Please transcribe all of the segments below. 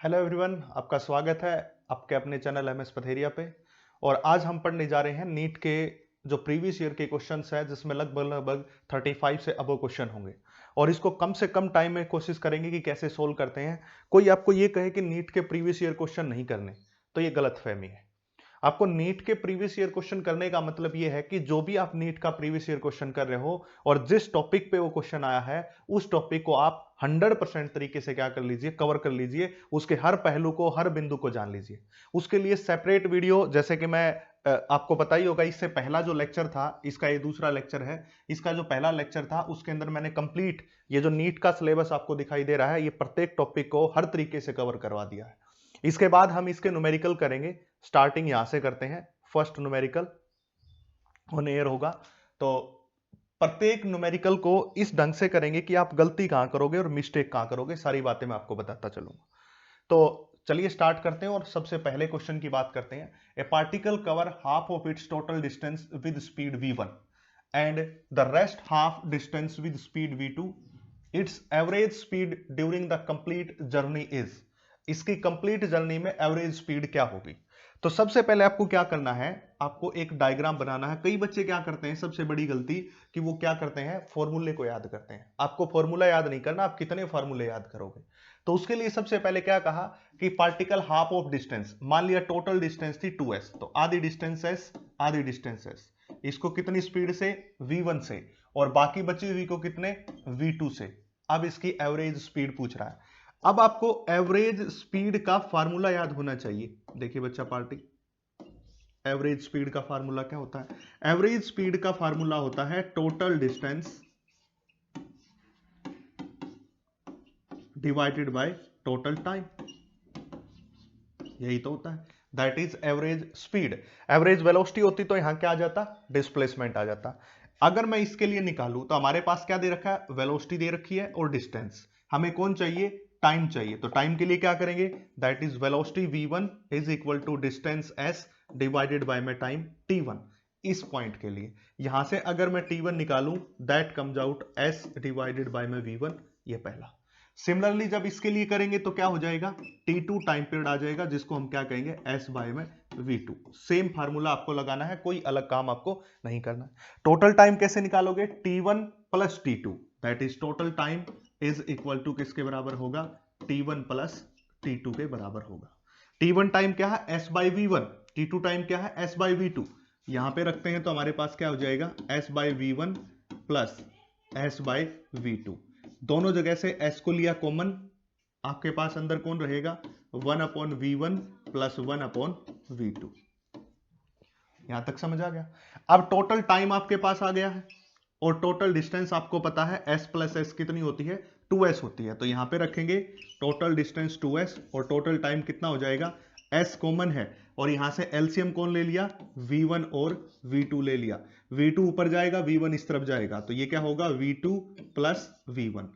Hello everyone, आपका स्वागत है आपके अपने चैनल एमएस पथेरिया पे। और आज हम पढ़ने जा रहे हैं नीट के जो प्रीवियस ईयर के क्वेश्चंस है, जिसमें लगभग 35 से अबव क्वेश्चन होंगे। और इसको कम से कम टाइम में कोशिश करेंगे कि कैसे सोल्व करते हैं। कोई आपको ये कहे कि नीट के प्रीवियस ईयर क्वेश्चन नहीं करने, तो ये गलत फहमी है। आपको नीट के प्रीवियस ईयर क्वेश्चन करने का मतलब यह है कि जो भी आप नीट का प्रीवियस ईयर क्वेश्चन कर रहे हो और जिस टॉपिक पे वो क्वेश्चन आया है, उस टॉपिक को आप 100% तरीके से क्या कर लीजिए, कवर कर लीजिए। उसके हर पहलू को, हर बिंदु को जान लीजिए। उसके लिए सेपरेट वीडियो, जैसे कि मैं आपको पता ही होगा, इससे पहला जो लेक्चर था, इसका ये दूसरा लेक्चर है। इसका जो पहला लेक्चर था उसके अंदर मैंने कंप्लीट ये जो नीट का सिलेबस आपको दिखाई दे रहा है, ये प्रत्येक टॉपिक को हर तरीके से कवर करवा दिया है। इसके बाद हम इसके न्यूमेरिकल करेंगे। स्टार्टिंग यहां से करते हैं। फर्स्ट न्यूमेरिकल ऑन एयर होगा, तो प्रत्येक न्यूमेरिकल को इस ढंग से करेंगे कि आप गलती कहां करोगे और मिस्टेक कहां करोगे, सारी बातें मैं आपको बताता चलूंगा। तो चलिए स्टार्ट करते हैं और सबसे पहले क्वेश्चन की बात करते हैं। ए particle cover half of its total distance with speed v1 and the rest half distance with speed v2। It's average speed during the complete journey is. इसकी कंप्लीट जर्नी में एवरेज स्पीड क्या होगी? तो सबसे पहले आपको क्या करना है, आपको एक डायग्राम बनाना है। कई बच्चे क्या करते हैं, सबसे बड़ी गलती कि वो क्या करते हैं, फॉर्मूले को याद करते हैं। आपको फॉर्मूला याद नहीं करना, आप कितने फॉर्मूले याद करोगे। तो उसके लिए सबसे पहले क्या कहा कि पार्टिकल हाफ ऑफ डिस्टेंस, मान लिया टोटल डिस्टेंस थी 2s, तो आधी डिस्टेंस s, आधी डिस्टेंस s। इसको कितनी स्पीड से? v1 से। और बाकी बची हुई को कितने? v2 से। अब इसकी एवरेज स्पीड पूछ रहा है। अब आपको एवरेज स्पीड का फार्मूला याद होना चाहिए। देखिए बच्चा पार्टी, एवरेज स्पीड का फार्मूला क्या होता है? एवरेज स्पीड का फार्मूला होता है total distance divided by total time. यही तो होता है, that is average speed. Average velocity होती तो यहां क्या आ जाता? डिस्प्लेसमेंट आ जाता। अगर मैं इसके लिए निकालूं तो हमारे पास क्या दे रखा है? वेलोसिटी दे रखी है और डिस्टेंस। हमें कौन चाहिए? टाइम चाहिए। तो टाइम के लिए क्या करेंगे? That is velocity v1 is equal to distance s divided by में टाइम t1। इस पॉइंट के लिए यहां से अगर मैं t1 निकालूं, that comes out s divided by में v1। ये पहला। सिमिलरली जब इसके लिए करेंगे तो क्या हो जाएगा? t2 टाइम पीरियड आ जाएगा, जिसको हम क्या कहेंगे? s बाय में v2। सेम फार्मूला आपको लगाना है, कोई अलग काम आपको नहीं करना। टोटल टाइम कैसे निकालोगे? t1 plus t2, that is total time is equal to किसके बराबर होगा? t1 प्लस t2 के बराबर होगा। t1 टाइम क्या है? s by v1। t2 time क्या है? s by v2। यहां पे रखते हैं तो हमारे पास क्या हो जाएगा? s by v1 plus s by v2। दोनों जगह से s को लिया कॉमन, आपके पास अंदर कौन रहेगा? 1/v1 plus 1/v2। यहां तक समझ आ गया? अब टोटल टाइम आपके पास आ गया है और टोटल डिस्टेंस आपको पता है s प्लस s कितनी होती है? 2s होती है। तो यहां पे रखेंगे टोटल डिस्टेंस 2s और टोटल टाइम कितना हो जाएगा? s कॉमन है और यहां से एलसीएम कौन ले लिया? v1 और v2 ले लिया। v2 ऊपर जाएगा, v1 इस तरफ जाएगा, तो ये क्या होगा? v2 plus v1।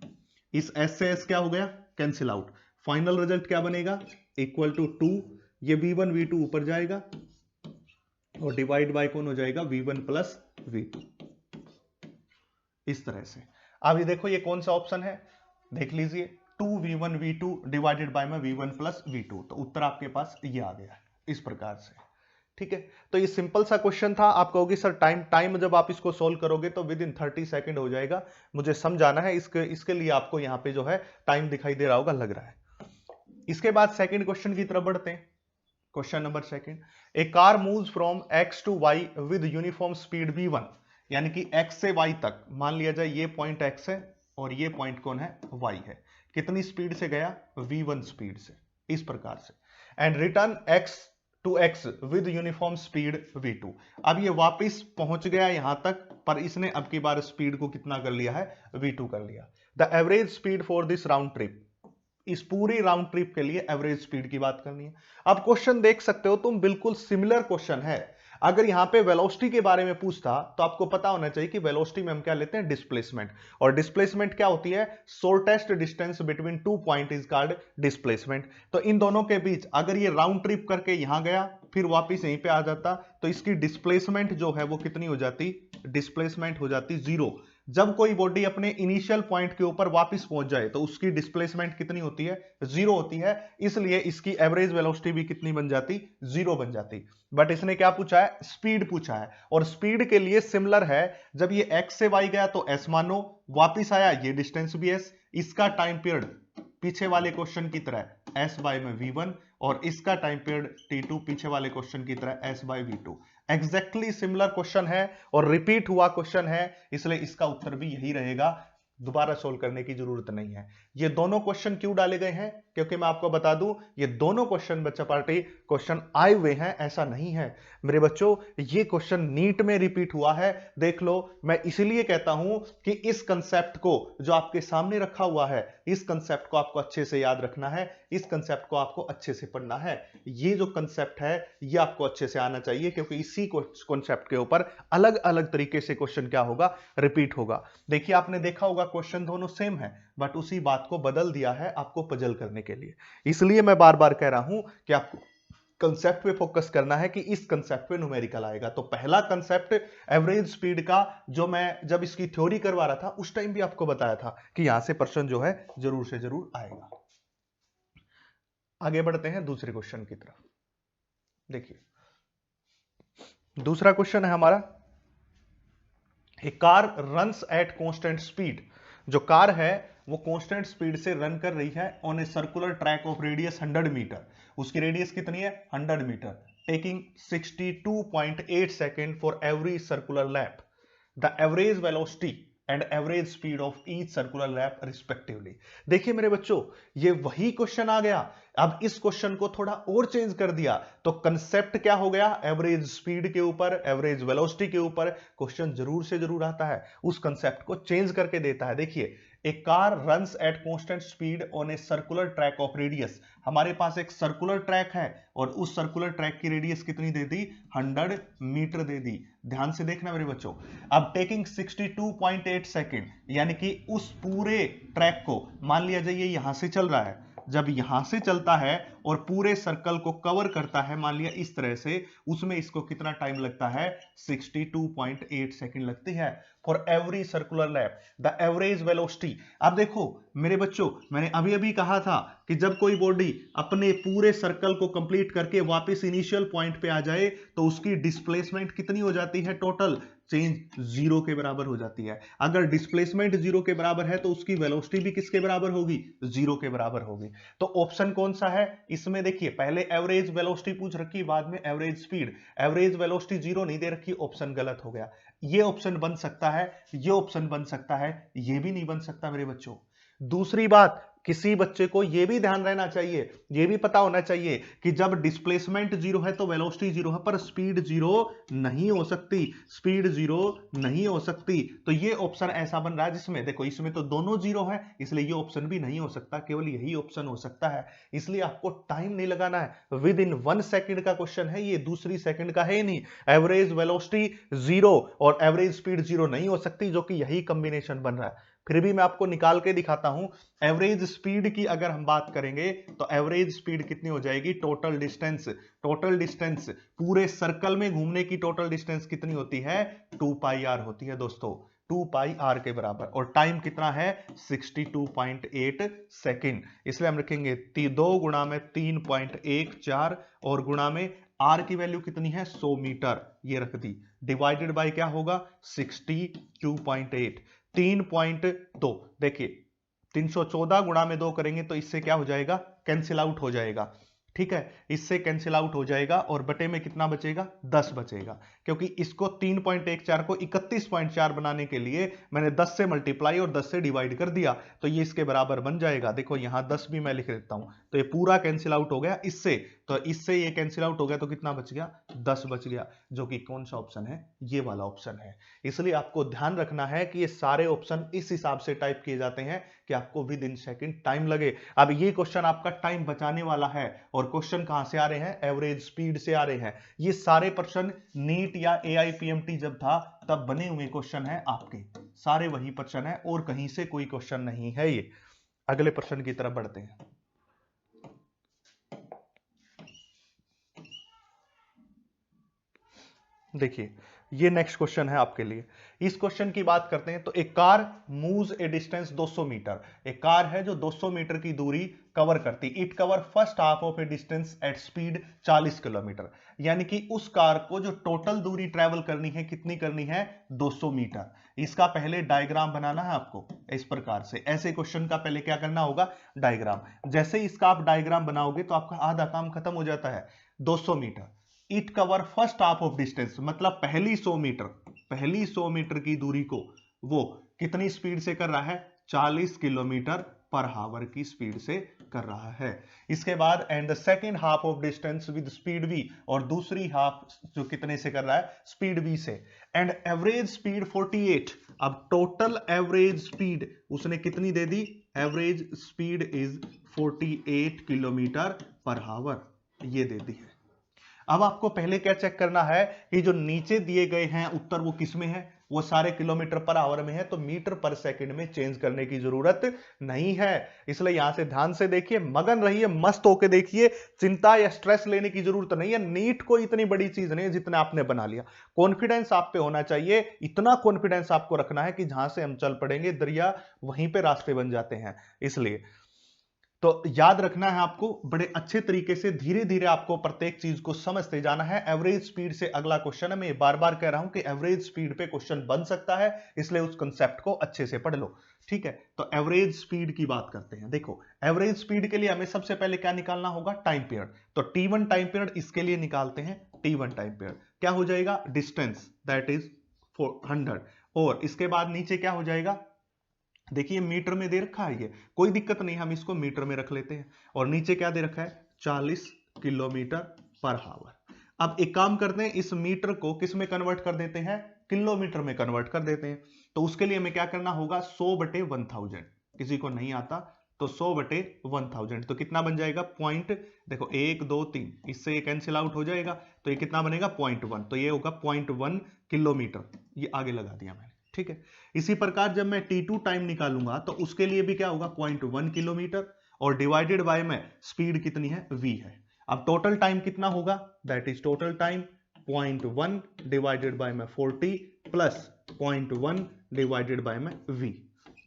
इस s से s क्या हो गया? Cancel out. फाइनल रिजल्ट क्या बनेगा? Equal to 2। ये v1 v2 ऊपर जाएगा और डिवाइड बाय कौन हो जाएगा? v1 plus v2। इस तरह से। अब ये देखो, ये कौन सा ऑप्शन है, देख लीजिए। 2v1 v2 डिवाइडेड बाय में v1 प्लस v2। तो उत्तर आपके पास ये आ गया इस प्रकार से। ठीक है, तो ये सिंपल सा क्वेश्चन था। आप कहोगे सर टाइम जब आप इसको सोल्व करोगे तो विद इन 30 सेकंड हो जाएगा। मुझे समझाना है, इसके लिए आपको यहाँ पे जो है टाइम दिखाई दे रहा होगा, लग रहा है। इसके बाद सेकंड क्वेश्चन की तरफ बढ़ते हैं। Question number second, a car moves from x to y with uniform speed v1। यानी कि x से y तक, मान लिया जाए ये पॉइंट x है और ये पॉइंट कौन है? y है। कितनी स्पीड से गया? v1 स्पीड से, इस प्रकार से। And return x to x with uniform speed v2। अब ये वापस पहुंच गया यहां तक, पर इसने अब की बार स्पीड को कितना कर लिया है? v2 कर लिया। The average speed for this round trip. इस पूरी राउंड ट्रिप के लिए एवरेज स्पीड की बात करनी है। अब क्वेश्चन देख सकते हो तुम, बिल्कुल सिमिलर क्वेश्चन है। अगर यहां पे वेलोसिटी के बारे में पूछता तो आपको पता होना चाहिए कि वेलोसिटी में हम क्या लेते हैं? डिस्प्लेसमेंट। और डिस्प्लेसमेंट क्या होती है? Shortest distance between two point is called displacement. तो इन दोनों के बीच अगर ये राउंड ट्रिप करके यहां गया, फिर वापिस यहीं पे आ जाता, तो इसकी डिस्प्लेसमेंट जो है वो कितनी हो जाती? डिस्प्लेसमेंट हो जाती 0। जब कोई बॉडी अपने इनिशियल पॉइंट के ऊपर वापस पहुंच जाए तो उसकी डिस्प्लेसमेंट कितनी होती है, जीरो होती है, इसलिए इसकी एवरेज वेलोसिटी भी कितनी बन जाती, जीरो बन जाती। बट इसने क्या पूछा है, स्पीड पूछा है, और स्पीड के लिए सिमिलर है, जब ये x से y गया तो s मानो, वापिस आया ये डिस्टेंस भी s, इसका टाइम पीरियड पीछे वाले क्वेश्चन की तरह s बाय में v1, और इसका टाइम पीरियड t2 पीछे वाले क्वेश्चन की तरह s by v2। Exactly similar question है और रिपीट हुआ क्वेश्चन है, इसलिए इसका उत्तर भी यही रहेगा, दोबारा सोल्व करने की जरूरत नहीं है। ये दोनों क्वेश्चन क्यों डाले गए हैं, क्योंकि मैं आपको बता दूं ये दोनों क्वेश्चन बच्चा पार्टी क्वेश्चन आए हुए हैं, ऐसा नहीं है मेरे बच्चों ये क्वेश्चन नीट में रिपीट हुआ है, देख लो। मैं इसलिए कहता हूं कि इस कंसेप्ट को जो आपके सामने रखा हुआ है, इस कंसेप्ट को आपको अच्छे से याद रखना है, इस कंसेप्ट को आपको अच्छे से पढ़ना है। ये जो कंसेप्ट है ये आपको अच्छे से आना चाहिए, क्योंकि इसी कॉन्सेप्ट के ऊपर अलग अलग तरीके से क्वेश्चन क्या होगा, रिपीट होगा। देखिए आपने देखा होगा क्वेश्चन दोनों सेम है, बट उसी बात को बदल दिया है आपको पजल करने के लिए। इसलिए मैं बार बार कह रहा हूं कि आपको कंसेप्ट पे फोकस करना है कि इस कंसेप्ट पे न्यूमेरिकल आएगा। तो पहला कंसेप्ट एवरेज स्पीड का, जो मैं जब इसकी थ्योरी करवा रहा था उस टाइम भी आपको बताया था कि यहां से प्रश्न जो है जरूर से जरूर आएगा। आगे बढ़ते हैं दूसरे क्वेश्चन की तरफ। देखिए दूसरा क्वेश्चन है हमारा, a car runs at constant speed. जो कार है वो कांस्टेंट स्पीड से रन कर रही है on a circular track of radius 100 meter. उसकी रेडियस कितनी है, 100 meter, taking 62.8 second for every circular lap. The average velocity and average speed of each circular lap respectively. देखिए मेरे बच्चों ये वही क्वेश्चन आ गया, अब इस क्वेश्चन को थोड़ा और चेंज कर दिया, तो कंसेप्ट क्या हो गया, एवरेज स्पीड के ऊपर, एवरेज वेलोसिटी के ऊपर क्वेश्चन जरूर से जरूर आता है, उस कंसेप्ट को चेंज करके देता है। देखिए a car runs at constant speed on a circular track of radius. हमारे पास एक सर्कुलर ट्रैक है और उस सर्कुलर ट्रैक की रेडियस कितनी दे दी, 100 मीटर दे दी। ध्यान से देखना मेरे बच्चों, अब टेकिंग 62.8 सेकेंड, यानी कि उस पूरे ट्रैक को मान लिया जाए यहां से चल रहा है, जब यहां से चलता है और पूरे सर्कल को कवर करता है मान लिया इस तरह से, उसमें इसको कितना टाइम लगता है, 62.8 सेकंड लगती है for every circular lap. The average velocity, अब देखो मेरे बच्चों मैंने अभी अभी कहा था कि जब कोई बॉडी अपने पूरे सर्कल को कंप्लीट करके वापस इनिशियल पॉइंट पे आ जाए तो उसकी डिस्प्लेसमेंट कितनी हो जाती है, टोटल चेंज जीरो के बराबर हो जाती है। अगर डिस्प्लेसमेंट जीरो के बराबर है तो उसकी वेलोसिटी भी किसके बराबर होगी, जीरो के बराबर होगी। तो ऑप्शन कौन सा है इसमें, देखिए पहले एवरेज वेलोसिटी पूछ रखी, बाद में average speed, average velocity zero नहीं दे रखी, ऑप्शन गलत हो गया। ये ऑप्शन बन सकता है, ये ऑप्शन बन सकता है, ये भी नहीं बन सकता मेरे बच्चों। दूसरी बात, किसी बच्चे को यह भी ध्यान रहना चाहिए, यह भी पता होना चाहिए कि जब डिस्प्लेसमेंट जीरो है तो वेलोसिटी जीरो है, पर स्पीड जीरो नहीं हो सकती, स्पीड जीरो नहीं हो सकती। तो ये ऑप्शन ऐसा बन रहा है जिसमें देखो इसमें तो दोनों जीरो है, इसलिए ये ऑप्शन भी नहीं हो सकता, केवल यही ऑप्शन हो सकता है। इसलिए आपको टाइम नहीं लगाना है, विद इन 1 सेकंड का क्वेश्चन है ये, दूसरी सेकंड का है नहीं। एवरेज वेलोसिटी जीरो और एवरेज स्पीड जीरो नहीं हो सकती, जो कि यही कॉम्बिनेशन बन रहा है। फिर भी मैं आपको निकाल के दिखाता हूं। एवरेज स्पीड की अगर हम बात करेंगे तो एवरेज स्पीड कितनी हो जाएगी, टोटल डिस्टेंस, टोटल डिस्टेंस पूरे सर्कल में घूमने की टोटल डिस्टेंस कितनी होती है, 2 पाई आर होती है दोस्तों, 2 पाई आर के बराबर। और टाइम कितना है, 62.8 सेकेंड। इसलिए हम रखेंगे 2 गुणा में 3.14 और गुणा में आर की वैल्यू कितनी है, 100 मीटर, ये रख दी, डिवाइडेड बाय क्या होगा, 62.8, 3.2। देखिए 314 गुणा में 2 करेंगे तो इससे क्या हो जाएगा, कैंसिल आउट हो जाएगा, ठीक है, इससे कैंसिल आउट हो जाएगा और बटे में कितना बचेगा, 10 बचेगा, क्योंकि इसको 3.14 को 31.4 बनाने के लिए मैंने 10 से मल्टीप्लाई और 10 से डिवाइड कर दिया, तो ये इसके बराबर बन जाएगा। देखो यहां 10 भी मैं लिख देता हूं, तो ये पूरा कैंसिल आउट हो गया इससे, तो इससे ये कैंसिल आउट हो गया तो कितना बच गया, 10 बच गया, जो कि कौन सा ऑप्शन है, ये वाला ऑप्शन है। इसलिए आपको ध्यान रखना है कि ये सारे ऑप्शन इस हिसाब से टाइप किए जाते हैं कि आपको विद इन सेकंड टाइम लगे। अब ये क्वेश्चन आपका टाइम बचाने वाला है, और क्वेश्चन कहां से आ रहे हैं, एवरेज स्पीड से आ रहे हैं। ये सारे प्रश्न नीट या एआईपीएमटी जब था तब बने हुए क्वेश्चन है आपके, सारे वही प्रश्न है और कहीं से कोई क्वेश्चन नहीं है ये। अगले प्रश्न की तरफ बढ़ते हैं। देखिए ये नेक्स्ट क्वेश्चन है आपके लिए। इस क्वेश्चन की बात करते हैं तो एक car moves a distance 200 metre. एक कार है जो 200 मीटर की दूरी कवर करती। It cover first half of a distance at speed 40 kilometre. यानी कि उस कार को जो टोटल दूरी ट्रेवल करनी है कितनी करनी है, 200 मीटर। इसका पहले डायग्राम बनाना है आपको इस प्रकार से। ऐसे क्वेश्चन का पहले क्या करना होगा, डायग्राम। जैसे इसका आप डायग्राम बनाओगे तो आपका आधा काम खत्म हो जाता है। 200 metre, it cover first half of distance, मतलब पहली 100 मीटर की दूरी को वो कितनी स्पीड से कर रहा है, 40 किलोमीटर पर हावर की स्पीड से कर रहा है। इसके बाद and the second half of distance with speed V, और दूसरी हाफ जो कितने से कर रहा है, स्पीड वी से। And average speed 48। अब टोटल एवरेज स्पीड उसने कितनी दे दी, average speed is 48 kilometre per hour, ये दे दी है। अब आपको पहले क्या चेक करना है कि जो नीचे दिए गए हैं उत्तर वो किस में है, वो सारे किलोमीटर पर आवर में है, तो मीटर पर सेकंड में चेंज करने की जरूरत नहीं है। इसलिए यहां से ध्यान से देखिए, मगन रहिए, मस्त होके देखिए, चिंता या स्ट्रेस लेने की जरूरत नहीं है। नीट को इतनी बड़ी चीज नहीं है जितना आपने बना लिया। कॉन्फिडेंस आप पे होना चाहिए, इतना कॉन्फिडेंस आपको रखना है कि जहां से हम चल पड़ेंगे दरिया वहीं पे रास्ते बन जाते हैं। इसलिए तो याद रखना है आपको, बड़े अच्छे तरीके से धीरे धीरे आपको प्रत्येक चीज को समझते जाना है। एवरेज स्पीड से अगला क्वेश्चन है, मैं बार बार कह रहा हूं कि एवरेज स्पीड पे क्वेश्चन बन सकता है, इसलिए उस कंसेप्ट को अच्छे से पढ़ लो। ठीक है, तो एवरेज स्पीड की बात करते हैं। देखो एवरेज स्पीड के लिए हमें सबसे पहले क्या निकालना होगा, टाइम पीरियड। तो T1 टाइम पीरियड इसके लिए निकालते हैं। T1 टाइम पीरियड क्या हो जाएगा, डिस्टेंस दैट इज 100, और इसके बाद नीचे क्या हो जाएगा, देखिए मीटर में दे रखा है, ये कोई दिक्कत नहीं, हम इसको मीटर में रख लेते हैं। और नीचे क्या दे रखा है, 40 किलोमीटर पर हावर। अब एक काम करते हैं, इस मीटर को किस में कन्वर्ट कर देते हैं, किलोमीटर में कन्वर्ट कर देते हैं। तो उसके लिए हमें क्या करना होगा, 100/1000। किसी को नहीं आता तो 100/1000, तो कितना बन जाएगा, पॉइंट, देखो 1 2 3, इससे ये कैंसिल आउट हो जाएगा, तो ये कितना बनेगा, 0.1, तो ये होगा 0.1 किलोमीटर। ये आगे लगा दिया मैंने, ठीक है। इसी प्रकार जब मैं T2 टाइम निकालूंगा तो उसके लिए भी क्या होगा, 0.1 किलोमीटर, और डिवाइडेड बाय में स्पीड कितनी है, v है। अब टोटल टाइम कितना होगा, that is total time 0.1 divided by में 40 प्लस 0.1 डिवाइडेड बाय में v।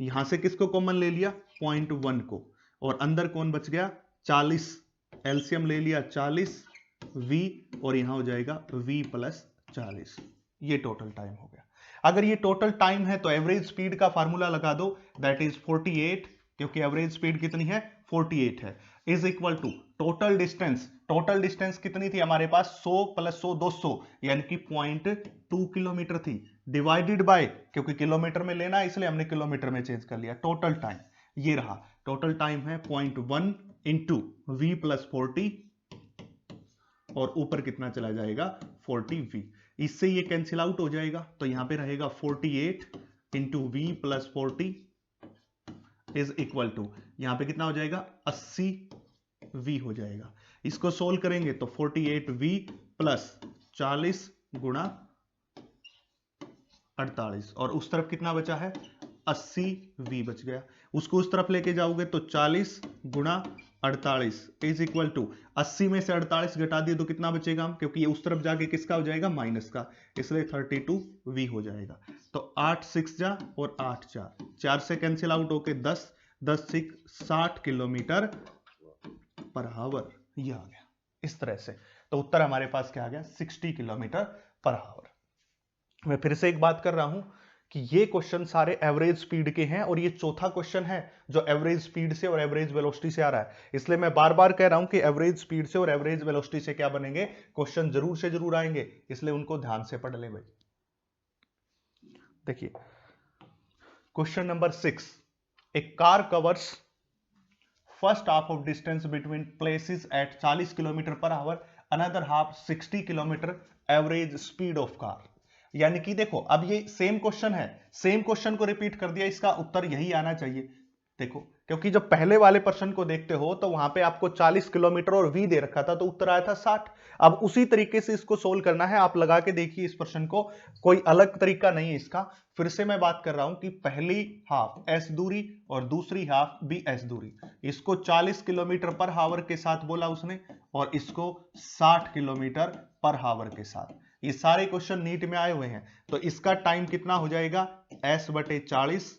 यहां से किसको कॉमन ले लिया, 0.1 को, और अंदर कौन बच गया, 40, एलसीएम ले लिया 40 v, और यहां हो जाएगा v प्लस 40। ये टोटल टाइम हो गया। अगर ये टोटल टाइम है तो एवरेज स्पीड का फार्मूला लगा दो, दैट इज 48, क्योंकि एवरेज स्पीड कितनी है, 48 है, is equal to total distance. Total distance कितनी थी हमारे पास, 100 प्लस 100 200, यानी कि 0.2 किलोमीटर थी, डिवाइडेड बाय, क्योंकि किलोमीटर में लेना इसलिए हमने किलोमीटर में चेंज कर लिया। टोटल टाइम ये रहा, टोटल टाइम है 0.1 इंटू वी प्लस 40, और ऊपर कितना चला जाएगा, 40v। इससे ये कैंसिल आउट हो जाएगा, तो यहां पे रहेगा 48 into V plus 40 is equal to, यहां पे कितना हो जाएगा, 80v हो जाएगा। इसको सोल्व करेंगे तो 48v प्लस 40 गुणा 48, और उस तरफ कितना बचा है, 80v बच गया। उसको उस तरफ लेके जाओगे तो 40 गुणा 48 इज इक्वल टू, 80 में से 48 घटा दिए तो कितना बचेगा, क्योंकि ये उस तरफ जाके किसका हो जाएगा, माइनस का, इसलिए 32v हो जाएगा। तो 8 6 जा और 8 4 से कैंसिल आउट होके 10 10 6 60 किलोमीटर पर हावर, ये आ गया इस तरह से। तो उत्तर हमारे पास क्या आ गया, 60 किलोमीटर पर हावर। मैं फिर से एक बात कर रहा हूं कि ये क्वेश्चन सारे एवरेज स्पीड के हैं, और ये चौथा क्वेश्चन है जो एवरेज स्पीड से और एवरेज वेलोसिटी से आ रहा है। इसलिए मैं बार बार कह रहा हूं कि एवरेज स्पीड से और एवरेज वेलोसिटी से क्या बनेंगे, क्वेश्चन जरूर से जरूर आएंगे, इसलिए उनको ध्यान से पढ़ लें भाई। देखिए question number 6, A car covers first half of distance between places at 40 kilometre पर our, another half 60 kilometre, average speed of car. यानी कि देखो अब ये सेम क्वेश्चन है, सेम क्वेश्चन को रिपीट कर दिया, इसका उत्तर यही आना चाहिए। देखो क्योंकि जब पहले वाले प्रश्न को देखते हो तो वहां पे आपको 40 किलोमीटर और v दे रखा था, तो उत्तर आया था 60। अब उसी तरीके से इसको सोल्व करना है, आप लगा के देखिए इस प्रश्न को, कोई अलग तरीका नहीं है इसका। फिर से मैं बात कर रहा हूं कि पहली हाफ s दूरी और दूसरी हाफ भी s दूरी, इसको 40 किलोमीटर पर हावर के साथ बोला उसने, और इसको 60 किलोमीटर पर हावर के साथ। ये सारे क्वेश्चन नीट में आए हुए हैं। तो इसका टाइम कितना हो जाएगा s/40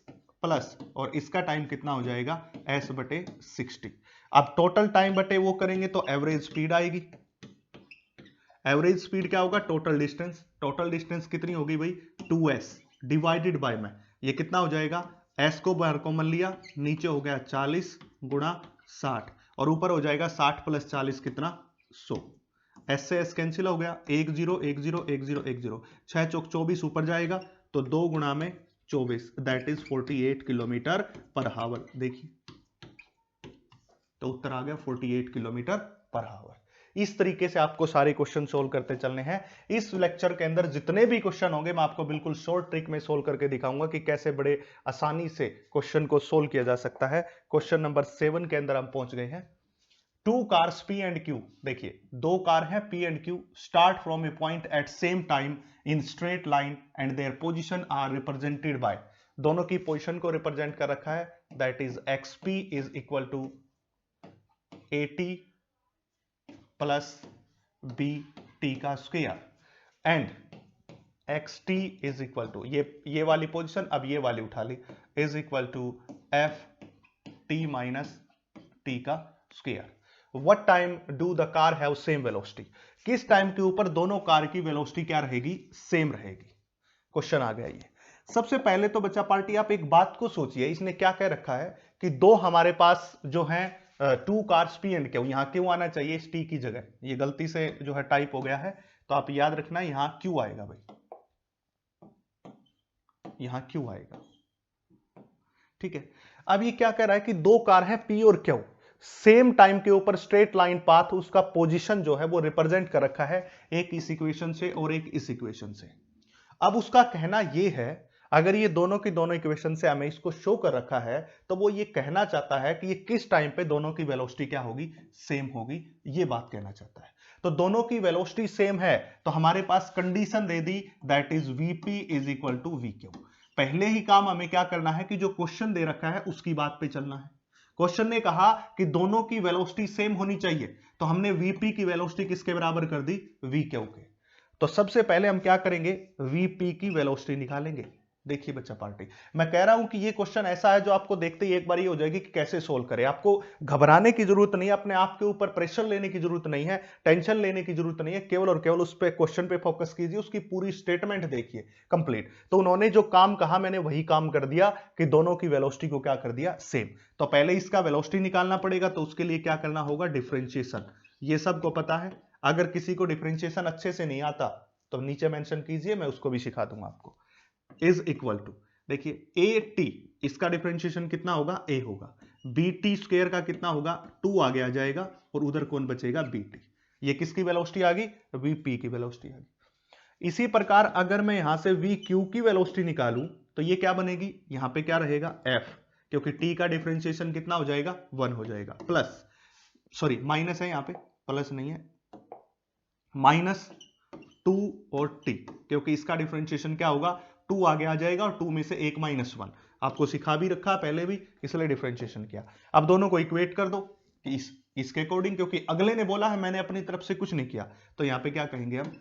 प्लस, और इसका टाइम कितना हो जाएगा s/60। अब टोटल टाइम बटे वो करेंगे तो एवरेज स्पीड आएगी। एवरेज स्पीड क्या होगा, टोटल डिस्टेंस। टोटल डिस्टेंस कितनी होगी भाई 2s डिवाइडेड बाय में ये कितना हो जाएगा, s को बाहर कॉमन लिया, नीचे हो गया 40 गुणा 60 और ऊपर हो जाएगा 60 प्लस 40 कितना 100। s से s कैंसिल हो गया, 1 0 1 0 1 0 1 0, 6 चौक 24 ऊपर जाएगा तो 2 गुणा में 24, दैट इज 48 किलोमीटर पर आवर। देखिए तो उत्तर आ गया 48 किलोमीटर पर आवर। इस तरीके से आपको सारे क्वेश्चन सोल्व करते चलने हैं। इस लेक्चर के अंदर जितने भी क्वेश्चन होंगे मैं आपको बिल्कुल शॉर्ट ट्रिक में सोल्व करके दिखाऊंगा कि कैसे बड़े आसानी से क्वेश्चन को सोल्व किया जा सकता है। क्वेश्चन नंबर 7 के अंदर हम पहुंच गए हैं। 2 cars P and Q, देखिए 2 कार है P and Q, start from a point at same time in straight line and their position are represented by, दोनों की पोजीशन को रिप्रेजेंट कर रखा है, that is XP is equal to AT plus BT का square and XT is equal to ये वाली position, अब ये वाली उठा ली, is equal to FT minus T का square. What time do the car have same velocity? किस टाइम के ऊपर दोनों कार की वेलोसिटी क्या रहेगी, सेम रहेगी। क्वेश्चन आ गया ये। सबसे पहले तो बच्चा पार्टी आप एक बात को सोचिए, इसने क्या कह रखा है कि दो हमारे पास जो है 2 कार्स P and Q, यहां क्यों आना चाहिए इस T की जगह, ये गलती से जो है टाइप हो गया है, तो आप याद रखना यहां Q आएगा भाई, यहां Q आएगा, ठीक है। अब ये क्या कह रहा है कि दो कार है P और Q, सेम टाइम के ऊपर स्ट्रेट लाइन पाथ, उसका पोजीशन जो है वो रिप्रेजेंट कर रखा है, एक इस इक्वेशन से और एक इस इक्वेशन से। अब उसका कहना ये है, अगर ये दोनों की दोनों इक्वेशन से हमें इसको शो कर रखा है तो वो ये कहना चाहता है कि ये किस टाइम पे दोनों की वेलोसिटी क्या होगी, सेम होगी, ये बात कहना चाहता है। तो दोनों की वेलोसिटी सेम है तो हमारे पास कंडीशन दे दी, that is VP is equal to VQ। पहले ही काम हमें क्या करना है कि जो क्वेश्चन दे रखा है उसकी बात पे चलना है। क्वेश्चन ने कहा कि दोनों की वेलोसिटी सेम होनी चाहिए, तो हमने VP की वेलोसिटी किसके बराबर कर दी, VQ के। तो सबसे पहले हम क्या करेंगे, VP की वेलोसिटी निकालेंगे। देखिए बच्चा पार्टी, मैं कह रहा हूं कि ये क्वेश्चन ऐसा है जो आपको देखते ही एक बार ये हो जाएगी कि कैसे सोल्व करें। आपको घबराने की जरूरत नहीं है, अपने आप के ऊपर प्रेशर लेने की जरूरत नहीं है, टेंशन लेने की जरूरत नहीं है, केवल और केवल उस पे क्वेश्चन पे फोकस कीजिए, उसकी पूरी स्टेटमेंट देखिए कंप्लीट। तो उन्होंने जो काम कहा मैंने वही काम कर दिया कि दोनों की वेलोसिटी को क्या कर दिया, सेम। तो पहले इसका वेलोसिटी निकालना पड़ेगा, तो उसके लिए क्या करना होगा, डिफरेंशिएशन। ये सबको पता है, अगर किसी को डिफरेंशिएशन अच्छे से नहीं आता तो नीचे मेंशन कीजिए, मैं उसको भी सिखा दूंगा आपको। इज इक्वल टू, देखिए AT इसका डिफरेंशिएशन कितना होगा, A होगा, BT स्क्वायर का कितना होगा, 2 आगे आ जाएगा और उधर कौन बचेगा, BT। ये किसकी वेलोसिटी आ गई, VP की वेलोसिटी आ गई। इसी प्रकार अगर मैं यहां से VQ की वेलोसिटी निकालूं तो ये क्या बनेगी, यहां पे क्या रहेगा, F, क्योंकि T का डिफरेंशिएशन कितना हो जाएगा, 1 हो जाएगा, प्लस सॉरी माइनस है, यहां पे प्लस नहीं है, माइनस 2 और T, क्योंकि इसका डिफरेंशिएशन क्या होगा, 2 आगे आ जाएगा और 2 में से 1 -1, आपको सिखा भी रखा पहले भी, इसलिए डिफरेंशिएशन किया। अब दोनों को इक्वेट कर दो इसके अकॉर्डिंग, क्योंकि अगले ने बोला है, मैंने अपनी तरफ से कुछ नहीं किया। तो यहां पे क्या कहेंगे हम,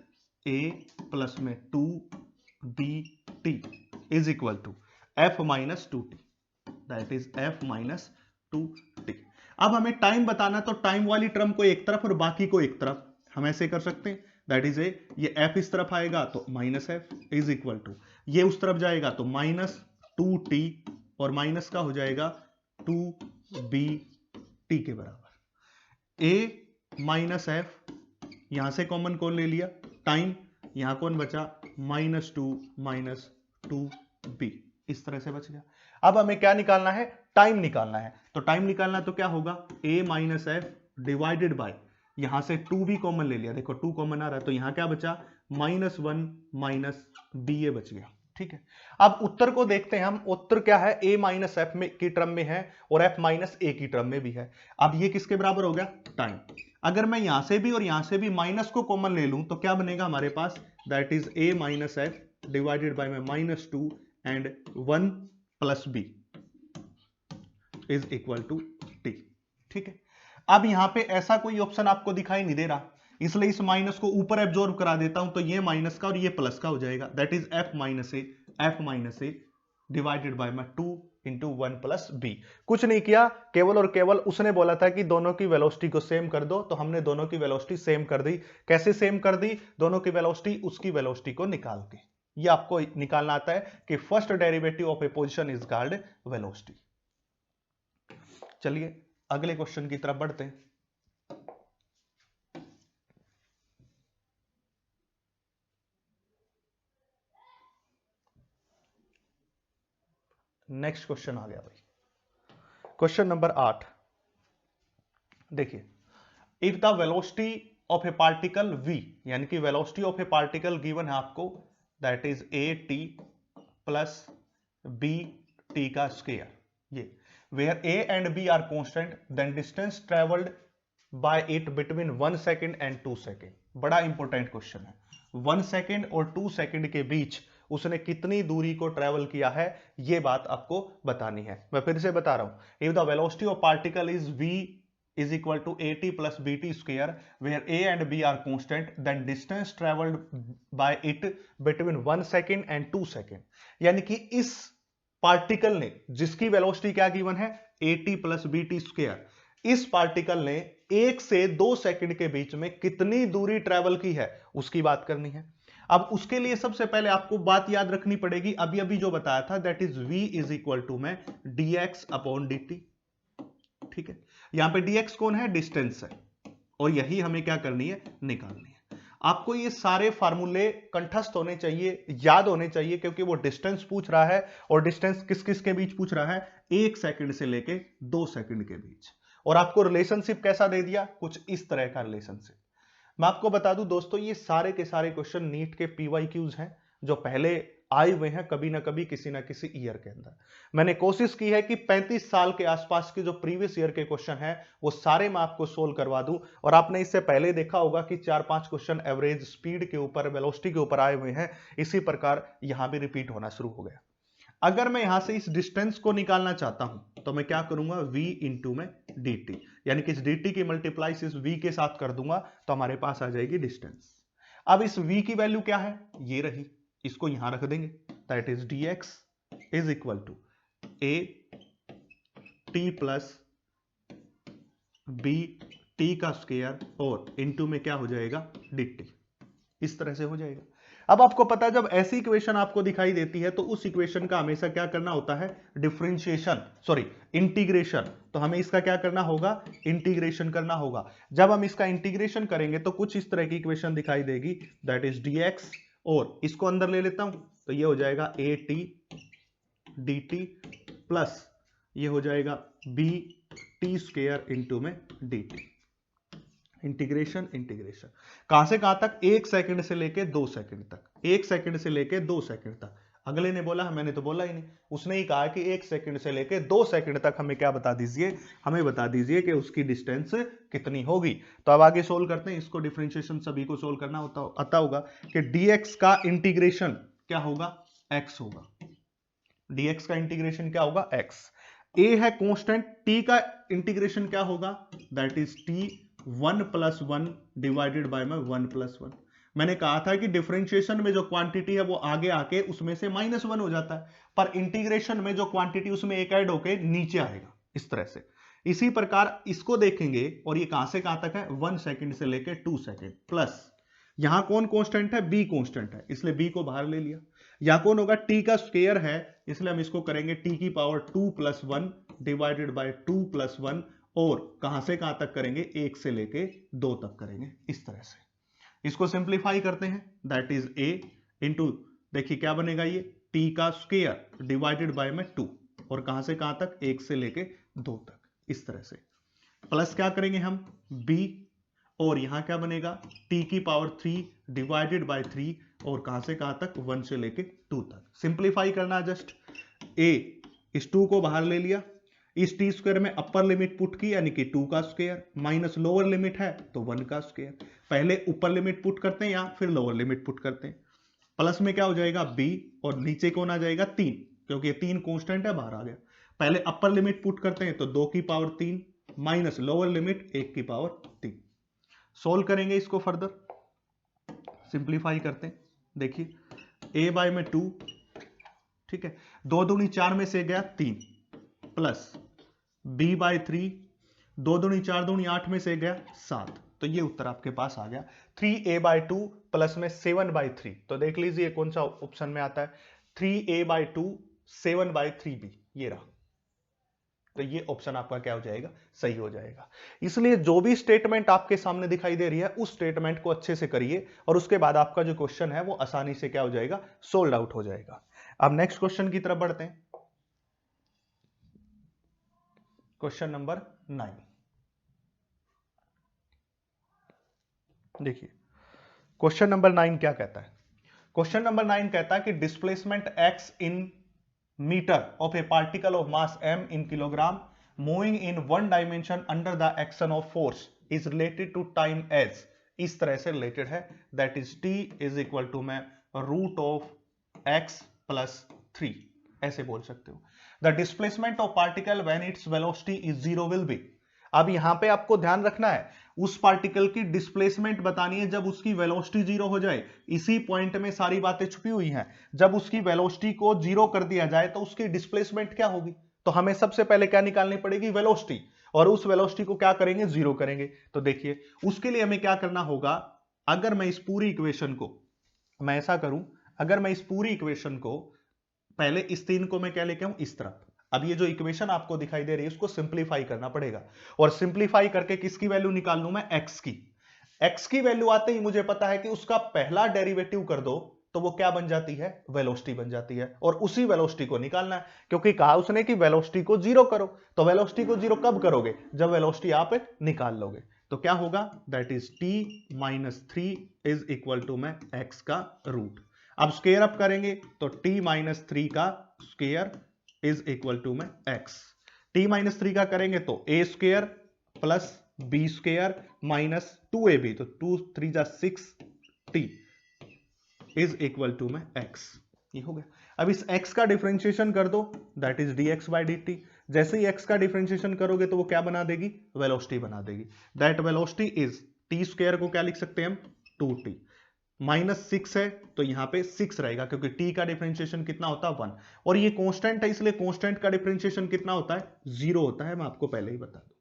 A प्लस में 2BT is equal to F minus 2T, that is F minus 2T। अब हमें टाइम बताना, तो टाइम वाली टर्म को एक तरफ और बाकी को एक तरफ, हम ऐसे कर सकते हैं, दैट इज ये F इस तरफ आएगा तो -F इज इक्वल टू, ये उस तरफ जाएगा तो -2T और माइनस का हो जाएगा 2BT के बराबर। A माइनस F, यहां से कॉमन कौन ले लिया, टाइम, यहां कौन बचा, -2 -2B, इस तरह से बच गया। अब हमें क्या निकालना है, टाइम निकालना है। तो टाइम निकालना तो क्या होगा, A minus F divided bye, यहां से 2 भी कॉमन ले लिया, देखो 2 कॉमन आ रहा है, तो यहां क्या बचा, -1 -B ये बच गया, ठीक है। अब उत्तर को देखते हैं हम, उत्तर क्या है, A माइनस F में की टर्म में है और F माइनस A की टर्म में भी है। अब ये किसके बराबर हो गया, टाइम। अगर मैं यहां से भी और यहां से भी माइनस को कॉमन ले लूं तो क्या बनेगा हमारे पास, that is A minus F divided by में -2 and 1 plus B is equal to T, ठीक है। अब यहां पे ऐसा कोई ऑप्शन आपको दिखाई नहीं दे रहा, इसलिए इस माइनस को ऊपर एब्जॉर्ब करा देता हूं, तो ये माइनस का और ये प्लस का हो जाएगा, that is F minus A divided by में 2 इंटू 1 प्लस बी। कुछ नहीं किया, केवल और केवल उसने बोला था कि दोनों की वेलोसिटी को सेम कर दो, तो हमने दोनों की वेलोसिटी सेम कर दी। कैसे सेम कर दी? दोनों की वेलोसिटी उसकी वेलोसिटी को निकाल के। ये आपको निकालना आता है कि first derivative of A position is called velocity. चलिए अगले क्वेश्चन की तरफ बढ़ते हैं। नेक्स्ट क्वेश्चन आ गया भाई, क्वेश्चन नंबर 8। देखिए, if the velocity of a particle v, यानी कि velocity of a particle given है आपको, that is a t plus b t का स्क्वायर, ये where a and b are constant, then distance travelled by it between 1 second and 2 second. बड़ा important question है, 1 second और 2 second के बीच उसने कितनी दूरी को ट्रेवल किया है, यह बात आपको बतानी है। मैं फिर से बता रहा हूं, if the velocity of particle is v is equal to at plus bt square where a and b are constant, then distance traveled by it between 1 second and 2 second। यानी कि इस पार्टिकल ने, जिसकी वेलोसिटी क्या given है, at plus bt square, इस particle ने 1 से 2 सेकंड के बीच में कितनी दूरी ट्रेवल की है, उसकी बात करनी है। अब उसके लिए सबसे पहले आपको बात याद रखनी पड़ेगी, अभी अभी जो बताया था, that is v is equal to में dx अपॉन dt। ठीक है, यहां पे dx कौन है, डिस्टेंस है, और यही हमें क्या करनी है, निकालनी है। आपको ये सारे फार्मूले कंठस्थ होने चाहिए, याद होने चाहिए, क्योंकि वो डिस्टेंस पूछ रहा है, और डिस्टेंस किस किस के बीच पूछ रहा है, 1 सेकंड से लेके 2 सेकंड के बीच। और आपको रिलेशनशिप कैसा दे दिया, कुछ इस तरह का रिलेशनशिप। मैं आपको बता दूं दोस्तों, ये सारे के सारे क्वेश्चन नीट के PYQs हैं, जो पहले आए हुए हैं कभी ना कभी किसी ना किसी ईयर के अंदर। मैंने कोशिश की है कि 35 साल के आसपास के जो प्रीवियस ईयर के क्वेश्चन हैं वो सारे मैं आपको सोल्व करवा दूं। और आपने इससे पहले देखा होगा कि 4-5 क्वेश्चन एवरेज स्पीड के ऊपर, वेलोसिटी के ऊपर आए हुए हैं, इसी प्रकार यहां भी रिपीट होना शुरू हो गया। अगर मैं यहां से इस डिस्टेंस को निकालना चाहता हूं तो मैं क्या करूंगा, v इंटू में dt, यानी कि इस dt की मल्टीप्लाई इस v के साथ कर दूंगा, तो हमारे पास आ जाएगी डिस्टेंस। अब इस v की वैल्यू क्या है, ये रही, इसको यहां रख देंगे, that is dx is equal to a t plus b t का स्क्वायर और इंटू में क्या हो जाएगा, dt। इस तरह से हो जाएगा। अब आपको पता है, जब ऐसी इक्वेशन आपको दिखाई देती है तो उस इक्वेशन का हमेशा क्या करना होता है, डिफरेंशिएशन, सॉरी इंटीग्रेशन। तो हमें इसका क्या करना होगा, इंटीग्रेशन करना होगा। जब हम इसका इंटीग्रेशन करेंगे तो कुछ इस तरह की इक्वेशन दिखाई देगी, दैट इज dx, और इसको अंदर ले लेता हूं तो ये हो जाएगा at dt प्लस ये हो जाएगा b t स्क्वायर इंटू में dt। इंटीग्रेशन इंटीग्रेशन कहां से कहां तक, 1 सेकंड से लेके 2 सेकंड तक, 1 सेकंड से लेके 2 सेकंड तक। अगले ने बोला, मैंने तो बोला ही नहीं, उसने ही कहा कि 1 सेकंड से लेके 2 सेकंड तक हमें क्या बता दीजिए, हमें बता दीजिए कि उसकी डिस्टेंस कितनी होगी। तो अब आगे सोल्व करते हैं इसको। डिफरेंशिएशन सभी को सोल्व करना आता होगा कि dx का इंटीग्रेशन क्या होगा, x होगा। dx का इंटीग्रेशन क्या होगा, x। a है कांस्टेंट, t का इंटीग्रेशन क्या होगा, that is t 1 plus 1 divided by में 1 प्लस 1। मैंने कहा था कि डिफरेंशिएशन में जो क्वांटिटी है वो आगे आके उसमें से -1 हो जाता है, पर इंटीग्रेशन में जो क्वांटिटी उसमें एक ऐड होके नीचे आएगा, इस तरह से। इसी प्रकार इसको देखेंगे, और ये कहां से कहां तक है, 1 सेकंड से लेके 2 सेकंड, प्लस यहां कौन कांस्टेंट है, b कांस्टेंट है, इसलिए b को बाहर ले लिया। यहां कौन होगा, t का स्क्वायर है, इसलिए हम इसको करेंगे t की power 2 plus 1 divided by 2 plus 1, और कहां से कहां तक करेंगे, 1 से लेके 2 तक करेंगे, इस तरह से। इसको सिंप्लीफाई करते हैं, दैट इज a इंटू, देखिए क्या बनेगा, ये t का स्क्वायर डिवाइडेड बाय में 2, और कहां से कहां तक, 1 से लेके 2 तक, इस तरह से। प्लस क्या करेंगे हम, b, और यहां क्या बनेगा, t की पावर 3 डिवाइडेड बाय 3, और कहां से कहां तक, 1 से लेके 2 तक। सिंप्लीफाई करना जस्ट, a इस 2 को बाहर ले लिया, इस टी स्क्वायर में अपर लिमिट पुट की, यानी कि 2 का स्क्वायर, माइनस लोअर लिमिट है तो 1 का स्क्वायर। पहले ऊपर लिमिट पुट करते हैं या फिर लोअर लिमिट पुट करते हैं। प्लस में क्या हो जाएगा, b, और नीचे कौन आ जाएगा, 3, क्योंकि 3 कांस्टेंट है, बाहर आ गया। पहले अपर लिमिट पुट करते हैं तो 2 की पावर 3 माइनस लोअर लिमिट 1 की पावर 3। सोल्व करेंगे इसको फर्दर, सिंप्लीफाई करते हैं। देखिए a बाय में 2, ठीक है, 2 दूनी 4 में से गया 3, प्लस b बाय 3, 2 दूनी 4 दूनी 8 में से गया 7, तो ये उत्तर आपके पास आ गया 3a बाय 2 प्लस में 7 बाय 3। तो देख लीजिए कौन सा ऑप्शन में आता है, 3a बाय 2 7 बाय 3b, ये रहा। तो ये ऑप्शन आपका क्या हो जाएगा, सही हो जाएगा। इसलिए जो भी स्टेटमेंट आपके सामने दिखाई दे रही है उस स्टेटमेंट को अच्छे से करिए और उसके बाद आपका जो क्वेश्चन है वो आसानी से क्या हो जाएगा, सोल्ड आउट हो जाएगा। अब नेक्स्ट क्वेश्चन की तरफ बढ़ते हैं। क्वेश्चन नंबर 9, देखिए क्वेश्चन नंबर 9 क्या कहता है। क्वेश्चन नंबर 9 कहता है कि displacement x in metre of a particle of mass m in kilogram moving in one dimension under the action of force is related to time as, इस तरह से रिलेटेड है, that is t is equal to में root of x plus 3, ऐसे बोल सकते हो। The displacement of particle when its velocity is 0 will be. अब यहां पे आपको ध्यान रखना है, उस पार्टिकल की डिस्प्लेसमेंट बतानी है जब उसकी वेलोसिटी 0 हो जाए। इसी पॉइंट में सारी बातें छुपी हुई हैं। जब उसकी वेलोसिटी को 0 कर दिया जाए तो उसकी डिस्प्लेसमेंट क्या होगी, तो हमें सबसे पहले क्या निकालनी पड़ेगी, वेलोसिटी, और उस वेलोसिटी को क्या करेंगे, 0 करेंगे। तो देखिए उसके लिए हमें क्या करना होगा, अगर मैं इस पूरी इक्वेशन को, मैं ऐसा करूं, अगर मैं इस पूरी इक्वेशन को पहले इस 3 को मैं क्या लेके आऊं इस तरफ, अब ये जो इक्वेशन आपको दिखाई दे रही है उसको सिंप्लीफाई करना पड़ेगा, और सिंप्लीफाई करके किसकी वैल्यू निकाल लूं मैं, x की। x की वैल्यू आते ही मुझे पता है कि उसका पहला डेरिवेटिव कर दो तो वो क्या बन जाती है, वेलोसिटी बन जाती है, और उसी वेलोसिटी को निकालना है, क्योंकि कहा उसने कि वेलोसिटी को 0 करो। तो वेलोसिटी को 0 कब करोगे, जब वेलोसिटी आप निकाल लोगे। तो क्या होगा, that is t minus 3 is equal to में x का रूट। अब स्क्वायर अप करेंगे तो t माइनस 3 का स्क्वायर इज इक्वल टू में x, t माइनस 3 का करेंगे तो a square plus b square minus 2ab, तो 2 3 जा 6t इज इक्वल टू में x, ये हो गया। अब इस x का डिफरेंशिएशन कर दो, that is dx by dt। जैसे ही x का डिफरेंशिएशन करोगे तो वो क्या बना देगी, वेलोसिटी बना देगी। That velocity is t square को क्या लिख सकते हैं हम, 2t, माइनस 6 है तो यहां पे 6 रहेगा, क्योंकि t का डिफरेंशिएशन कितना होता है 1, और ये कांस्टेंट है इसलिए कांस्टेंट का डिफरेंशिएशन कितना होता है, 0 होता है। मैं आपको पहले ही बता दूं,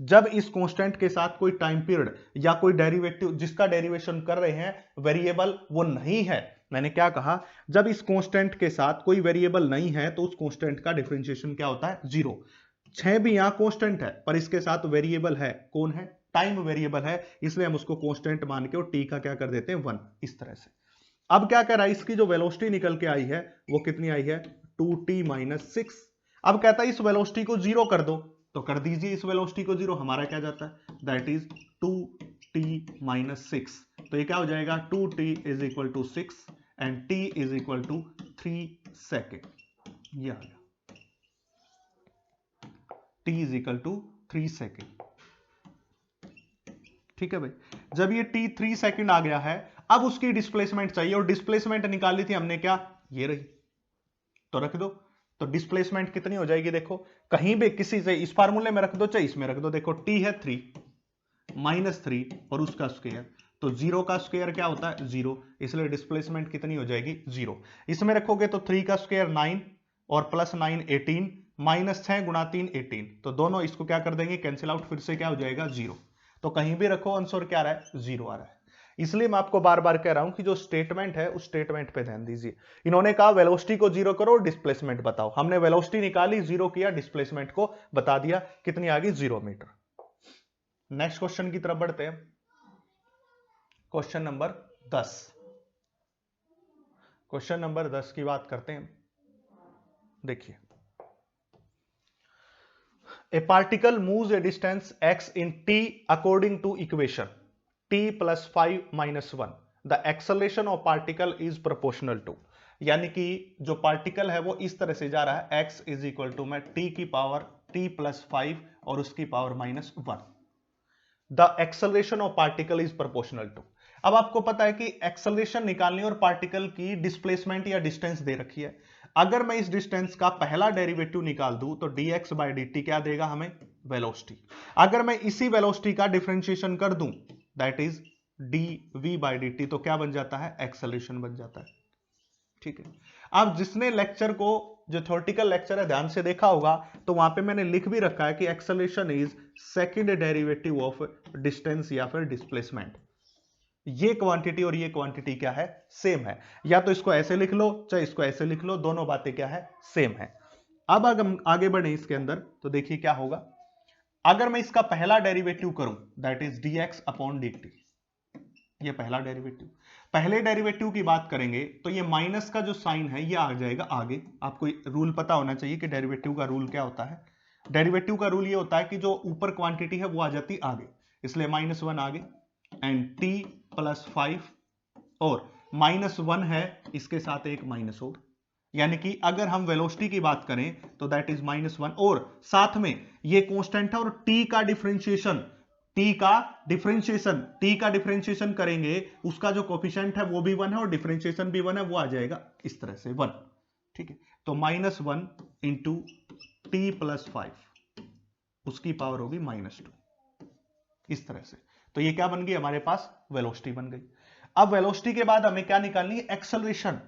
जब इस कांस्टेंट के साथ कोई टाइम पीरियड या कोई डेरिवेटिव जिसका डेरिवेशन कर रहे हैं वेरिएबल वो नहीं है, मैंने क्या कहा, जब इस कांस्टेंट के साथ कोई वेरिएबल नहीं है तो उस कांस्टेंट का डिफरेंशिएशन क्या होता है, 0। 6 भी यहां कांस्टेंट है पर इसके साथ वेरिएबल है, कौन है, टाइम वेरिएबल है, इसलिए हम उसको कांस्टेंट मान के और t का क्या कर देते हैं 1, इस तरह से। अब क्या कर रहा है, इसकी जो वेलोसिटी निकल के आई है वो कितनी आई है, 2t माइनस 6। अब कहता है इस वेलोसिटी को 0 कर दो, तो कर दीजिए इस वेलोसिटी को 0, हमारा क्या जाता है, दैट इज 2t माइनस 6। तो ये क्या हो जाएगा, 2t is equal to 6 and t is equal to 3 second, ये आ गया, t is equal to 3 second. ठीक है भाई, जब ये t 3 सेकेंड आ गया है, अब उसकी डिस्प्लेसमेंट चाहिए, और डिस्प्लेसमेंट निकाली थी हमने क्या, ये रही, तो रख दो। तो डिस्प्लेसमेंट कितनी हो जाएगी, देखो कहीं भी किसी से इस फार्मूले में रख दो चाहे इसमें रख दो, देखो t है 3 माइनस 3 और उसका स्क्वायर, तो 0 का स्क्वायर क्या होता है, 0, इसलिए डिस्प्लेसमेंट कितनी हो जाएगी, 0। इसमें रखोगे तो 3 का स्क्वायर 9 और प्लस 9 18, माइनस 6 गुणा 3 18, तो दोनों इसको क्या कर देंगे, कैंसिल आउट, फिर से क्या हो जाएगा, 0। तो कहीं भी रखो आंसर क्या आ रहा है, 0 आ रहा है। इसलिए मैं आपको बार बार कह रहा हूं कि जो स्टेटमेंट है उस स्टेटमेंट पे ध्यान दीजिए। इन्होंने कहा वेलोसिटी को 0 करो, डिस्प्लेसमेंट बताओ, हमने वेलोसिटी निकाली, 0 किया, डिस्प्लेसमेंट को बता दिया, कितनी आ गई, 0 मीटर। नेक्स्ट क्वेश्चन की तरफ बढ़ते हैं, क्वेश्चन नंबर 10। क्वेश्चन नंबर 10 की बात करते हैं, देखिए, ए particle moves a distance x in t according to equation t plus 5 minus 1, the acceleration of particle is proportional to, यानी कि जो पार्टिकल है वो इस तरह से जा रहा है, x इज इक्वल टू में t की पावर t प्लस 5 और उसकी power minus 1, the acceleration of particle is proportional to. अब आपको पता है कि एक्सेलरेशन निकालनी और पार्टिकल की डिस्प्लेसमेंट या डिस्टेंस दे रखी है। अगर मैं इस डिस्टेंस का पहला डेरिवेटिव निकाल दूं तो dx बाई dt क्या देगा हमें, वेलोसिटी। अगर मैं इसी वेलोसिटी का डिफरेंशिएशन कर दूं दैट इज dv/dt, तो क्या बन जाता है, एक्सेलरेशन बन जाता है। ठीक है, अब जिसने लेक्चर को, जो थ्योरेटिकल लेक्चर है, ध्यान से देखा होगा, तो वहां पे मैंने लिख भी रखा है कि acceleration is second derivative of distance या फिर डिस्प्लेसमेंट। ये क्वांटिटी और ये क्वांटिटी क्या है, सेम है। या तो इसको ऐसे लिख लो चाहे इसको ऐसे लिख लो, दोनों बातें क्या है, सेम है। अब अगर हम आगे बढ़े इसके अंदर, तो देखिए क्या होगा। अगर मैं इसका पहला डेरिवेटिव करूं, दैट इज dx/dt, ये पहला डेरिवेटिव। पहले डेरिवेटिव की बात करेंगे तो ये माइनस का जो साइन है ये आ जाएगा आगे। आपको रूल पता होना चाहिए कि डेरिवेटिव का रूल क्या होता है। डेरिवेटिव का रूल ये होता है कि जो ऊपर क्वांटिटी है वो आ जाती आगे, इसलिए -1 आगे, एंड t+5, और -1 है, इसके साथ एक माइनस हो, यानी कि अगर हम वेलोसिटी की बात करें तो दैट इज -1, और साथ में ये कांस्टेंट है, और t का डिफरेंशिएशन करेंगे, उसका जो कोफिशिएंट है वो भी 1 है और डिफरेंशिएशन भी 1 है, वो आ जाएगा इस तरह से 1। ठीक है, तो -1 इंटू t+5, उसकी पावर होगी -2, इस तरह से। तो ये क्या बन गई, हमारे पास वेलोसिटी बन गई। अब वेलोसिटी के बाद हमें क्या निकालनी है, एक्सेलरेशन।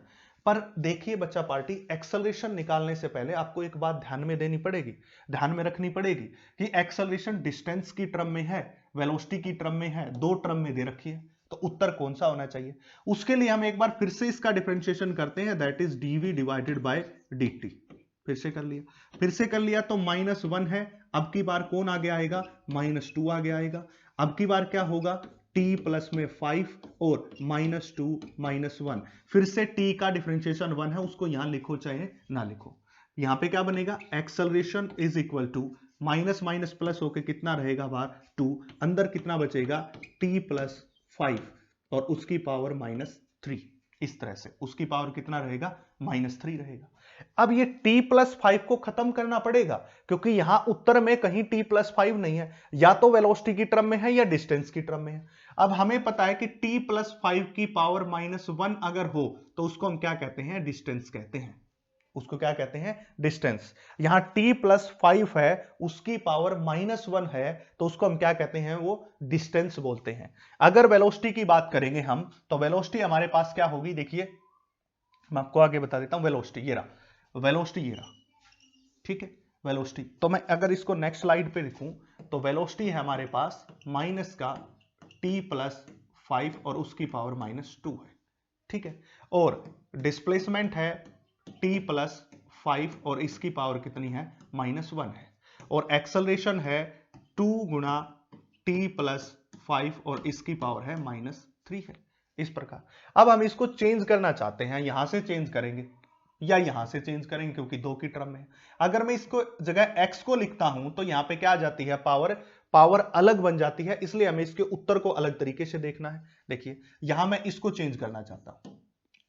पर देखिए बच्चा पार्टी, एक्सेलरेशन निकालने से पहले आपको एक बात ध्यान में देनी पड़ेगी, ध्यान में रखनी पड़ेगी कि एक्सेलरेशन डिस्टेंस की टर्म में है, वेलोसिटी की टर्म में है, दो टर्म में दे रखी है, तो उत्तर कौन सा होना चाहिए। उसके लिए हम एक बार फिर से इसका डिफरेंशिएशन करते हैं, दैट इज dv/dt। फिर से कर लिया तो -1 है, अब की बार कौन आगे आएगा, -2 आगे आएगा। अब की बार क्या होगा, t प्लस में 5 और -2 -1, फिर से t का डिफरेंशिएशन 1 है, उसको यहां लिखो चाहे ना लिखो। यहां पे क्या बनेगा, acceleration is equal to minus minus plus होके कितना रहेगा बार 2, अंदर कितना बचेगा t+5 और उसकी पावर -3, इस तरह से उसकी पावर कितना रहेगा, -3 रहेगा। अब ये t+5 को खत्म करना पड़ेगा, क्योंकि यहां उत्तर में कहीं t+5 नहीं है, या तो वेलोसिटी की टर्म में है या डिस्टेंस की टर्म में है। अब हमें पता है कि t+5 की पावर -1 अगर हो तो उसको हम क्या कहते हैं, डिस्टेंस कहते हैं, उसको क्या कहते हैं, डिस्टेंस। यहां t+5 है, उसकी पावर -1 है, तो उसको हम क्या कहते हैं, वो डिस्टेंस बोलते हैं। अगर वेलोसिटी की बात करेंगे हम, तो वेलोसिटी हमारे पास क्या होगी, देखिए मैं आपको आगे बता देता हूं। वेलोसिटी ये रहा, वेलोसिटी ये रहा, ठीक है, वेलोसिटी। तो मैं अगर इसको नेक्स्ट स्लाइड पे लिखूं, तो वेलोसिटी है हमारे पास माइनस का t+5 और उसकी पावर -2 है, ठीक है। और डिस्प्लेसमेंट है t+5 और इसकी पावर कितनी है, -1 है। और एक्सेलरेशन है 2 गुणा t+5 और इसकी पावर है -3 है, इस प्रकार। अब हम इसको चेंज करना चाहते हैं, यहां से चेंज करेंगे या यहां से चेंज करेंगे, क्योंकि दो की टर्म में। अगर मैं इसको जगह x को लिखता हूं तो यहां पे क्या आ जाती है, पावर अलग बन जाती है, इसलिए हमें इसके उत्तर को अलग तरीके से देखना है। देखिए यहां मैं इसको चेंज करना चाहता हूं,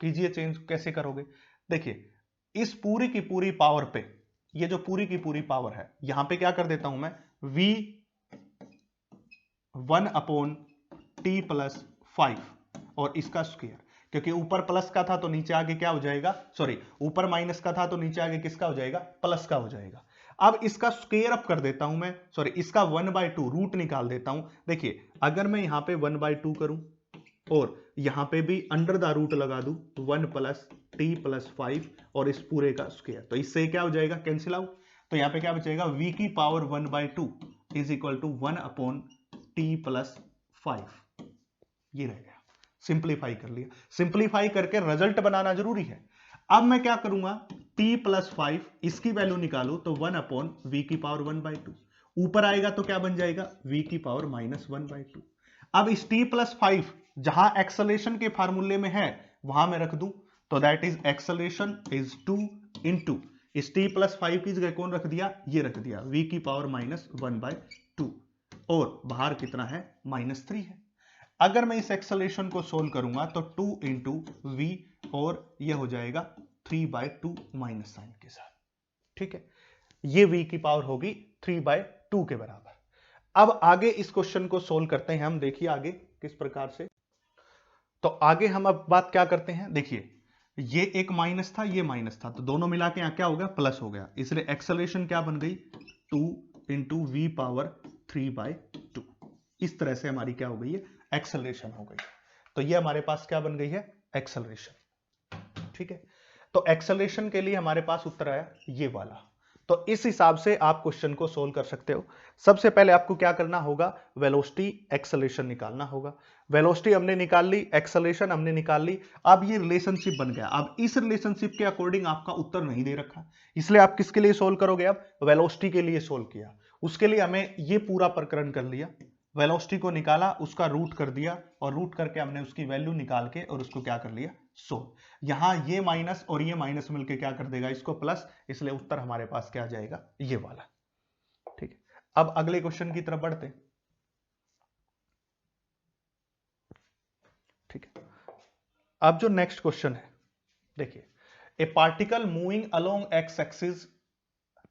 कीजिए चेंज, कैसे करोगे, देखिए इस पूरी की पूरी पावर पे, ये जो पूरी की पूरी पावर है, यहां पे क्या कर देता हूं मैं, v1/t+5 और इसका स्क्वायर, क्योंकि ऊपर प्लस का था तो नीचे आगे क्या हो जाएगा, सॉरी ऊपर माइनस का था तो नीचे आगे किसका हो जाएगा, प्लस का हो जाएगा। अब इसका स्क्वायर अप कर देता हूं मैं, सॉरी इसका 1/2 रूट निकाल देता हूं। देखिए अगर मैं यहां पे 1/2 करूं और यहां पे भी अंडर द रूट लगा दूं, 1 + t+5 और इस पूरे का स्क्वायर, तो इससे क्या हो जाएगा, कैंसिल आउट। तो यहां पे क्या बचेगा, v की power 1/2 is equal to 1/t+5, ये रह गया। सिंप्लीफाई कर लिया, सिंप्लीफाई करके रिजल्ट बनाना जरूरी है। अब मैं क्या करूंगा, t+5 इसकी वैल्यू निकालू तो 1/v की पावर 1/2, ऊपर आएगा तो क्या बन जाएगा, v की पावर -1/2। अब इस t+5 जहां एक्सेलरेशन के फार्मूले में है वहां मैं रख दूं, तो that is acceleration is 2 into इस t+5 की जगह कौन रख दिया, ये रख दिया, v की पावर -1/2 और बाहर कितना है, -3 है। अगर मैं इस एक्सेलरेशन को सोल्व करूंगा तो 2 इंटू वी और ये हो जाएगा 3/2 माइनस साइन के साथ, ठीक है। ये v की पावर होगी 3/2 के बराबर। अब आगे इस क्वेश्चन को सोल्व करते हैं हम, देखिए आगे किस प्रकार से। तो आगे हम अब बात क्या करते हैं, देखिए ये एक माइनस था, ये माइनस था, तो दोनों मिला के यहां क्या हो गया, प्लस हो गया, इसलिए एक्सेलरेशन क्या बन गई, 2 इंटू वी पावर 3/2, इस तरह से हमारी क्या हो गई है, एक्सेलरेशन हो गई। तो ये हमारे पास क्या बन गई है, एक्सेलरेशन। ठीक है, तो एक्सेलरेशन के लिए हमारे पास उत्तर आया ये वाला। तो इस हिसाब से आप क्वेश्चन को सोल्व कर सकते हो। सबसे पहले आपको क्या करना होगा, वेलोसिटी एक्सेलरेशन निकालना होगा। वेलोसिटी हमने निकाल ली, एक्सेलरेशन हमने निकाल ली। अब ये रिलेशनशिप बन गया। अब इस रिलेशनशिप के अकॉर्डिंग आपका उत्तर नहीं दे रखा, इसलिए आप किसके लिए सोल्व करोगे, अब वेलोसिटी के लिए सोल्व किया। उसके लिए हमें ये पूरा प्रकरण कर लिया, वेलोसिटी को निकाला, उसका रूट कर दिया, और रूट करके हमने उसकी वैल्यू निकाल के और उसको क्या कर लिया, सोल्व। यहां ये माइनस और ये माइनस मिलके क्या कर देगा, इसको प्लस, इसलिए उत्तर हमारे पास क्या आ जाएगा, ये वाला। ठीक है, अब अगले क्वेश्चन की तरफ बढ़ते हैं। ठीक है, अब जो नेक्स्ट क्वेश्चन है, देखिए, ए particle moving along x axis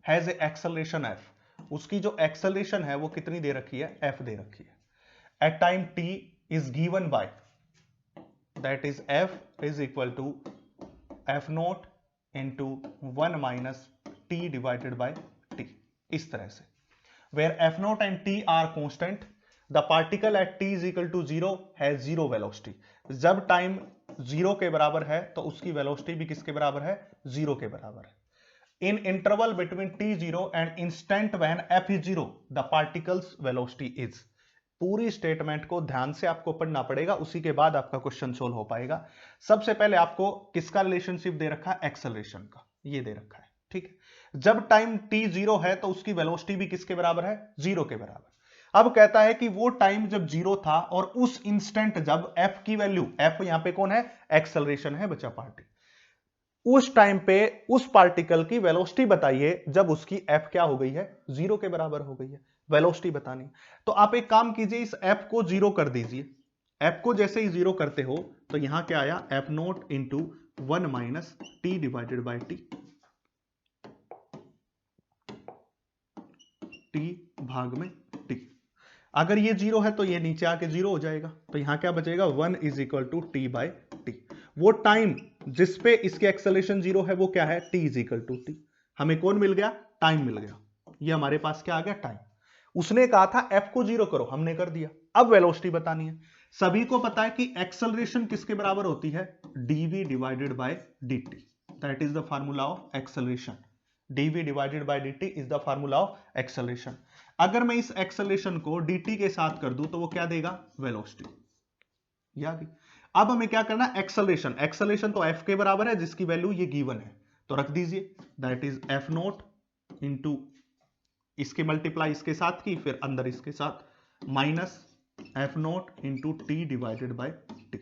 has a acceleration F. उसकी जो एक्सेलरेशन है वो कितनी दे रखी है, एफ दे रखी है। At time T is given by, that is F is equal to F naught into 1 minus T divided by T. इस तरह से, where F naught and T are constant, the particle at T is equal to 0 has 0 velocity. जब time 0 के बराबर है तो उसकी velocity भी किसके बराबर है, 0 के बराबर है। In interval between t0 and instant when f is 0, the particle's velocity is। पूरी स्टेटमेंट को ध्यान से आपको पढ़ना पड़ेगा, उसी के बाद आपका क्वेश्चन सोल्व हो पाएगा। सबसे पहले आपको किसका रिलेशनशिप दे रखा है, एक्सेलरेशन का, ये दे रखा है। ठीक है, जब टाइम t 0 है तो उसकी वेलोसिटी भी किसके बराबर है, 0 के बराबर। अब कहता है कि वो टाइम जब 0 था और उस इंस्टेंट जब f की वैल्यू, f यहां पे कौन है, एक्सेलरेशन है बच्चा, पार्टी, उस टाइम पे उस पार्टिकल की वेलोसिटी बताइए जब उसकी f क्या हो गई है, 0 के बराबर हो गई है। वेलोसिटी बतानी, तो आप एक काम कीजिए, इस f को 0 कर दीजिए। f को जैसे ही 0 करते हो तो यहां क्या आया, f naught into 1 minus T divided by T, T भाग में टी। अगर ये 0 है तो ये नीचे आके 0 हो जाएगा, तो यहां क्या बचेगा, 1 is equal to t by t. वो टाइम जिसपे इसके एक्सेलरेशन 0 है वो क्या है, t is equal to t. हमें कौन मिल गया, टाइम मिल गया। ये हमारे पास क्या आ गया, टाइम। उसने कहा था f को 0 करो, हमने कर दिया। अब वेलोसिटी बतानी है। सभी को पता है कि एक्सेलरेशन किसके बराबर होती है, dv divided by dt, that is the formula of acceleration. dv divided by dt is the formula of acceleration. अगर मैं इस एक्सेलरेशन को dt के साथ कर दूं तो वो क्या देगा, वेलोसिटी। याद, अब हमें क्या करना है, एक्सेलरेशन। एक्सेलरेशन तो f के बराबर है जिसकी वैल्यू ये गिवन है, तो रख दीजिए, that is f naught into इसके मल्टीप्लाई इसके साथ की, फिर अंदर इसके साथ minus f naught into T divided by T.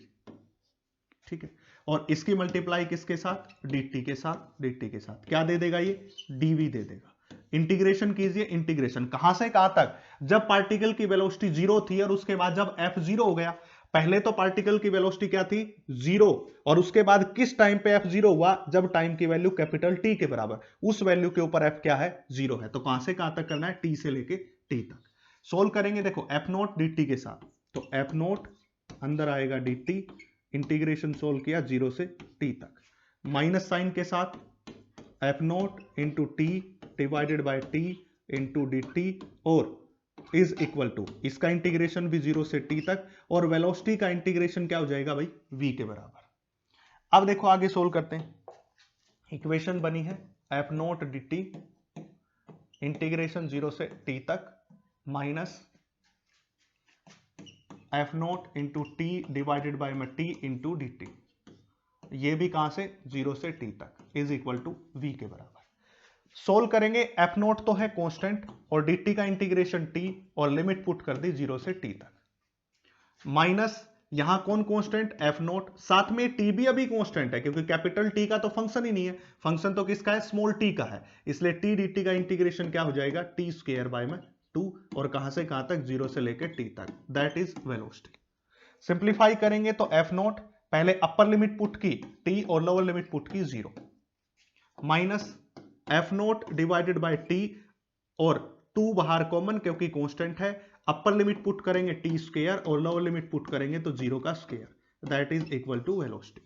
ठीक है, और इसकी मल्टीप्लाई किसके साथ, dt के साथ, dt के साथ क्या दे देगा, ये dv दे देगा। इंटीग्रेशन कीजिए, इंटीग्रेशन कहां से कहां तक, जब पार्टिकल की वेलोसिटी 0 थी और उसके बाद जब f 0 हो गया। पहले तो पार्टिकल की वेलोसिटी क्या थी, 0, और उसके बाद किस टाइम पे f 0 हुआ, जब टाइम की वैल्यू कैपिटल T के बराबर, उस वैल्यू के ऊपर f क्या है, 0 है। तो कहां से कहां तक करना है, t से लेके t तक। सोल्व करेंगे, देखो f नोट dt के साथ, तो f नोट अंदर आएगा dt, इंटीग्रेशन सोल्व किया 0 से t तक, माइनस साइन के साथ f naught into T divided by T into dt, और इज इक्वल टू इसका इंटीग्रेशन भी 0 से t तक, और वेलोसिटी का इंटीग्रेशन क्या हो जाएगा भाई, v के बराबर। अब देखो आगे सोल्व करते हैं। इक्वेशन बनी है f नोट dt इंटीग्रेशन 0 से t तक minus f naught into T divided by में t इंटू dt, ये भी कहां से, 0 से t तक, इज इक्वल टू v के बराबर। सोल्व करेंगे, f नोट तो है कांस्टेंट और dt का इंटीग्रेशन t, और लिमिट पुट कर दी 0 से t तक, माइनस यहां कौन कांस्टेंट, f नोट, साथ में t भी अभी कांस्टेंट है क्योंकि कैपिटल T का तो फंक्शन ही नहीं है, फंक्शन तो किसका है, स्मॉल t का है, इसलिए t dt का इंटीग्रेशन क्या हो जाएगा, t स्क्वायर बाय में 2, और कहां से कहां तक, 0 से लेकर t तक, दैट इज वेलोसिटी। सिंप्लीफाई करेंगे तो f नोट, पहले अपर लिमिट पुट की t और लोअर लिमिट पुट की 0, minus f naught divided by t, और 2 बाहर कॉमन क्योंकि कांस्टेंट है, अपर लिमिट पुट करेंगे t स्क्वायर और लोअर लिमिट पुट करेंगे तो 0 का square, that is equal to velocity.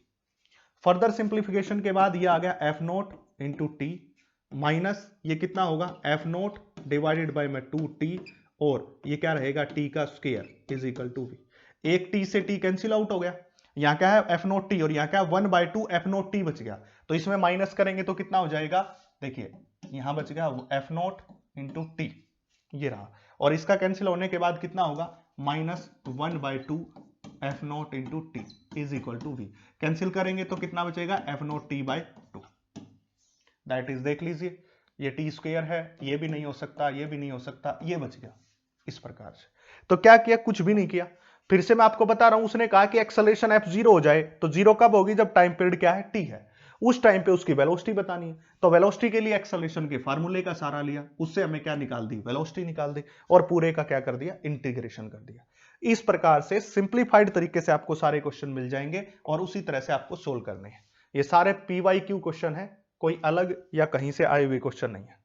Further simplification के बाद ये आ गया f naught into t, minus ये कितना होगा, f नोट डिवाइडेड बाय में 2t, और ये क्या रहेगा टी का square is equal to v. एक टी से टी कैंसिल आउट हो गया, यहाँ क्या है एफ नोट टी और यहाँ क्या है 1/2 एफ नोट टी बच गया। तो इसमें माइनस करेंगे तो कितना हो जाएगा, देखिए यहां बच गया एफ नोट इंटू टी, ये रहा, और इसका कैंसिल होने के बाद कितना होगा -1/2 f naught into t is equal to v. Cancel करेंगे तो कितना बचेगा f naught t by 2। That is देख लीजिए ये टी स्क्वायर है, ये भी नहीं हो सकता, ये भी नहीं हो सकता, ये बच गया इस प्रकार से। तो क्या किया, कुछ भी नहीं किया। फिर से मैं आपको बता रहा हूं, उसने कहा कि एक्सेलरेशन एफ 0 हो जाए, तो 0 कब होगी, जब टाइम पीरियड क्या है टी है, उस टाइम पे उसकी वेलोसिटी बतानी है। तो वेलोसिटी के लिए एक्सेलरेशन के फार्मूले का सहारा लिया, उससे हमें क्या निकाल दी, वेलोसिटी निकाल दी, और पूरे का क्या कर दिया, इंटीग्रेशन कर दिया। इस प्रकार से सिंप्लीफाइड तरीके से आपको सारे क्वेश्चन मिल जाएंगे और उसी तरह से आपको सोल्व करने हैं। ये सारे PYQ क्वेश्चन है, कोई अलग या कहीं से आए हुए क्वेश्चन नहीं है।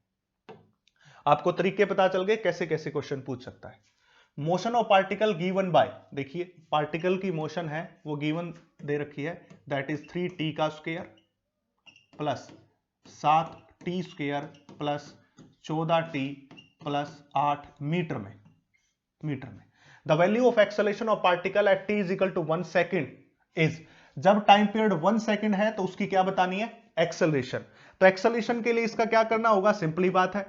आपको तरीके पता चल गए कैसे कैसे क्वेश्चन पूछ सकता है। Motion of particle given by, देखिए पार्टिकल की मोशन है वो गिवन दे रखी है, दैट इज 3t का square plus 7t square plus 14t plus 8 meter में। The value of acceleration of particle at t is equal to 1 second is, जब time period 1 second है तो उसकी क्या बतानी है, एक्सेलरेशन। तो एक्सेलरेशन के लिए इसका क्या करना होगा, सिंपली बात है,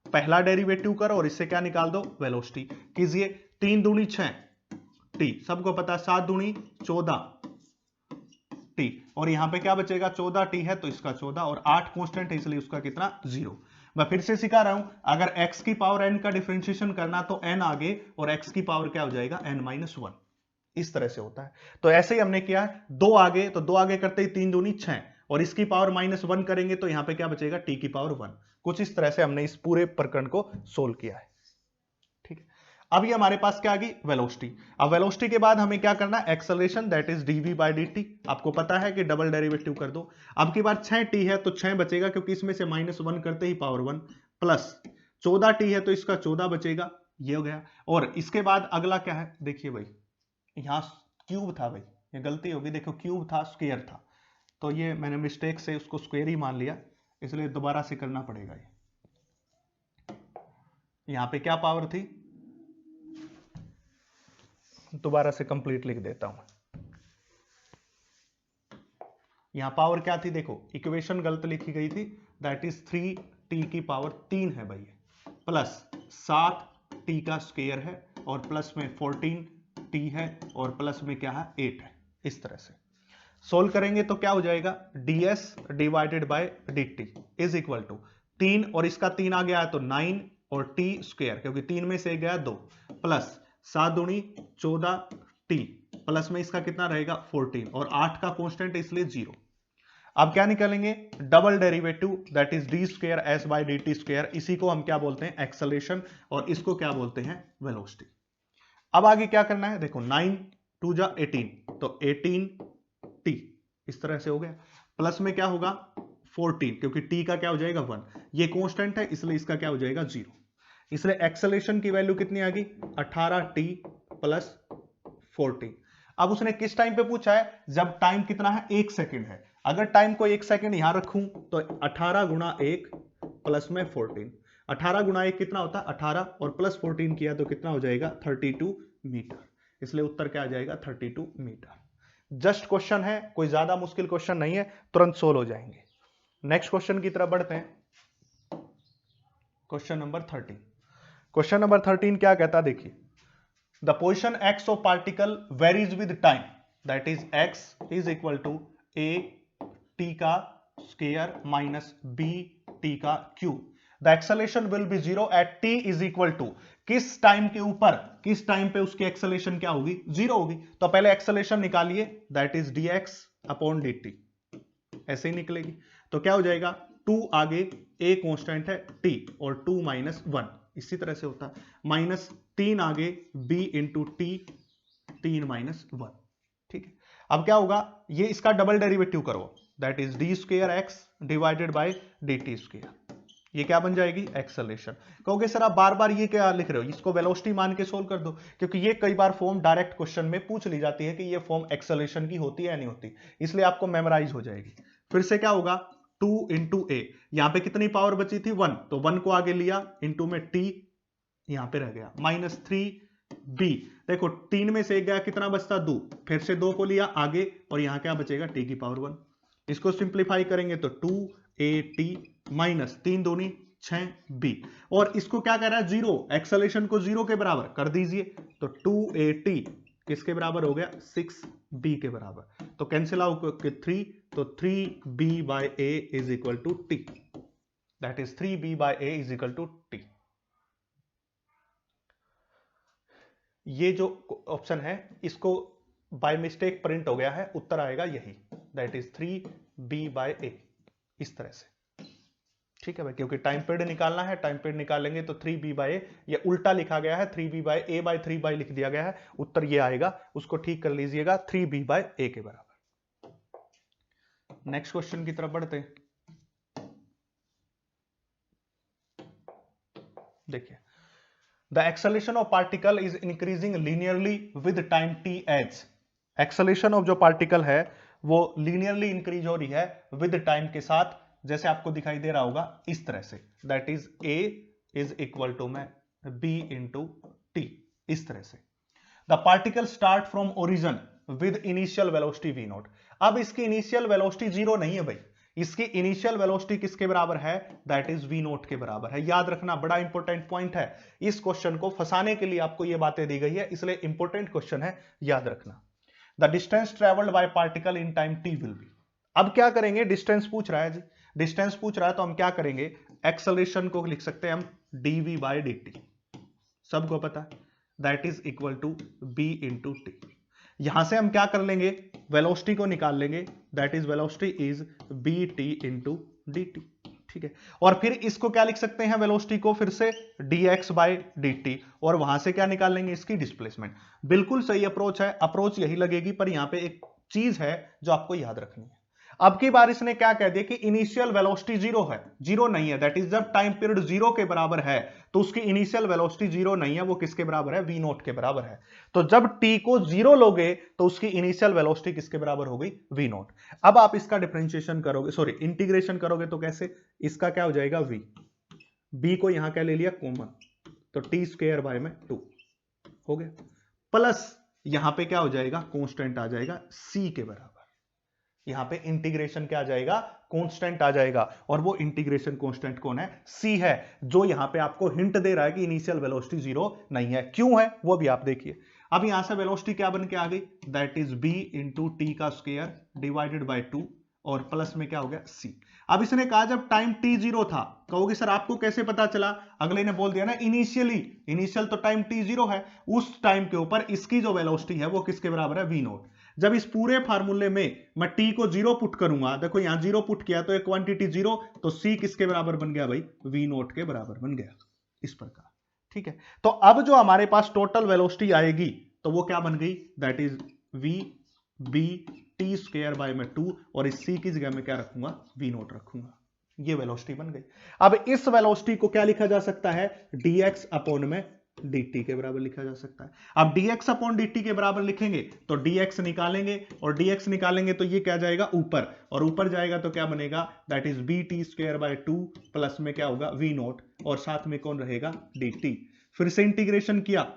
पहला डेरिवेटिव करो और इससे क्या निकाल दो, वेलोसिटी कीजिए। 3 दूनी 6 टी, सबको पता है 7 दूनी 14 टी, और यहां पे क्या बचेगा 14 टी है तो इसका 14, और 8 कांस्टेंट है इसलिए उसका कितना 0। मैं फिर से सिखा रहा हूं, अगर x की पावर n का डिफरेंशिएशन करना तो n आगे और x की पावर क्या हो जाएगा n-1, इस तरह से होता है। तो ऐसे ही हमने किया, 2 आगे, तो 2 आगे करते ही 3 दूनी 6, और इसकी पावर -1 करेंगे तो यहां पे क्या बचेगा t की पावर 1। कुछ इस तरह से हमने इस पूरे प्रकरण को सोल्व किया है, ठीक है। अब ये हमारे पास क्या आ गई, वेलोसिटी। अब वेलोसिटी के बाद हमें क्या करना है, acceleration that is dv by dt। आपको पता है कि डबल डेरिवेटिव कर दो। अब की बार 6t है तो 6 बचेगा क्योंकि इसमें से -1 करते ही पावर 1, प्लस 14t है तो इसका 14 बचेगा, ये हो गया। और इसके बाद अगला क्या है, देखिए भाई यहां क्यूब था, भाई ये गलती होगी, देखो क्यूब था स्क्वायर था, तो ये मैंने मिस्टेक से उसको स्क्वायर ही मान लिया, इसलिए दोबारा से करना पड़ेगा। ये यहां पे क्या पावर थी, दोबारा से कंप्लीट लिख देता हूं। यहां पावर क्या थी, देखो इक्वेशन गलत लिखी गई थी, दैट इज 3t की पावर 3 है भाई, प्लस 7t का स्क्वायर है, और प्लस में 14t है, और प्लस में क्या है 8 है। इस तरह से सोल्व करेंगे तो क्या हो जाएगा, ds divided by dt is equal to 3, और इसका 3 आ गया है तो 9 और t स्क्वायर, क्योंकि 3 में से गया 2, प्लस 7 दूनी 14t, प्लस में इसका कितना रहेगा 14, और 8 का कांस्टेंट इसलिए 0। अब क्या निकालेंगे, double derivative that is d square s by dt square, इसी को हम क्या बोलते हैं, एक्सेलरेशन, और इसको क्या बोलते हैं, वेलोसिटी। अब आगे क्या करना है, देखो 9 2 जा 18, तो 18t इस तरह से हो गया, प्लस में क्या होगा 14, क्योंकि t का क्या हो जाएगा 1, ये कांस्टेंट है इसलिए इसका क्या हो जाएगा 0। इसलिए एक्सेलरेशन की वैल्यू कितनी आ गई, 18t प्लस 14। अब उसने किस टाइम पे पूछा है, जब टाइम कितना है 1 सेकेंड है। अगर टाइम को 1 सेकेंड यहां रखूं तो 18 गुणा 1 प्लस में 14, 18 गुणा 1 कितना होता है 18, और प्लस 14 किया तो कितना हो जाएगा 32 मीटर, इसलिए उत्तर क्या आ जाएगा 32 मीटर। जस्ट क्वेश्चन है, कोई ज्यादा मुश्किल क्वेश्चन नहीं है, तुरंत सोल्व हो जाएंगे। नेक्स्ट क्वेश्चन की तरफ बढ़ते हैं, क्वेश्चन नंबर 13। क्वेश्चन नंबर 13 क्या कहता है, देखिए the position x of particle varies with time, that is x is equal to a t का स्क्वायर माइनस b t का cube. The acceleration will be 0 at t is equal to, किस time के ऊपर, किस time पे उसकी acceleration क्या होगी, 0 होगी। तो पहले एक्सेलरेशन निकालिए, that is dx upon dt, ऐसे ही निकलेगी। तो क्या हो जाएगा, 2 आगे a कांस्टेंट है t, और 2 माइनस 1 इसी तरह से होता है, माइनस 3 आगे b इंटू टी, 3 माइनस 1, ठीक है। अब क्या होगा, ये इसका डबल डेरिवेटिव करो, that is d square x divided by dt square, ये क्या बन जाएगी, एक्सेलरेशन। कहोगे सर आप बार बार ये क्या लिख रहे हो, इसको वेलोसिटी मान के सोल्व कर दो, क्योंकि ये कई बार फॉर्म डायरेक्ट क्वेश्चन में पूछ ली जाती है कि ये फॉर्म एक्सेलरेशन की होती है या नहीं होती, इसलिए आपको मेमोराइज हो जाएगी। फिर से क्या होगा, 2 इंटू ए, यहां पे कितनी पावर बची थी 1, तो 1 को आगे लिया, इंटू में t यहां पे रह गया -3b। देखो 3 में से 1 गया, कितना बचता 2, फिर से 2 को लिया आगे और यहां क्या बचेगा t⁻1। इसको सिंप्लीफाई करेंगे तो 2at माइनस 3 दूनी 6b, और इसको क्या कह रहा है 0, एक्सेलेरेशन को 0 के बराबर कर दीजिए, तो 2at किसके बराबर हो गया 6b के बराबर, तो कैंसिल आउट 3, तो 3b/a is equal to t, that is 3b/a is equal to t। ये जो ऑप्शन है इसको बाय मिस्टेक प्रिंट हो गया है, उत्तर आएगा यही, दैट इज 3b/a, इस तरह से। ठीक है भाई, क्योंकि टाइम पीरियड निकालना है, टाइम पीरियड निकालेंगे तो 3b/a, ये उल्टा लिखा गया है, 3b/a/3 लिख दिया गया है, उत्तर ये आएगा, उसको ठीक कर लीजिएगा 3b/a के बराबर। नेक्स्ट क्वेश्चन की तरफ बढ़ते हैं। देखिए, the acceleration of particle is increasing linearly with time t as, acceleration of जो पार्टिकल है वो लीनियरली इंक्रीज हो रही है विद टाइम के साथ, जैसे आपको दिखाई दे रहा होगा इस तरह से, that is a is equal to में b इंटू टी, इस तरह से। The particle start from origin with initial velocity v naught. अब इसकी इनिशियल वेलोसिटी 0 नहीं है भाई, इसकी इनिशियल वेलोसिटी किसके बराबर है, दैट इज v नॉट के बराबर है। याद रखना, बड़ा इंपॉर्टेंट पॉइंट है, इस क्वेश्चन को फंसाने के लिए आपको ये बातें दी गई है, इसलिए इंपॉर्टेंट क्वेश्चन है, याद रखना। The distance travelled by particle in time t will be. अब क्या करेंगे, डिस्टेंस पूछ रहा है जी, डिस्टेंस पूछ रहा है तो हम क्या करेंगे, एक्सेलरेशन को लिख सकते हैं हम dv/dt, सबको पता है, that is equal to b into t. यहां से हम क्या कर लेंगे, वेलोसिटी को निकाल लेंगे, that is velocity is bt into D T. ठीक है, और फिर इसको क्या लिख सकते हैं, वेलोसिटी को फिर से dx/dt, और वहां से क्या निकाल लेंगे, इसकी डिस्प्लेसमेंट। बिल्कुल सही अप्रोच है, अप्रोच यही लगेगी, पर यहां पे एक चीज है जो आपको याद रखनी है। अब की बार इसने क्या कह दिया कि इनिशियल वेलोसिटी 0 है, 0 नहीं है, दैट इज जब टाइम पीरियड 0 के बराबर है तो उसकी इनिशियल वेलोसिटी 0 नहीं है, वो किसके बराबर है, v नॉट के बराबर है। तो जब t को 0 लोगे तो उसकी इनिशियल वेलोसिटी किसके बराबर हो गई, v नॉट। अब आप इसका डिफरेंशिएशन करोगे, सॉरी इंटीग्रेशन करोगे तो कैसे, इसका क्या हो जाएगा v, b को यहां क्या ले लिया कॉमन, तो t²/2 हो गया, प्लस यहां पे क्या हो जाएगा, कांस्टेंट आ जाएगा c के बराबर। यहां पे इंटीग्रेशन क्या आ जाएगा, कांस्टेंट आ जाएगा, और वो इंटीग्रेशन कांस्टेंट कौन है, c है, जो यहां पे आपको हिंट दे रहा है कि इनिशियल वेलोसिटी 0 नहीं है। क्यों है वो भी आप देखिए। अब यहां से वेलोसिटी क्या बन के आ गई, that is b into T का स्क्वायर डिवाइडेड बाय 2, और प्लस में क्या हो गया c। अब इसने कहा जब टाइम t 0 था, कहोगे सर आपको कैसे पता चला, अगले ने बोल दिया ना इनिशियली, इनिशियल तो टाइम t 0 है, उस टाइम के ऊपर इसकी जो वेलोसिटी है वो किसके बराबर है, v नॉट। जब इस पूरे फार्मूले में मैं t को 0 पुट करूंगा, देखो यहां 0 पुट किया तो एक क्वांटिटी 0, तो c किसके बराबर बन गया भाई, v नॉट के बराबर बन गया, इस प्रकार। ठीक है, तो अब जो हमारे पास टोटल वेलोसिटी आएगी तो वो क्या बन गई, that is v b t²/2, और इस c की जगह में क्या रखूंगा, v नॉट रखूंगा, ये वेलोसिटी बन गई। अब इस वेलोसिटी को क्या लिखा जा सकता है, dx अपॉन में dt के बराबर लिखा जा सकता है। अब dx अपॉन dt के बराबर लिखेंगे तो dx निकालेंगे, और dx निकालेंगे तो ये क्या जाएगा ऊपर, और ऊपर जाएगा तो क्या बनेगा, दैट इज bt²/2, प्लस में क्या होगा v नॉट, और साथ में कौन रहेगा, dt। फिर से इंटीग्रेशन किया,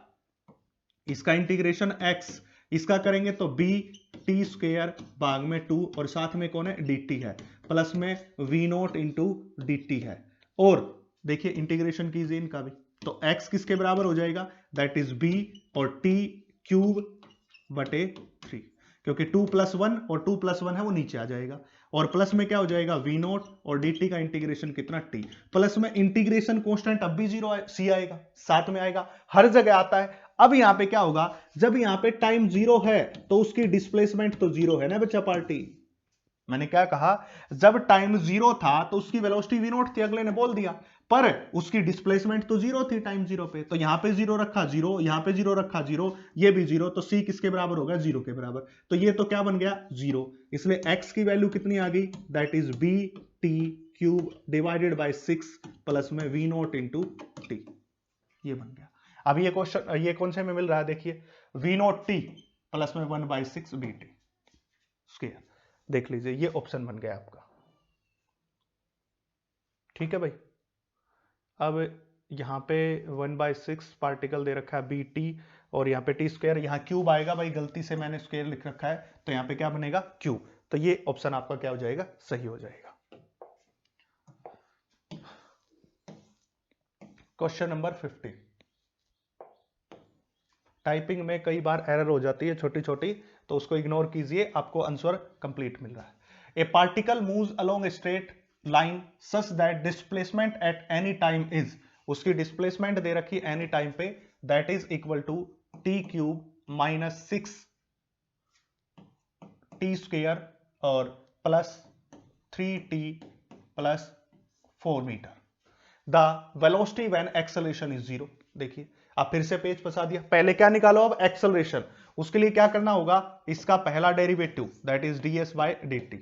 इसका इंटीग्रेशन x, इसका करेंगे तो b t²/2, और साथ में कौन है, dt है, प्लस में v नॉट इंटू dt है, और देखिए इंटीग्रेशन कीजिए इनका भी, तो x किसके बराबर हो जाएगा, दैट इज b और t³/3, क्योंकि 2+1 और 2+1 है वो नीचे आ जाएगा, और प्लस में क्या हो जाएगा, v नॉट, और dt का इंटीग्रेशन कितना t, प्लस में इंटीग्रेशन कांस्टेंट अब भी 0 c आएगा, साथ में आएगा, हर जगह आता है। अब यहां पे क्या होगा, जब यहां पे टाइम 0 है तो उसकी डिस्प्लेसमेंट तो 0 है ना बच्चा पार्टी। मैंने क्या कहा, जब टाइम 0 था तो उसकी वेलोसिटी v नॉट थी, अगले ने बोल दिया, पर उसकी डिस्प्लेसमेंट तो 0 थी टाइम 0 पे, तो यहां पे 0 रखा 0, यहां पे 0 रखा 0, ये भी 0, तो c किसके बराबर होगा, 0 के बराबर, तो ये तो क्या बन गया 0, इसलिए x की वैल्यू कितनी आ गई, दैट इज bt³ प्लस में v नॉट इंटू टी, ये बन गया। अब ये क्वेश्चन ये कौन से में मिल रहा है, देखिए v नॉट t प्लस में 1/6 bt स्क्वायर, देख लीजिए ये ऑप्शन बन गया आपका। ठीक है भाई, अब यहाँ पे 1/6 पार्टिकल दे रखा है बी टी, और यहाँ पे टी स्क्वायर, यहाँ क्यूब आएगा भाई, गलती से मैंने स्क्वायर लिख रखा है, तो यहाँ पे क्या बनेगा क्यूब। तो ये ऑप्शन आपका क्या हो जाएगा, सही हो जाएगा। Question number 50। टाइपिंग में कई बार एरर हो जाती है छोटी छोटी, तो उसको इग्नोर कीजिए, आपको आंसर कंप्लीट मिल रहा है। A particle moves along a straight line such that displacement at any time is, उसकी डिस्प्लेसमेंट दे रखी एनी टाइम पे, that is equal to t cube minus 6 t square और plus 3t plus 4 meter. The velocity when acceleration is 0। देखिए आप फिर से page फंसा दिया, पहले क्या निकालो, अब एक्सेलरेशन। उसके लिए क्या करना होगा, इसका पहला derivative that is ds by dt,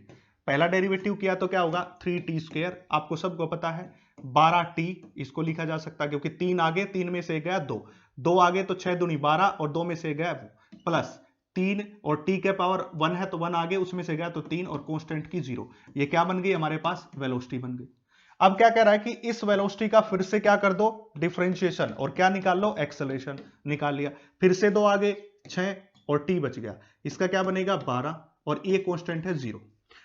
पहला डेरिवेटिव किया तो क्या होगा 3t स्क्वायर, आपको सबको पता है 12t, इसको लिखा जा सकता है क्योंकि 3 आगे, 3 में से गया 2, 2 आगे तो 6 दूनी 12 और 2 में से गया वो, प्लस 3 और t के पावर 1 है तो 1 आगे, उसमें से गया तो 3 और कांस्टेंट की 0। ये क्या बन गई हमारे पास, वेलोसिटी बन गई। अब क्या कह रहा है कि इस वेलोसिटी का फिर से क्या कर दो, डिफरेंशिएशन, और क्या निकाल लो, एक्सेलरेशन निकाल लिया। फिर से 2 आगे 6 और t बच गया, इसका क्या बनेगा 12, और ये कांस्टेंट है 0।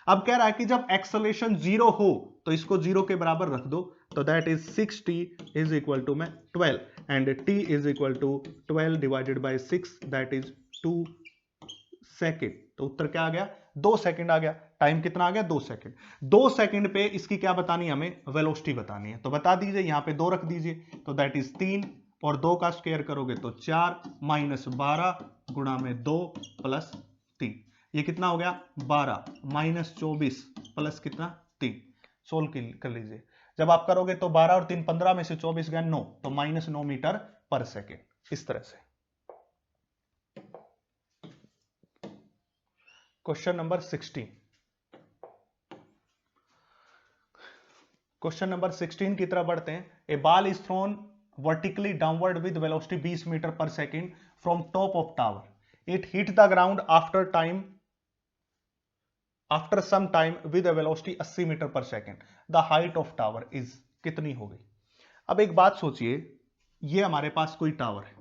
अब कह रहा है कि जब एक्सेलरेशन 0 हो तो इसको 0 के बराबर रख दो, तो that is 6t is equal to में 12, and t is equal to 12 divided by 6, that is 2 second. तो उत्तर क्या आ गया, 2 सेकंड आ गया। टाइम कितना आ गया, 2 सेकंड। 2 सेकंड पे इसकी क्या बतानी है, हमें वेलोसिटी बतानी है, तो बता दीजिए, यहां पे 2 रख दीजिए, तो दैट इज 3, और 2 का स्क्वायर करोगे तो 4 माइनस 12 गुणा में 2 प्लस 3, ये कितना हो गया 12 माइनस 24 प्लस कितना 3। सोल्व कर लीजिए, जब आप करोगे तो 12 और 3 15 में से 24 गया 9, तो माइनस 9 मीटर पर सेकेंड, इस तरह से। Question number 16। क्वेश्चन नंबर 16 की तरफ बढ़ते हैं। A ball is thrown vertically downward with velocity 20 meter पर second from top of tower, it hit the ground after some time with a velocity 80 meter पर second, the height of tower is, कितनी हो गई। अब एक बात सोचिए, ये हमारे पास कोई टावर है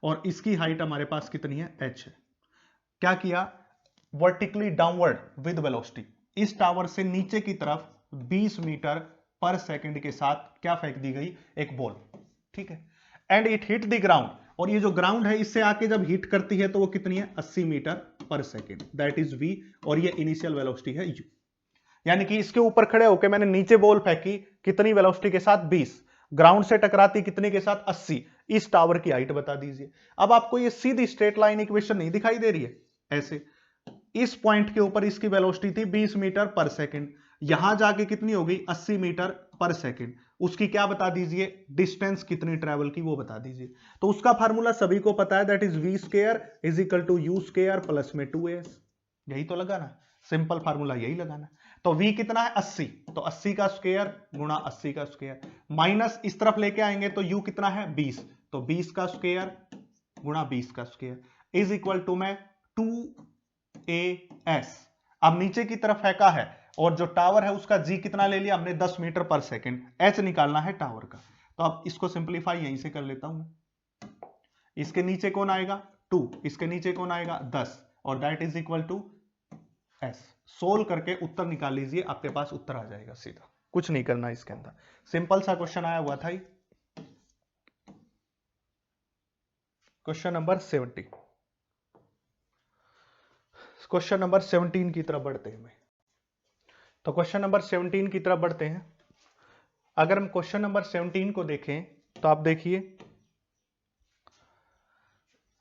और इसकी हाइट हमारे पास कितनी है, h है। क्या किया, वर्टिकली डाउनवर्ड विद वेलोसिटी, इस टावर से नीचे की तरफ 20 मीटर पर सेकंड के साथ क्या फेंक दी गई, एक बॉल, ठीक है। And it hit the ground, और ये जो ग्राउंड है इससे आके जब हिट करती है तो वो कितनी है, 80 मीटर पर सेकंड, दैट इज v, और ये इनिशियल वेलोसिटी है u। यानी कि इसके ऊपर खड़े होकर मैंने नीचे बॉल फेंकी, कितनी वेलोसिटी के साथ 20, ग्राउंड से टकराती कितने के साथ 80, इस टावर की हाइट बता दीजिए। अब आपको ये सीधी स्ट्रेट लाइन इक्वेशन नहीं दिखाई दे रही है, ऐसे इस पॉइंट के ऊपर इसकी वेलोसिटी थी 20 मीटर पर सेकंड, यहां जाके कितनी हो गई 80 मीटर पर सेकंड, उसकी क्या बता दीजिए, डिस्टेंस कितनी ट्रेवल की वो बता दीजिए। तो उसका फार्मूला सभी को पता है, that is v square is equal to u square plus में 2s, यही तो लगाना, सिंपल फार्मूला यही लगाना। तो v कितना है 80, तो 80 का स्क्वायर गुणा 80 का स्क्वायर, माइनस इस तरफ लेके आएंगे तो u कितना है 20, तो 20 का स्क्वायर गुणा 20 का स्क्वायर इज इक्वल टू में 2as। अब नीचे की तरफ फेंका है और जो टावर है उसका g कितना ले लिया हमने 10 मीटर पर सेकंड, h निकालना है टावर का। तो अब इसको सिंपलीफाई यहीं से कर लेता हूं, इसके नीचे कौन आएगा 2, इसके नीचे कौन आएगा 10, और that is equal to s। Solve करके उत्तर निकाल लीजिए, आपके पास उत्तर आ जाएगा सीधा, कुछ नहीं करना इसके अंदर, सिंपल सा क्वेश्चन आया हुआ था। Question number 70। क्वेश्चन नंबर 17 की तरफ बढ़ते हैं। तो क्वेश्चन नंबर 17 की तरफ बढ़ते हैं। अगर हम क्वेश्चन नंबर 17 को देखें तो आप देखिए,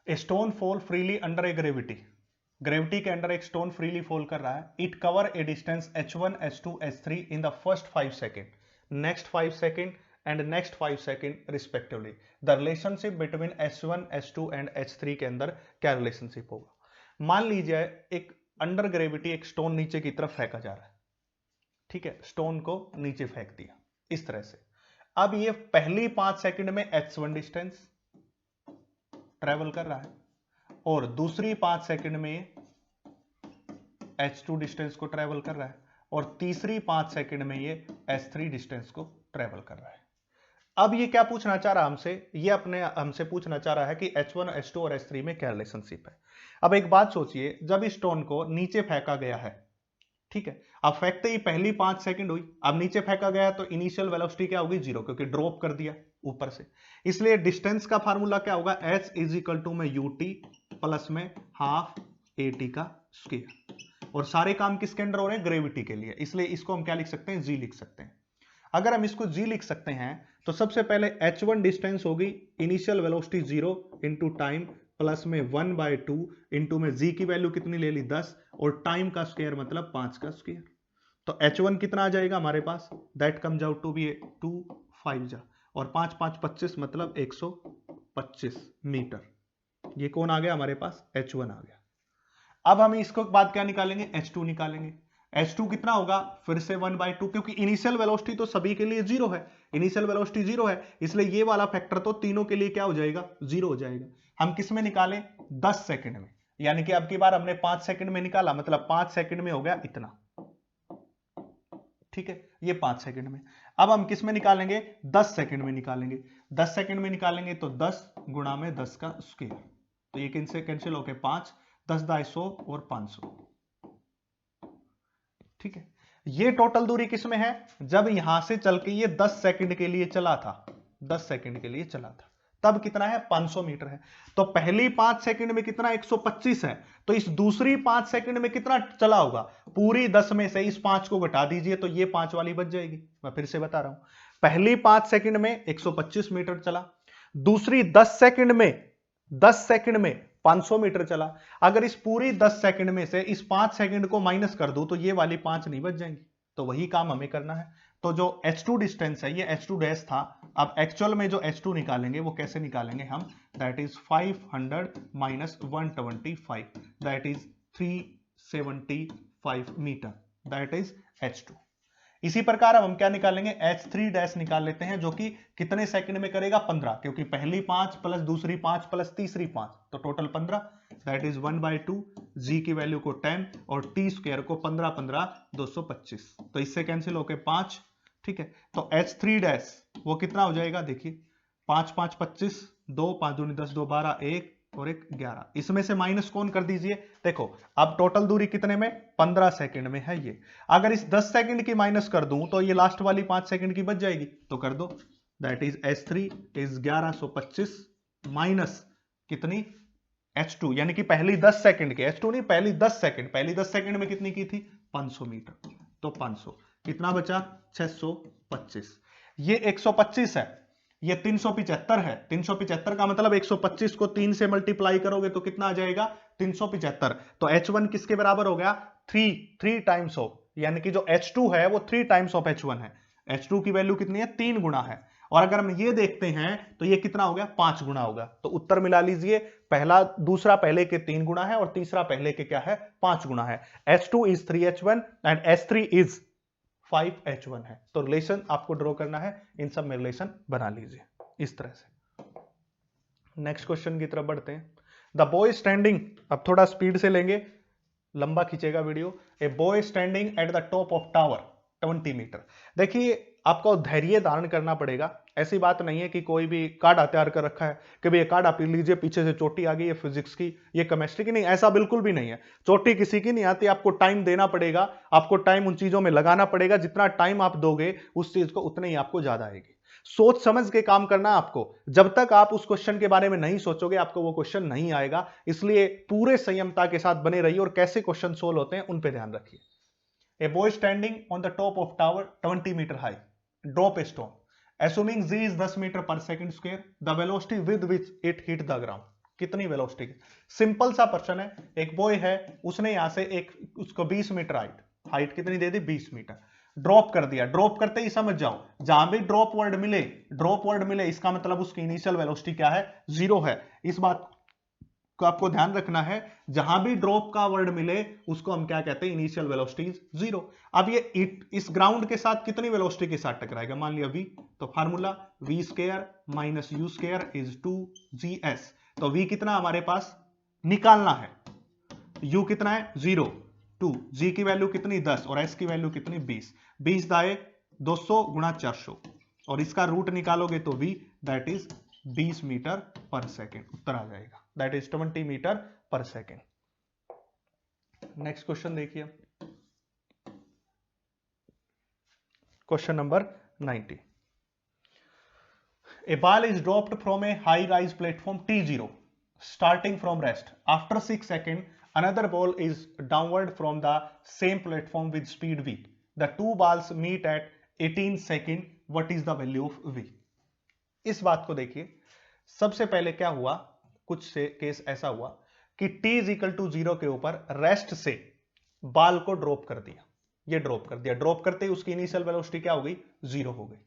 a stone fall freely under a gravity, gravity के अंडर एक स्टोन फ्रीली फॉल कर रहा है, it cover A distance h1 h2 h3 in the first 5 second, next 5 second and next 5 second respectively, the relationship between h1 h2 and h3 के अंदर क्या relationship होगा। मान लीजिए एक अंडर ग्रेविटी एक स्टोन नीचे की तरफ फेंका जा रहा है, ठीक है, स्टोन को नीचे फेंक दिया इस तरह से। अब ये पहली 5 सेकंड में h1 डिस्टेंस ट्रेवल कर रहा है और दूसरी 5 सेकंड में h2 डिस्टेंस को ट्रेवल कर रहा है और तीसरी 5 सेकंड में ये h3 डिस्टेंस को ट्रेवल कर रहा है। अब ये क्या पूछना चाह रहा हमसे, ये अपने हमसे पूछना चाह रहा है कि H1, H2 और H3 में क्या रिलेशनशिप है। अब एक बात सोचिए, जब इस स्टोन को नीचे फेंका गया है, ठीक है, अब फेंकते ही पहली 5 सेकंड हुई, अब नीचे फेंका गया तो इनिशियल वेलोसिटी क्या होगी, 0, क्योंकि ड्रॉप कर दिया ऊपर से। इसलिए डिस्टेंस का फार्मूला क्या होगा, h इज इक्वल टू में ut प्लस में हाफ at का स्क्वायर। और सारे काम किसके अंडर हो रहे हैं, ग्रेविटी के लिए, इसलिए इसको हम क्या लिख सकते हैं, g लिख सकते हैं। अगर हम इसको g लिख सकते हैं तो सबसे पहले h1 डिस्टेंस होगी initial velocity 0 into time plus में 1/2 इंटू में g की वैल्यू कितनी ले ली 10 और टाइम का स्क्वायर मतलब 5 का स्क्वायर। तो h1 कितना आ जाएगा हमारे पास, that comes out to be 2 5 जा और 5 5 25 मतलब 125 मीटर। ये कौन आ गया हमारे पास, h1 आ गया। अब हम इसको बाद क्या निकालेंगे, h2 निकालेंगे। h2 कितना होगा, फिर से 1/2, क्योंकि इनिशियल वेलोसिटी तो सभी के लिए 0 है, इनिशियल वेलोसिटी 0 है, इसलिए ये वाला फैक्टर तो तीनों के लिए क्या हो जाएगा, 0 हो जाएगा। हम किस में निकालें, 10 सेकंड में, यानी कि अब की बार हमने 5 सेकंड में निकाला, मतलब 5 सेकंड में हो गया इतना, ठीक है, ये 5 सेकंड में। अब हम किस में निकालेंगे, 10 सेकंड में निकालेंगे। 10 सेकंड में निकालेंगे तो 10 गुणा में 10 का स्क्वायर, तो ये किनसे कैंसिल हो गए, 5 10 दाई 100 और 500, ठीक है। ये टोटल दूरी किसमें है, जब यहां से चल के ये 10 सेकंड के लिए चला था, 10 सेकंड के लिए चला था, तब कितना है, 500 मीटर है। तो पहली 5 सेकंड में कितना, 125 है, तो इस दूसरी 5 सेकंड में कितना चला होगा, पूरी 10 में से इस 5 को घटा दीजिए तो ये 5 वाली बच जाएगी। मैं फिर से बता रहा हूं, पहली 5 सेकंड में 125 मीटर चला, दूसरी 10 सेकंड में 500 मीटर चला। अगर इस पूरी 10 सेकंड में से इस 5 सेकंड को माइनस कर दूं तो ये वाली 5 नहीं बच जाएंगी, तो वही काम हमें करना है। तो जो h2 डिस्टेंस है ये h2 डैश था, अब एक्चुअल में जो h2 निकालेंगे वो कैसे निकालेंगे हम, that is 500 minus 125, that is 375 metre, that is h2। इसी प्रकार अब हम क्या निकालेंगे, h3 डैश निकाल लेते हैं, जो कि कितने सेकंड में करेगा, 15, क्योंकि पहली 5 प्लस दूसरी 5 प्लस तीसरी 5 तो टोटल 15, दैट इज 1/2, g की वैल्यू को 10 और t स्क्वायर को 15 15 225, तो इससे कैंसिल होके 5, ठीक है। तो h3 डैश वो कितना हो जाएगा, देखिए 5 5 25, 2 5 दूनी 10, 2 12, 1 और 1 11, इसमें से माइनस कौन कर दीजिए, देखो अब टोटल दूरी कितने में, 15 सेकंड में है ये। अगर इस 10 सेकंड की माइनस कर दूं तो ये लास्ट वाली 5 सेकंड की बच जाएगी, तो कर दो, that is h3 is 1125 minus कितनी, h2, यानी कि पहली 10 सेकंड की, h2 नहीं, पहली 10 सेकंड, पहली 10 सेकंड में कितनी की थी, 500 मीटर, तो 500 कितना बचा, 625। ये 125 है, ये 375 है, 375 का मतलब 125 को 3 से मल्टीप्लाई करोगे तो कितना आ जाएगा, 375। तो h1 किसके बराबर हो गया, 3 टाइम्स ऑफ, यानी कि जो h2 है वो 3 टाइम्स ऑफ h1 है। h2 की वैल्यू कितनी है, 3 गुना है, और अगर हम ये देखते हैं तो ये कितना हो गया, 5 गुना होगा। तो उत्तर मिला लीजिए, पहला दूसरा पहले के 3 गुना है और तीसरा पहले के क्या है, 5 गुना है। h2 is 3h1 and h3 is 5h1 है। तो रिलेशन आपको ड्रॉ करना है, इन सब में रिलेशन बना लीजिए इस तरह से। नेक्स्ट क्वेश्चन की तरफ बढ़ते हैं। द बॉय स्टैंडिंग, अब थोड़ा स्पीड से लेंगे, लंबा खींचेगा video. A boy standing at the top of tower 20 metre. देखिए आपको धैर्य धारण करना पड़ेगा, ऐसी बात नहीं है कि कोई भी काढ़ा तैयार कर रखा है कि भाई ये काढ़ा पी लीजिए, पीछे से चोटी आ गई, ये फिजिक्स की, ये केमिस्ट्री की, नहीं, ऐसा बिल्कुल भी नहीं है। चोटी किसी की नहीं आती, आपको टाइम देना पड़ेगा, आपको टाइम उन चीजों में लगाना पड़ेगा, जितना टाइम आप दोगे उस चीज को उतने ही आपको ज्यादा आएगी। सोच समझ के काम करना आपको, जब तक आप उस क्वेश्चन के बारे में नहीं सोचोगे आपको वो क्वेश्चन नहीं आएगा, इसलिए पूरे संयमता के साथ बने रहिए और कैसे क्वेश्चन सोल्व होते हैं उन पे ध्यान रखिए। A boy standing on the top of tower 20 meter high, drop a stone. Assuming g is 10 meter per second square, the velocity with which it hit the ground. कितनी वेलोसिटी, सिंपल सा प्रश्न है। एक बॉय है, उसने यहां से एक उसको 20 मीटर हाइट कितनी दे दी, 20 मीटर ड्रॉप कर दिया। ड्रॉप करते ही समझ जाओ, जहां भी ड्रॉप वर्ड मिले इसका मतलब उसकी इनिशियल वेलोसिटी क्या है, 0 है। इस बात को आपको ध्यान रखना है, जहां भी ड्रॉप का वर्ड मिले उसको हम क्या कहते हैं, इनिशियल वेलोसिटी 0। अब ये इस ग्राउंड के साथ कितनी वेलोसिटी के साथ टकराएगा, मान लिया v, तो formula v square minus u square is 2gs। तो v कितना हमारे पास निकालना है, u कितना है 0, 2, g की वैल्यू कितनी 10 और s की वैल्यू कितनी 20, 20 दाए 200 गुणा 400, और इसका रूट निकालोगे तो v, दैट इज 20 मीटर पर सेकेंड उत्तर आ जाएगा, दैट इज 20 मीटर पर सेकेंड। नेक्स्ट क्वेश्चन देखिए, question number 90। A ball is dropped from a high-rise platform T0 starting from rest. After 6 seconds, another ball is downward from the same platform with speed v. The two balls meet at 18 seconds. What is the value of v? इस बात को देखिए, सबसे पहले क्या हुआ, कुछ से केस ऐसा हुआ कि t इज इक्वल टू 0 के ऊपर रेस्ट से बॉल को ड्रॉप कर दिया, ये ड्रॉप कर दिया, ड्रॉप करते ही उसकी इनिशियल वेलोसिटी क्या हो गई, 0 हो गई।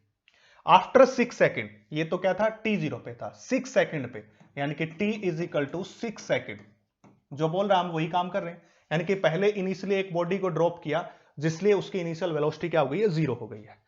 आफ्टर 6 सेकेंड, ये तो क्या था t0 पे था, 6 सेकेंड पे, यानी कि t is equal to 6 second, जो बोल रहा हम वही काम कर रहे हैं, यानी कि पहले इनिशियली एक बॉडी को ड्रॉप किया जिसलिए उसकी इनिशियल वेलोसिटी क्या हो गई है, 0 हो गई है।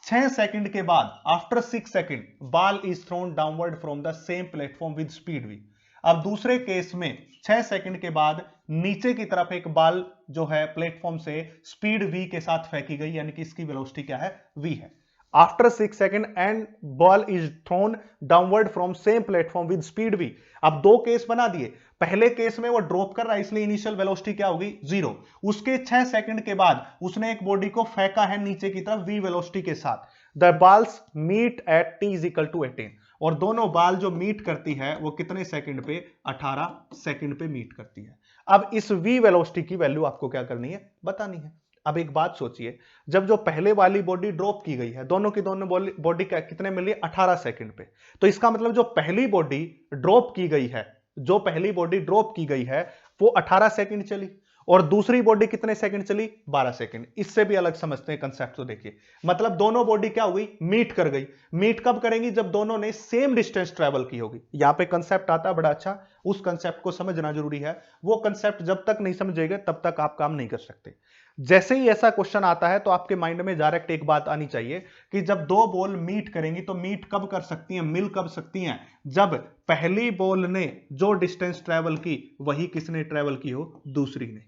6 सेकंड के बाद after 6 second ball is throne downward from the same platform with speed v। अब दूसरे केस में 6 सेकंड के बाद नीचे की तरफ एक बॉल जो है प्लेटफॉर्म से स्पीड v के साथ फेंकी गई, यानी कि इसकी वेलोसिटी क्या है, v है। After 6 second and ball is throne downward from same platform with speed v। अब दो केस बना दिए, पहले केस में वो ड्रॉप कर रहा है इसलिए इनिशियल वेलोसिटी क्या होगी, 0। उसके 6 सेकंड के बाद उसने एक बॉडी को फेंका है नीचे की तरफ v वेलोसिटी के साथ। The balls meet at t is equal to 18, और दोनों बॉल जो मीट करती है वो कितने सेकंड पे, 18 सेकंड पे मीट करती है। अब इस v वेलोसिटी की वैल्यू आपको क्या करनी है, बतानी है। अब एक बात सोचिए, जब जो पहले वाली बॉडी ड्रॉप की गई है, दोनों की दोनों बॉडी कितने मिली, 18 सेकंड पे, तो इसका मतलब जो पहली बॉडी ड्रॉप की गई है, जो पहली बॉडी ड्रॉप की गई है वो 18 सेकंड चली, और दूसरी बॉडी कितने सेकंड चली, 12 सेकंड। इससे भी अलग समझते हैं कंसेप्ट को, देखिए मतलब दोनों बॉडी क्या हो गई, मीट कर गई। मीट कब करेंगी, जब दोनों ने सेम डिस्टेंस ट्रेवल की होगी। यहां पे कंसेप्ट आता है बड़ा अच्छा, उस कंसेप्ट को समझना जरूरी है। वो कंसेप्ट जब तक नहीं समझेंगे तब तक आप काम नहीं कर सकते। जैसे ही ऐसा क्वेश्चन आता है तो आपके माइंड में डायरेक्ट एक बात आनी चाहिए कि जब दो बॉल मीट करेंगी तो मीट कब कर सकती हैं, मिल कब सकती हैं, जब पहली बॉल ने जो डिस्टेंस ट्रेवल की वही किसने ट्रेवल की हो, दूसरी ने।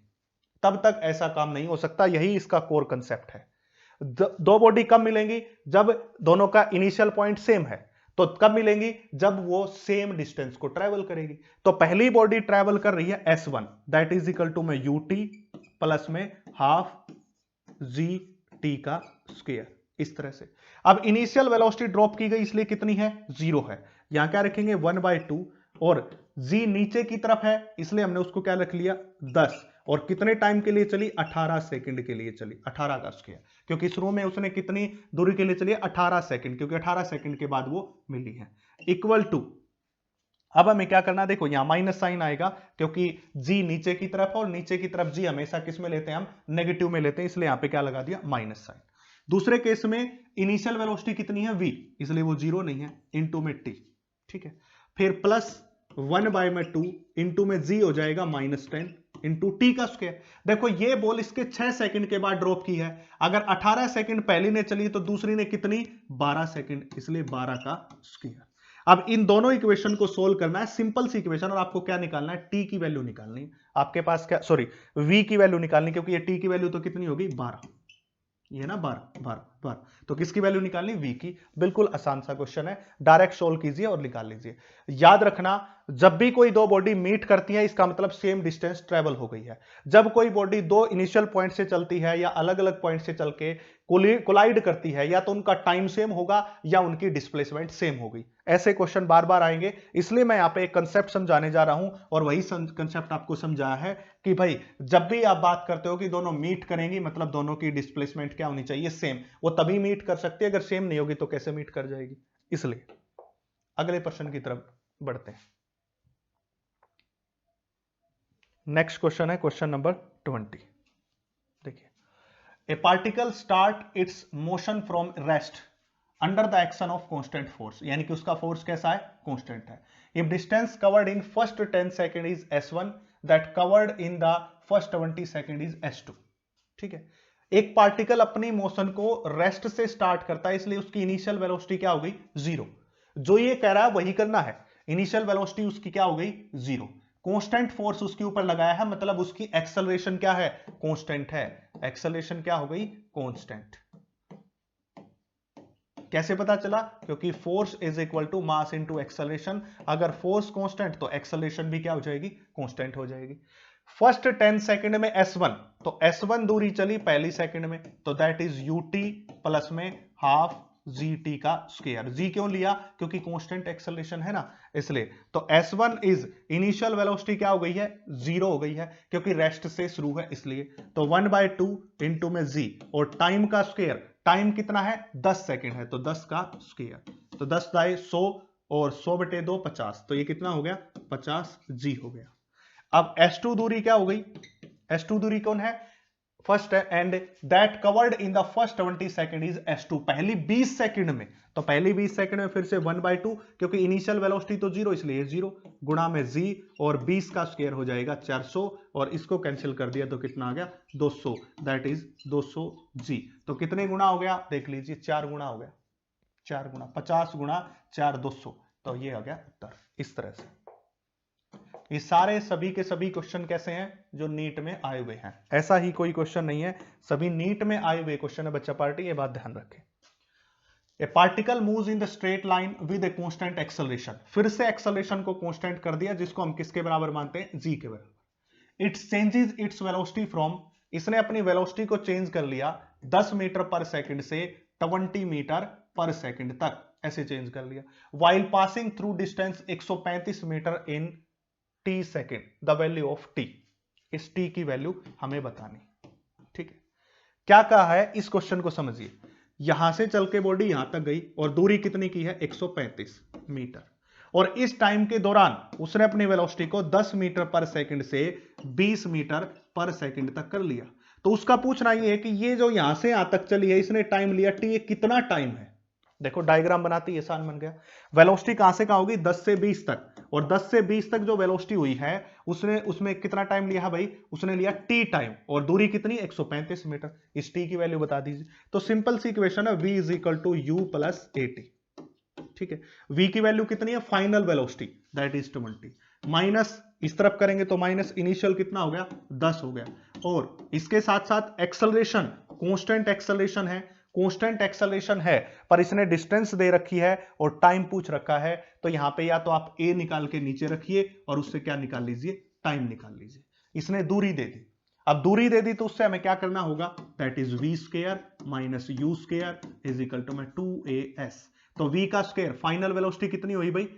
तब तक ऐसा काम नहीं हो सकता, यही इसका कोर कंसेप्ट है। दो बॉडी कब मिलेंगी, जब दोनों का इनिशियल पॉइंट सेम है। तो कब मिलेंगी, जब वो सेम डिस्टेंस को ट्रेवल करेगी। तो पहली बॉडी ट्रेवल कर रही है s1, that is equal to में ut प्लस में हाफ जी टी का स्क्वायर, इस तरह से। अब इनिशियल वेलोसिटी ड्रॉप की गई इसलिए कितनी है, 0 है। यहां क्या रखेंगे, 1/2, और जी नीचे की तरफ है इसलिए हमने उसको क्या रख लिया, 10, और कितने टाइम के लिए चली, 18 सेकंड के लिए चली, 18 का स्क्वायर, क्योंकि शुरू में उसने कितनी दूरी के लिए चली, 18 सेकंड, क्योंकि 18 सेकंड के बाद वो मिली है। इक्वल टू, अब हमें क्या करना है, देखो यहां माइनस साइन आएगा क्योंकि जी नीचे की तरफ, और नीचे की तरफ जी हमेशा किस में लेते हैं, हम नेगेटिव में लेते हैं, इसलिए यहां पे क्या लगा दिया, माइनस साइन। दूसरे केस में इनिशियल वेलोसिटी कितनी है, v, इसलिए वो 0 नहीं है, इंटू में t, ठीक है। फिर प्लस 1/2 इंटू में g हो जाएगा -10 इंटू टी का स्क्वायर। देखो ये बॉल इसके 6 सेकंड के बाद ड्रॉप की है, अगर 18 सेकंड पहली ने चली तो दूसरी ने कितनी, 12 सेकंड, इसलिए 12 का स्क्वायर। अब इन दोनों इक्वेशन को सोल्व करना है, सिंपल सी इक्वेशन, और आपको क्या निकालना है, t की वैल्यू निकालनी है आपके पास, क्या सॉरी v की वैल्यू निकालनी, क्योंकि ये t की वैल्यू तो कितनी होगी, 12, ये ना 12, तो किसकी वैल्यू निकालनी, v की। बिल्कुल आसान सा क्वेश्चन है, डायरेक्ट सोल्व कीजिए और निकाल लीजिए। याद रखना, जब भी कोई दो बॉडी मीट करती है इसका मतलब सेम डिस्टेंस ट्रेवल हो गई है। जब कोई बॉडी दो इनिशियल पॉइंट से चलती है या अलग अलग पॉइंट से चल के कोलाइड करती है, या तो उनका टाइम सेम होगा या उनकी डिस्प्लेसमेंट सेम होगी। ऐसे क्वेश्चन बार बार आएंगे, इसलिए मैं यहां पे एक कंसेप्ट समझाने जा रहा हूं, और वही कंसेप्ट आपको समझाया है कि भाई जब भी आप बात करते हो कि दोनों मीट करेंगी, मतलब दोनों की डिस्प्लेसमेंट क्या होनी चाहिए, सेम। वो तभी मीट कर सकती है, अगर सेम नहीं होगी तो कैसे मीट कर जाएगी। इसलिए अगले प्रश्न की तरफ बढ़ते हैं। नेक्स्ट क्वेश्चन है क्वेश्चन नंबर 20। देखिए, ए particle start it's motion from rest under the action of constant force, यानी कि उसका फोर्स कैसा है, कांस्टेंट है। If distance covered in first 10 second is s1, that covered in the first 20 second is s2, ठीक है। एक पार्टिकल अपनी मोशन को रेस्ट से स्टार्ट करता है, इसलिए उसकी इनिशियल वेलोसिटी क्या हो गई, 0। जो ये कह रहा है वही करना है, इनिशियल वेलोसिटी उसकी क्या हो गई, 0। कांस्टेंट फोर्स उसके ऊपर लगाया है, मतलब उसकी एक्सेलरेशन क्या है, कांस्टेंट है। एक्सेलरेशन क्या हो गई, कांस्टेंट। कैसे पता चला? क्योंकि force is equal to mass into acceleration. अगर फोर्स कांस्टेंट तो एक्सेलरेशन भी क्या हो जाएगी? कांस्टेंट हो जाएगी। फर्स्ट 10 सेकंड में S1, तो S1 दूरी चली पहली सेकंड में, तो दैट इज ut प्लस में हाफ gt का स्क्वायर। जी क्यों लिया? क्योंकि कांस्टेंट एक्सेलरेशन है ना, इसलिए। तो S1 इज इनिशियल वेलोसिटी क्या हो गई है? 0 हो गई है, क्योंकि रेस्ट से शुरू है इसलिए। तो 1/2 इंटू में g, और टाइम का स्क्वायर, टाइम कितना है? 10 सेकंड है, तो 10 का स्क्वायर, तो 10 दाए 100, और 100/2 50, तो ये कितना हो गया? 50 g हो गया। अब S2 दूरी क्या हो गई? S2 दूरी कौन है? फर्स्ट है, and that covered in the first 20 second is S2, पहली 20 सेकंड में। तो पहली 20 सेकंड में फिर से 1/2, क्योंकि इनिशियल वेलोसिटी तो 0, इसलिए 0 गुणा में g, और 20 का स्क्वायर हो जाएगा 400, और इसको कैंसिल कर दिया तो कितना आ गया? 200, दैट इज 200 g। तो कितने गुना हो गया? देख लीजिए, 4 गुना हो गया, 4 गुना, 50 गुणा 4 200, तो ये आ गया उत्तर। इस तरह से ये सारे सभी के सभी क्वेश्चन कैसे हैं? जो नीट में आए हुए हैं। ऐसा ही कोई क्वेश्चन नहीं है, सभी नीट में आए हुए क्वेश्चन है बच्चा पार्टी, ये बात ध्यान रखें। ए particle moves in the straight line with a constant acceleration, फिर से एक्सेलरेशन को कांस्टेंट कर दिया, जिसको हम किसके बराबर मानते हैं? जी के बराबर। It changes its velocity from, इसने अपनी वेलोसिटी को चेंज कर लिया 10 मीटर पर सेकंड से 20 मीटर पर सेकंड तक, ऐसे चेंज कर लिया। While passing through distance 135 metre in t second, the value of t, इस टी की वैल्यू हमें बतानी। ठीक है, क्या कहा है इस क्वेश्चन को समझिए। यहां से चल के बॉडी यहां तक गई, और दूरी कितनी की है? 135 मीटर, और इस टाइम के दौरान उसने अपनी वेलोसिटी को 10 मीटर पर सेकंड से 20 मीटर पर सेकंड तक कर लिया। तो उसका पूछना यह है कि ये जो यहां से यहां तक चली है, इसने टाइम लिया टी, कितना टाइम है? देखो डायग्राम बनाती, आसान बन गया। वेलोसिटी कहां से कहां होगी? 10 से 20 तक, और 10 से 20 तक जो वेलोसिटी हुई है, उसने उसमें कितना टाइम लिया है भाई? उसने लिया टी टाइम, और दूरी कितनी? 135 मीटर। इस टी की वैल्यू बता दीजिए। तो सिंपल सी इक्वेशन है, v is equal to u plus a t. ठीक है, v की वैल्यू कितनी है? Final velocity, that is 20, minus इस तरफ करेंगे तो माइनस इनिशियल कितना हो गया? 10 हो गया, और इसके साथ साथ एक्सेलरेशन, कांस्टेंट एक्सेलरेशन है, कांस्टेंट एक्सेलरेशन है, पर इसने डिस्टेंस दे रखी है और टाइम पूछ रखा है। तो यहां पे या तो आप a निकाल के नीचे रखिए, और उससे क्या निकाल लीजिए? टाइम निकाल लीजिए। इसने दूरी दे दी, अब दूरी दे दी तो उससे हमें क्या करना होगा? That is v square minus u square is equal to में 2as। तो v का स्क्वायर, फाइनल वेलोसिटी कितनी हुई भाई?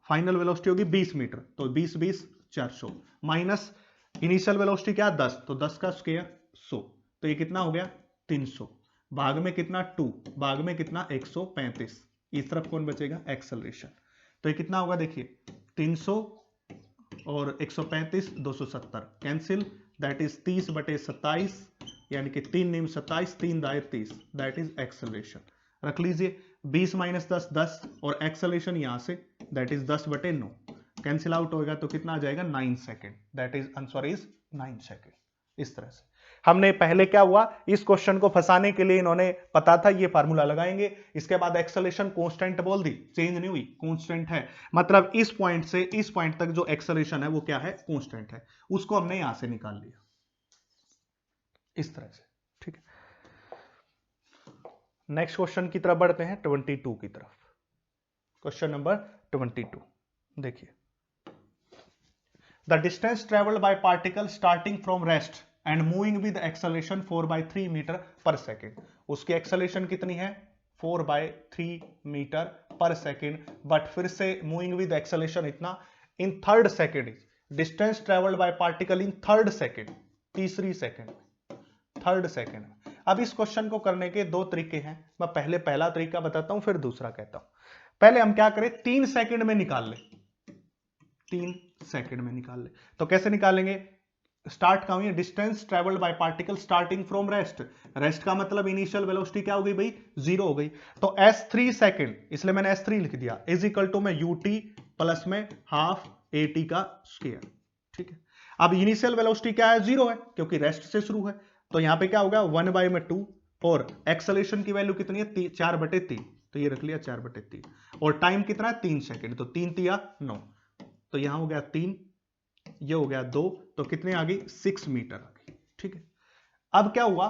फाइनल वेलोसिटी होगी 20 मीटर, तो 20 20 400, माइनस इनिशियल वेलोसिटी क्या? 10, तो 10 का स्क्वायर 100, तो ये कितना हो गया? 300, भाग में कितना? 2, भाग में कितना? 135, इस तरफ कौन बचेगा? एक्सेलरेशन। तो ये कितना होगा? देखिए 300 और 135, 270 कैंसिल, दैट इज 30/27, यानी कि 3 निम 27, 3 दाए 30, दैट इज एक्सेलरेशन। रख लीजिए 20 माइनस 10 10, और एक्सेलरेशन यहां से दैट इज 10/9, कैंसिल आउट होगा तो कितना आ जाएगा? 9 second, that is answer is 9 second. इस तरह से हमने पहले क्या हुआ, इस क्वेश्चन को फंसाने के लिए इन्होंने पता था ये फार्मूला लगाएंगे, इसके बाद एक्सेलरेशन कांस्टेंट बोल दी, चेंज नहीं हुई, कांस्टेंट है, मतलब इस पॉइंट से इस पॉइंट तक जो एक्सेलरेशन है वो क्या है? कांस्टेंट है, उसको हमने यहां से निकाल लिया इस तरह से। ठीक है, नेक्स्ट क्वेश्चन की तरफ बढ़ते हैं, 22 की तरफ। क्वेश्चन नंबर 22 देखिए, the distance travelled by particle starting from rest and moving with acceleration 4/3 metre पर सेकेंड। उसकी एक्सेलरेशन कितनी है? 4/3 मीटर पर सेकेंड, बट फिर से मूविंग विद एक्सेलरेशन इतना in third second. Distance travelled by particle in third second, तीसरी second, third second. अब इस क्वेश्चन को करने के दो तरीके हैं, मैं पहले पहला तरीका बताता हूं, फिर दूसरा कहता हूं। पहले हम क्या करें? 3 सेकेंड में निकाल ले, 3 सेकेंड में निकाल ले। तो कैसे निकालेंगे? स्टार्ट का हुई distance travelled by particle starting from rest, rest का मतलब इनिशियल वेलोसिटी क्या हो गई भाई? 0 हो गई। तो s3 सेकेंड, इसलिए मैंने s3 लिख दिया, इज इक्वल टू में ut प्लस में हाफ at का स्क्वायर। ठीक है, अब इनिशियल वेलोसिटी क्या है? 0 है, क्योंकि रेस्ट से शुरू है, तो यहां पे क्या होगा? 1/2, और एक्सेलरेशन की वैल्यू कितनी है? 4/3, तो ये रख लिया 4/3, और टाइम कितना है? 3 सेकेंड, तो 3 तिया 9, तो यहां हो गया 3, ये हो गया 2, तो कितने आ गई? 6 मीटर आ गई। ठीक है, अब क्या हुआ?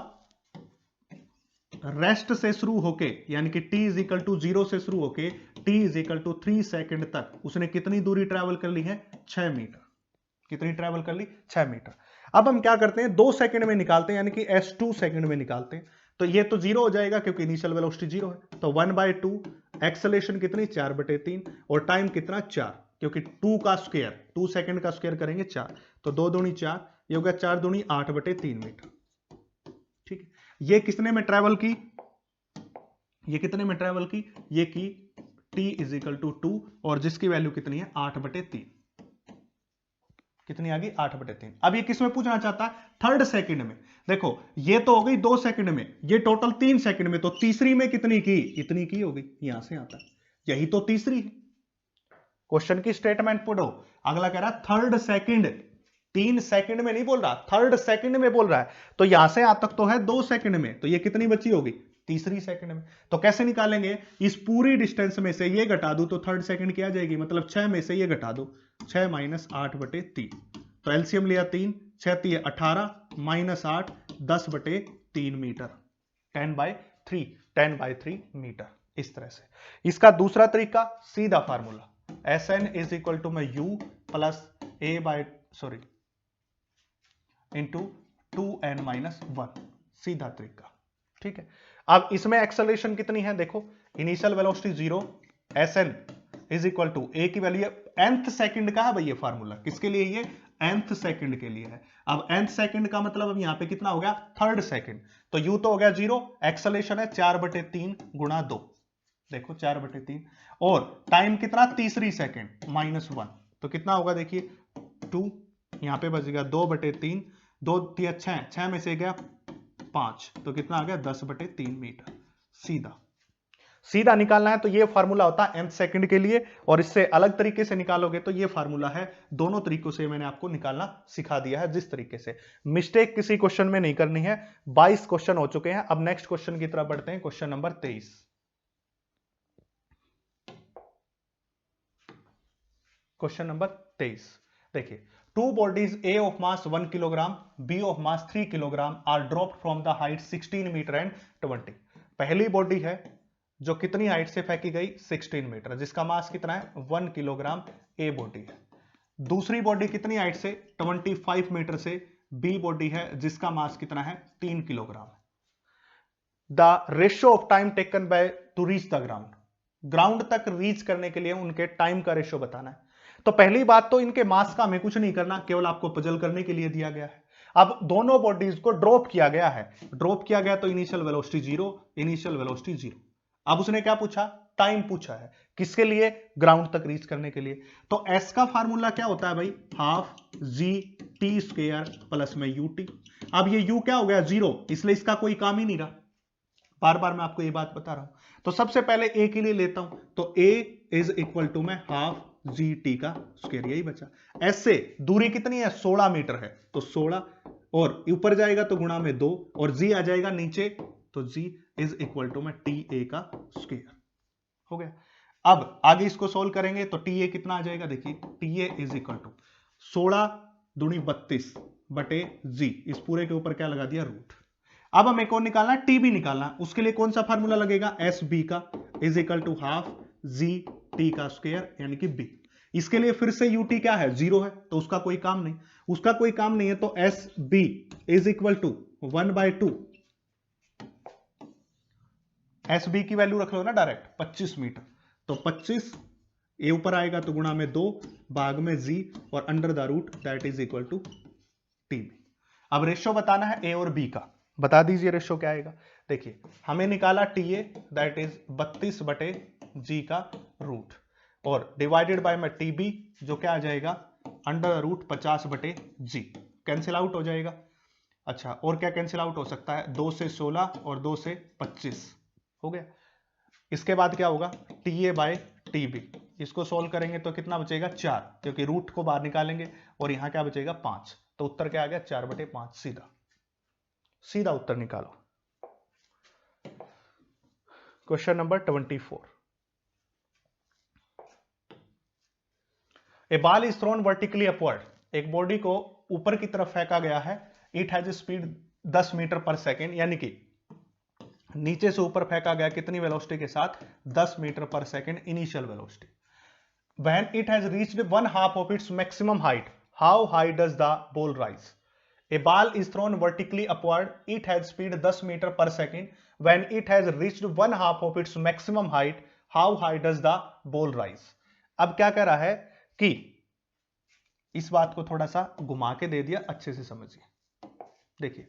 रेस्ट से शुरू होके यानी कि t इज इक्वल टू 0 से शुरू होके t is equal to 3 second तक उसने कितनी दूरी ट्रेवल कर ली है? 6 मीटर। कितनी ट्रेवल कर ली? 6 मीटर। अब हम क्या करते हैं, 2 सेकंड में निकालते हैं, यानी कि s2 सेकंड में निकालते हैं। तो ये तो 0 हो जाएगा क्योंकि इनिशियल वेलोसिटी 0 है। तो 1/2 एक्सेलरेशन कितनी? 4/3 और टाइम कितना? 4, क्योंकि 2 का स्क्वायर 2 सेकंड का स्क्वायर करेंगे 4, तो 2 दूनी 4, ये हो गया 4 दूनी 8/3 मीटर। ठीक है, ये कितने में ट्रेवल की? ये कितने में ट्रेवल की? ये की t इज इक्वल टू 2 और जिसकी वैल्यू कितनी है? 8/3। कितनी आ गई? 8/3। अब ये किस में पूछना चाहता है? थर्ड सेकंड में। देखो ये तो हो गई 2 सेकंड में, ये टोटल 3 सेकंड में, तो तीसरी में कितनी की? इतनी की होगी। यहां से आता है, यही तो तीसरी है। क्वेश्चन की स्टेटमेंट पढ़ो। अगला कह रहा है थर्ड सेकंड, 3 सेकंड में नहीं बोल रहा, थर्ड सेकंड में बोल रहा है। तो यहां से यहां तक तो है 2 सेकंड में, तो ये कितनी बची होगी? तीसरी सेकंड में। तो कैसे निकालेंगे? इस पूरी डिस्टेंस में से ये घटा दो तो थर्ड सेकंड क्या आ जाएगी? मतलब 6 में से ये घटा दो, 6 माइनस 8/3। तो एलसीएम लिया 3, 6 3 18 माइनस 8 10/3 मीटर। 10/3 10/3 मीटर। इस तरह से। इसका दूसरा तरीका सीधा formula Sn is equal to मैं u plus a by sorry into 2n-1, सीधा तरीका। ठीक है, अब इसमें एक्सेलरेशन कितनी है? देखो initial velocity 0, Sn is equal to a की वैल्यू nth सेकंड का है भाई ये फार्मूला। किसके लिए? ये nth सेकंड के लिए है। अब nth सेकंड का मतलब अब यहां पे कितना हो गया? Third second. तो u तो हो गया 0, एक्सेलरेशन है 4/3 गुणा 2, देखो 4/3, और टाइम कितना? तीसरी सेकंड -1, तो कितना होगा? देखिए 2, यहां पे बचेगा 2/3, 2 3 6, 6 में से गया 5, तो कितना आ गया? 10/3 मीटर। सीधा सीधा निकालना है तो ये फार्मूला होता है nth सेकंड के लिए, और इससे अलग तरीके से निकालोगे तो ये फार्मूला है। दोनों तरीकों से मैंने आपको निकालना सिखा दिया है, जिस तरीके से। मिस्टेक किसी क्वेश्चन में नहीं करनी है। 22 क्वेश्चन हो चुके हैं। अब नेक्स्ट क्वेश्चन की तरफ बढ़ते हैं, क्वेश्चन नंबर 23। क्वेश्चन नंबर 23 देखिए, two bodies A of mass 1 kilogram, B of mass 3 kilogram are dropped from the height 16 metre and 20। पहली बॉडी है जो कितनी हाइट से फेंकी गई? 16 मीटर, जिसका मास कितना है? 1 किलोग्राम, ए बॉडी है। दूसरी बॉडी कितनी हाइट से? 25 मीटर से, बी बॉडी है, जिसका मास कितना है? 3 kilogram. The ratio of time taken by two reach the ground, ground तक रीच करने के लिए उनके टाइम का रेशियो बताना है। तो पहली बात तो इनके मास का हमें कुछ नहीं करना, केवल आपको पजल करने के लिए दिया गया है। अब दोनों बॉडीज को ड्रॉप किया गया है, ड्रॉप किया गया तो इनिशियल वेलोसिटी 0, इनिशियल वेलोसिटी 0। अब उसने क्या पूछा? टाइम पूछा है। किसके लिए? ग्राउंड तक रीच करने के लिए। तो एस का फार्मूला क्या होता है भाई? Half g t square plus में यू टी। अब ये यू क्या हो गया? 0, इसलिए इसका कोई काम ही नहीं रहा। बार बार मैं आपको ये बात बता रहा हूं। तो सबसे पहले ए के लिए लेता हूं, तो ए इज इक्वल टू में हाफ जी टी का स्क्वायर, यही बचा। एस से दूरी कितनी है? 16 मीटर है, तो 16, और ऊपर जाएगा तो गुणा में 2, और जी आ जाएगा नीचे, तो जी इज इक्वल टू में टी ए का स्क्वायर। हो गया। अब आगे इसको सोल्व करेंगे तो टी ए कितना आ जाएगा? देखिए t A is equal to 16 दूनी 32 बटे जी, इस पूरे के ऊपर क्या लगा दिया? रूट। अब हमें कौन निकालना है? टी बी निकालना। उसके लिए कौन सा फार्मूला लगेगा? एस बी का is equal to half g t का स्क्वायर, यानी कि बी। इसके लिए फिर से यूटी क्या है? 0 है, तो उसका कोई काम नहीं, उसका कोई काम नहीं है। तो s B is equal to 1/2, s B की वैल्यू रख लो ना डायरेक्ट, 25 मीटर, तो 25 ए ऊपर आएगा तो गुणा में 2, भाग में जी, और under the root, that is equal to t B. अब रेशियो बताना है ए और बी का, बता दीजिए रेशियो क्या आएगा। देखिए हमें निकाला टी ए, दैट इज 32 बटे जी का रूट, और डिवाइडेड बाय में टी बी, जो क्या आ जाएगा? अंडर रूट 50 बटे जी, कैंसिल आउट हो जाएगा। अच्छा, और क्या कैंसिल आउट हो सकता है? 2 से 16 और 2 से 25 हो गया। इसके बाद क्या होगा? T A by t B, इसको सोल्व करेंगे तो कितना बचेगा? 4, क्योंकि रूट को बाहर निकालेंगे, और यहां क्या बचेगा? 5, तो उत्तर क्या आ गया? 4/5। सीधा सीधा उत्तर निकालो। Question number 24। A ball is thrown vertically upward, एक बॉडी को ऊपर की तरफ फेंका गया है। इट हैज स्पीड 10 मीटर पर सेकेंड, यानी कि नीचे से ऊपर फेंका गया कितनी वेलोसिटी के साथ? 10 मीटर पर second initial velocity. When it has reached one half of its maximum height, how high does the ball rise? A ball is thrown vertically upward. It has speed 10 meter per second. When it has reached one half of its maximum height, how high does the ball rise? अब क्या कह रहा है कि इस बात को थोड़ा सा घुमा के दे दिया, अच्छे से समझिए। देखिए,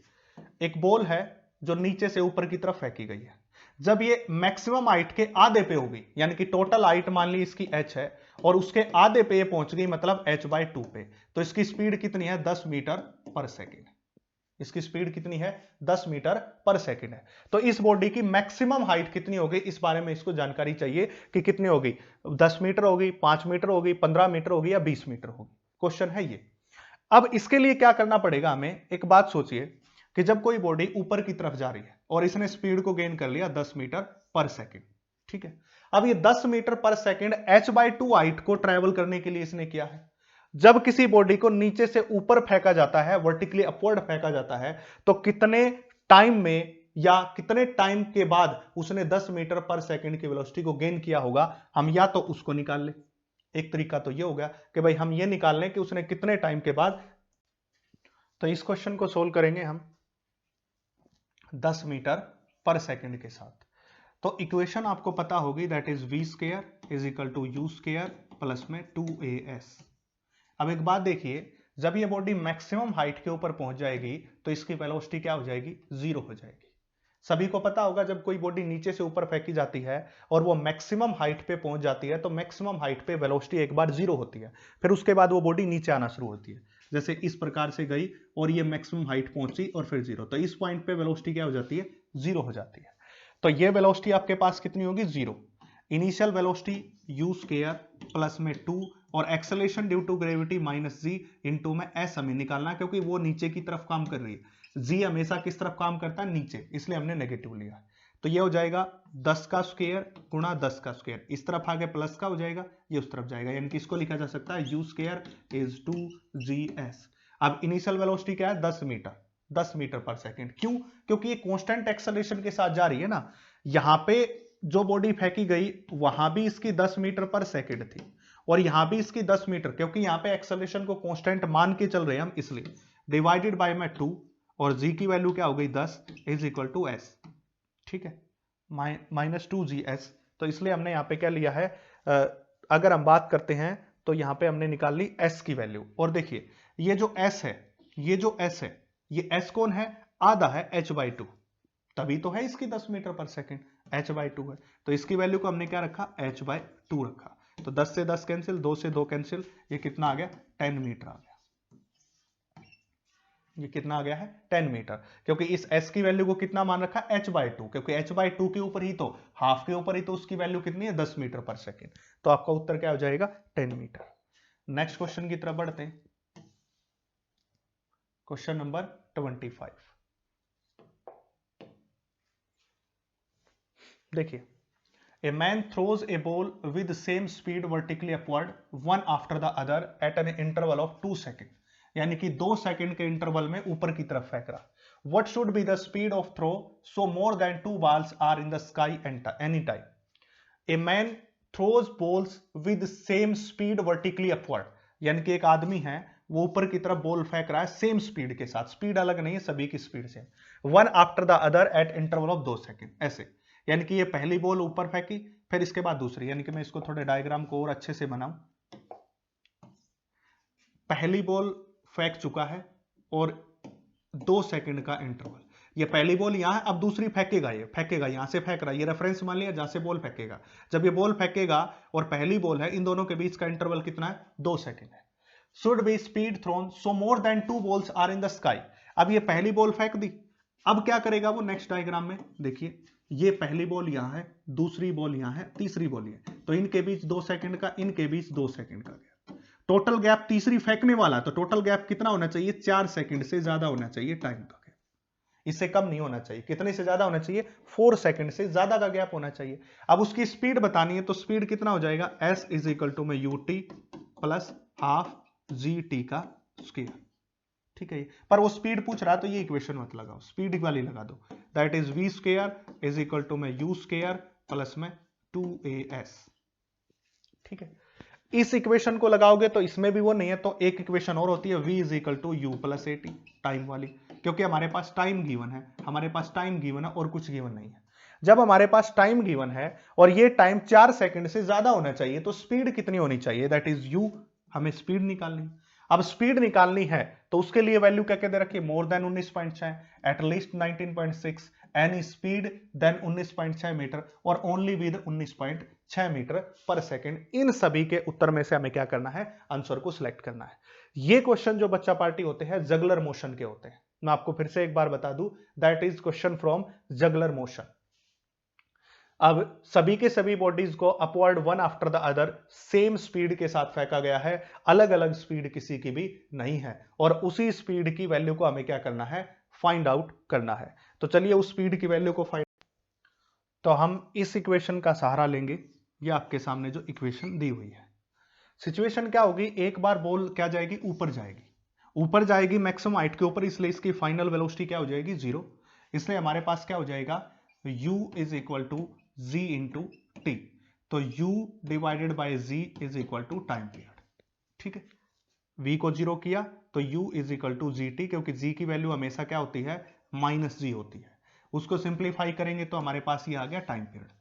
एक बॉल है जो नीचे से ऊपर की तरफ फेंकी गई है। जब ये मैक्सिमम हाइट के आधे पे होगी, यानी कि टोटल हाइट मान ली इसकी h है और उसके आधे पे ये पहुंच गई, मतलब h/2 पे, तो इसकी स्पीड कितनी है? 10 मीटर पर सेकेंड। इसकी स्पीड कितनी है? 10 मीटर पर सेकेंड है। तो इस बॉडी की मैक्सिमम हाइट कितनी होगी, इस बारे में इसको जानकारी चाहिए कि कितनी होगी। 10 मीटर होगी, 5 मीटर होगी, 15 मीटर होगी या 20 मीटर होगी, क्वेश्चन है ये। अब इसके लिए क्या करना पड़ेगा हमें, एक बात सोचिए कि जब कोई बॉडी ऊपर की तरफ जा रही है और इसने स्पीड को गेन कर लिया 10 मीटर पर सेकेंड, ठीक है। अब ये 10 मीटर पर सेकेंड h/2 हाइट को ट्रेवल करने के लिए इसने किया है। जब किसी बॉडी को नीचे से ऊपर फेंका जाता है, वर्टिकली अपवर्ड फेंका जाता है, तो कितने टाइम में या कितने टाइम के बाद उसने 10 मीटर पर सेकेंड की वेलोसिटी को गेन किया होगा, हम या तो उसको निकाल लें। एक तरीका तो ये हो गया कि भाई हम ये निकाल लें कि उसने कितने टाइम के बाद। तो इस क्वेश्चन को सोल्व करेंगे हम 10 मीटर पर सेकेंड के साथ। तो इक्वेशन आपको पता होगी, that is v square is equal to u square plus में 2as। अब एक बात देखिए, जब ये बॉडी मैक्सिमम हाइट के ऊपर पहुंच जाएगी तो इसकी वेलोसिटी क्या हो जाएगी? 0 हो जाएगी। सभी को पता होगा जब कोई बॉडी नीचे से ऊपर फेंकी जाती है और वो मैक्सिमम हाइट पे पहुंच जाती है, तो मैक्सिमम हाइट पे वेलोसिटी एक बार 0 होती है, फिर उसके बाद वो बॉडी नीचे आना शुरू होती है। जैसे इस प्रकार से गई और ये मैक्सिमम हाइट पहुंची और फिर 0, तो इस पॉइंट पे वेलोसिटी क्या हो जाती है? 0 हो जाती है। तो ये वेलोसिटी आपके पास कितनी होगी? 0। Initial velocity u square plus में 2 और acceleration due to gravity minus g into में s हमें निकालना, क्योंकि वो नीचे की तरफ काम कर रही है। g हमेशा किस तरफ काम करता है? नीचे, इसलिए हमने नेगेटिव लिया। तो ये हो जाएगा 10 का स्क्वायर गुणा 10 का स्क्वायर, इस तरफ आगे प्लस का हो जाएगा, ये उस तरफ जाएगा, यानी कि इसको लिखा जा सकता है u स्क्वायर इज 2gs। अब इनिशियल वेलोसिटी क्या है? 10 मीटर, 10 मीटर पर सेकेंड। क्यों? क्योंकि ये कांस्टेंट एक्सेलरेशन के साथ जा रही है ना। यहां पे जो बॉडी फेंकी गई वहां भी इसकी 10 मीटर पर सेकेंड थी और यहां भी इसकी 10 मीटर, क्योंकि यहां पे एक्सेलरेशन को कांस्टेंट मान के चल रहे हैं हम, इसलिए डिवाइडेड बाय में 2 और g की वैल्यू क्या हो गई? 10 इज इक्वल टू s, ठीक है, माइनस 2gs। तो इसलिए हमने यहाँ पे क्या लिया है, अगर हम बात करते हैं तो यहाँ पे हमने निकाल ली s की वैल्यू। और देखिए ये जो s है, ये जो s है, ये s कौन है? आधा है h/2, तभी तो है इसकी 10 मीटर पर सेकेंड, h/2 है। तो इसकी वैल्यू को हमने क्या रखा? h/2 रखा। तो 10 से 10 कैंसिल, 2 से 2 कैंसिल, ये कितना आ गया? 10 मीटर आ गया। ये कितना आ गया है? 10 मीटर, क्योंकि इस s की वैल्यू को कितना मान रखा? h/2, क्योंकि h/2 के ऊपर ही तो, हाफ के ऊपर ही तो उसकी वैल्यू कितनी है? 10 मीटर पर सेकेंड। तो आपका उत्तर क्या हो जाएगा? 10 मीटर। नेक्स्ट क्वेश्चन की तरफ बढ़ते हैं, क्वेश्चन नंबर 25। देखिए, A man throws a ball with same speed vertically upward, one after the other at an interval of 2 seconds. यानी कि 2 सेकंड के इंटरवल में ऊपर की तरफ फेंक रहा। What should be the speed of throw so more than 2 balls are in the sky any time? A man throws balls with same speed vertically upward, यानी कि एक आदमी है वो ऊपर की तरफ बॉल फेंक रहा है सेम स्पीड के साथ, स्पीड अलग नहीं है, सभी की स्पीड से, one after the other at interval of 2 second, ऐसे। यानी कि ये पहली बॉल ऊपर फेंकी, फिर इसके बाद दूसरी, यानी कि मैं इसको थोड़े डायग्राम को और अच्छे से बनाऊं। पहली बॉल फेंक चुका है और 2 सेकंड का इंटरवल, ये पहली बॉल यहां है, अब दूसरी फेंकेगा, ये फेंकेगा, यहां से फेंक रहा है, ये रेफरेंस मान लिया जहां से बॉल फेंकेगा। जब ये बॉल फेंकेगा और पहली बॉल है, इन दोनों के बीच का इंटरवल कितना है? 2 सेकंड है। Should be speed thrown so more than 2 balls are in the sky. अब ये पहली बॉल फेंक दी, अब क्या करेगा वो? नेक्स्ट डायग्राम में देखिए, ये पहली बॉल यहां है, दूसरी बॉल यहां है, तीसरी बॉल है, तो इनके बीच 2 सेकंड का, इनके बीच 2 सेकंड का गैप, टोटल गैप तीसरी फेंकने वाला, तो टोटल गैप कितना होना चाहिए? 4 सेकंड से ज्यादा होना चाहिए टाइम का गैप, इससे कम नहीं होना चाहिए। कितने से ज्यादा होना चाहिए? 4 सेकंड से ज्यादा का गैप होना चाहिए। अब उसकी स्पीड बतानी है, तो स्पीड कितना हो जाएगा? s इज इक्वल टू में ut प्लस हाफ gt का स्क्वायर, ठीक है। पर वो स्पीड पूछ रहा है तो ये इक्वेशन मत लगाओ, स्पीड वाली लगा दो, that is v square is equal to में u स्क्वायर प्लस में 2as। ठीक है, इस इक्वेशन को लगाओगे तो इसमें भी वो नहीं है, तो एक इक्वेशन और होती है v is equal to u plus a t, time वाली, क्योंकि हमारे पास टाइम गिवन है, हमारे पास टाइम गिवन है और कुछ गिवन नहीं है। जब हमारे पास टाइम गिवन है और ये टाइम 4 सेकंड से ज्यादा होना चाहिए, तो स्पीड कितनी होनी चाहिए, दैट इज u, हमें स्पीड निकालनी। अब स्पीड निकालनी है तो उसके लिए वैल्यू क्या क्या दे रखी है, more than 19.6, at least 19.6, any speed than 19.6 metre और ओनली विद 19.6 मीटर पर सेकंड। इन सभी के उत्तर में से हमें क्या करना है, आंसर को सिलेक्ट करना है। ये क्वेश्चन जो बच्चा पार्टी होते हैं जगलर मोशन के होते हैं। मैं आपको फिर से एक बार बता दूं, that is question from juggler motion. अब सभी के सभी बॉडीज को upward one after the other same speed के साथ फेंका गया है, अलग अलग स्पीड किसी की भी नहीं है, और उसी स्पीड की वैल्यू को हमें क्या करना है, फाइंड आउट करना है। तो चलिए उस स्पीड की वैल्यू को फाइंड, तो हम इस इक्वेशन का सहारा लेंगे। ये आपके सामने जो इक्वेशन दी हुई है, सिचुएशन क्या होगी, एक बार बॉल क्या जाएगी, ऊपर जाएगी, ऊपर जाएगी मैक्सिमम हाइट के ऊपर, इसलिए इसकी फाइनल वेलोसिटी क्या हो जाएगी, 0। इसलिए हमारे पास क्या हो जाएगा, u is equal to g into t, तो u divided by z is equal to time period. ठीक है, v को 0 किया तो u is equal to g t, क्योंकि g की वैल्यू हमेशा क्या होती है, -g होती है। उसको सिंप्लीफाई करेंगे तो हमारे पास ये आ गया टाइम पीरियड।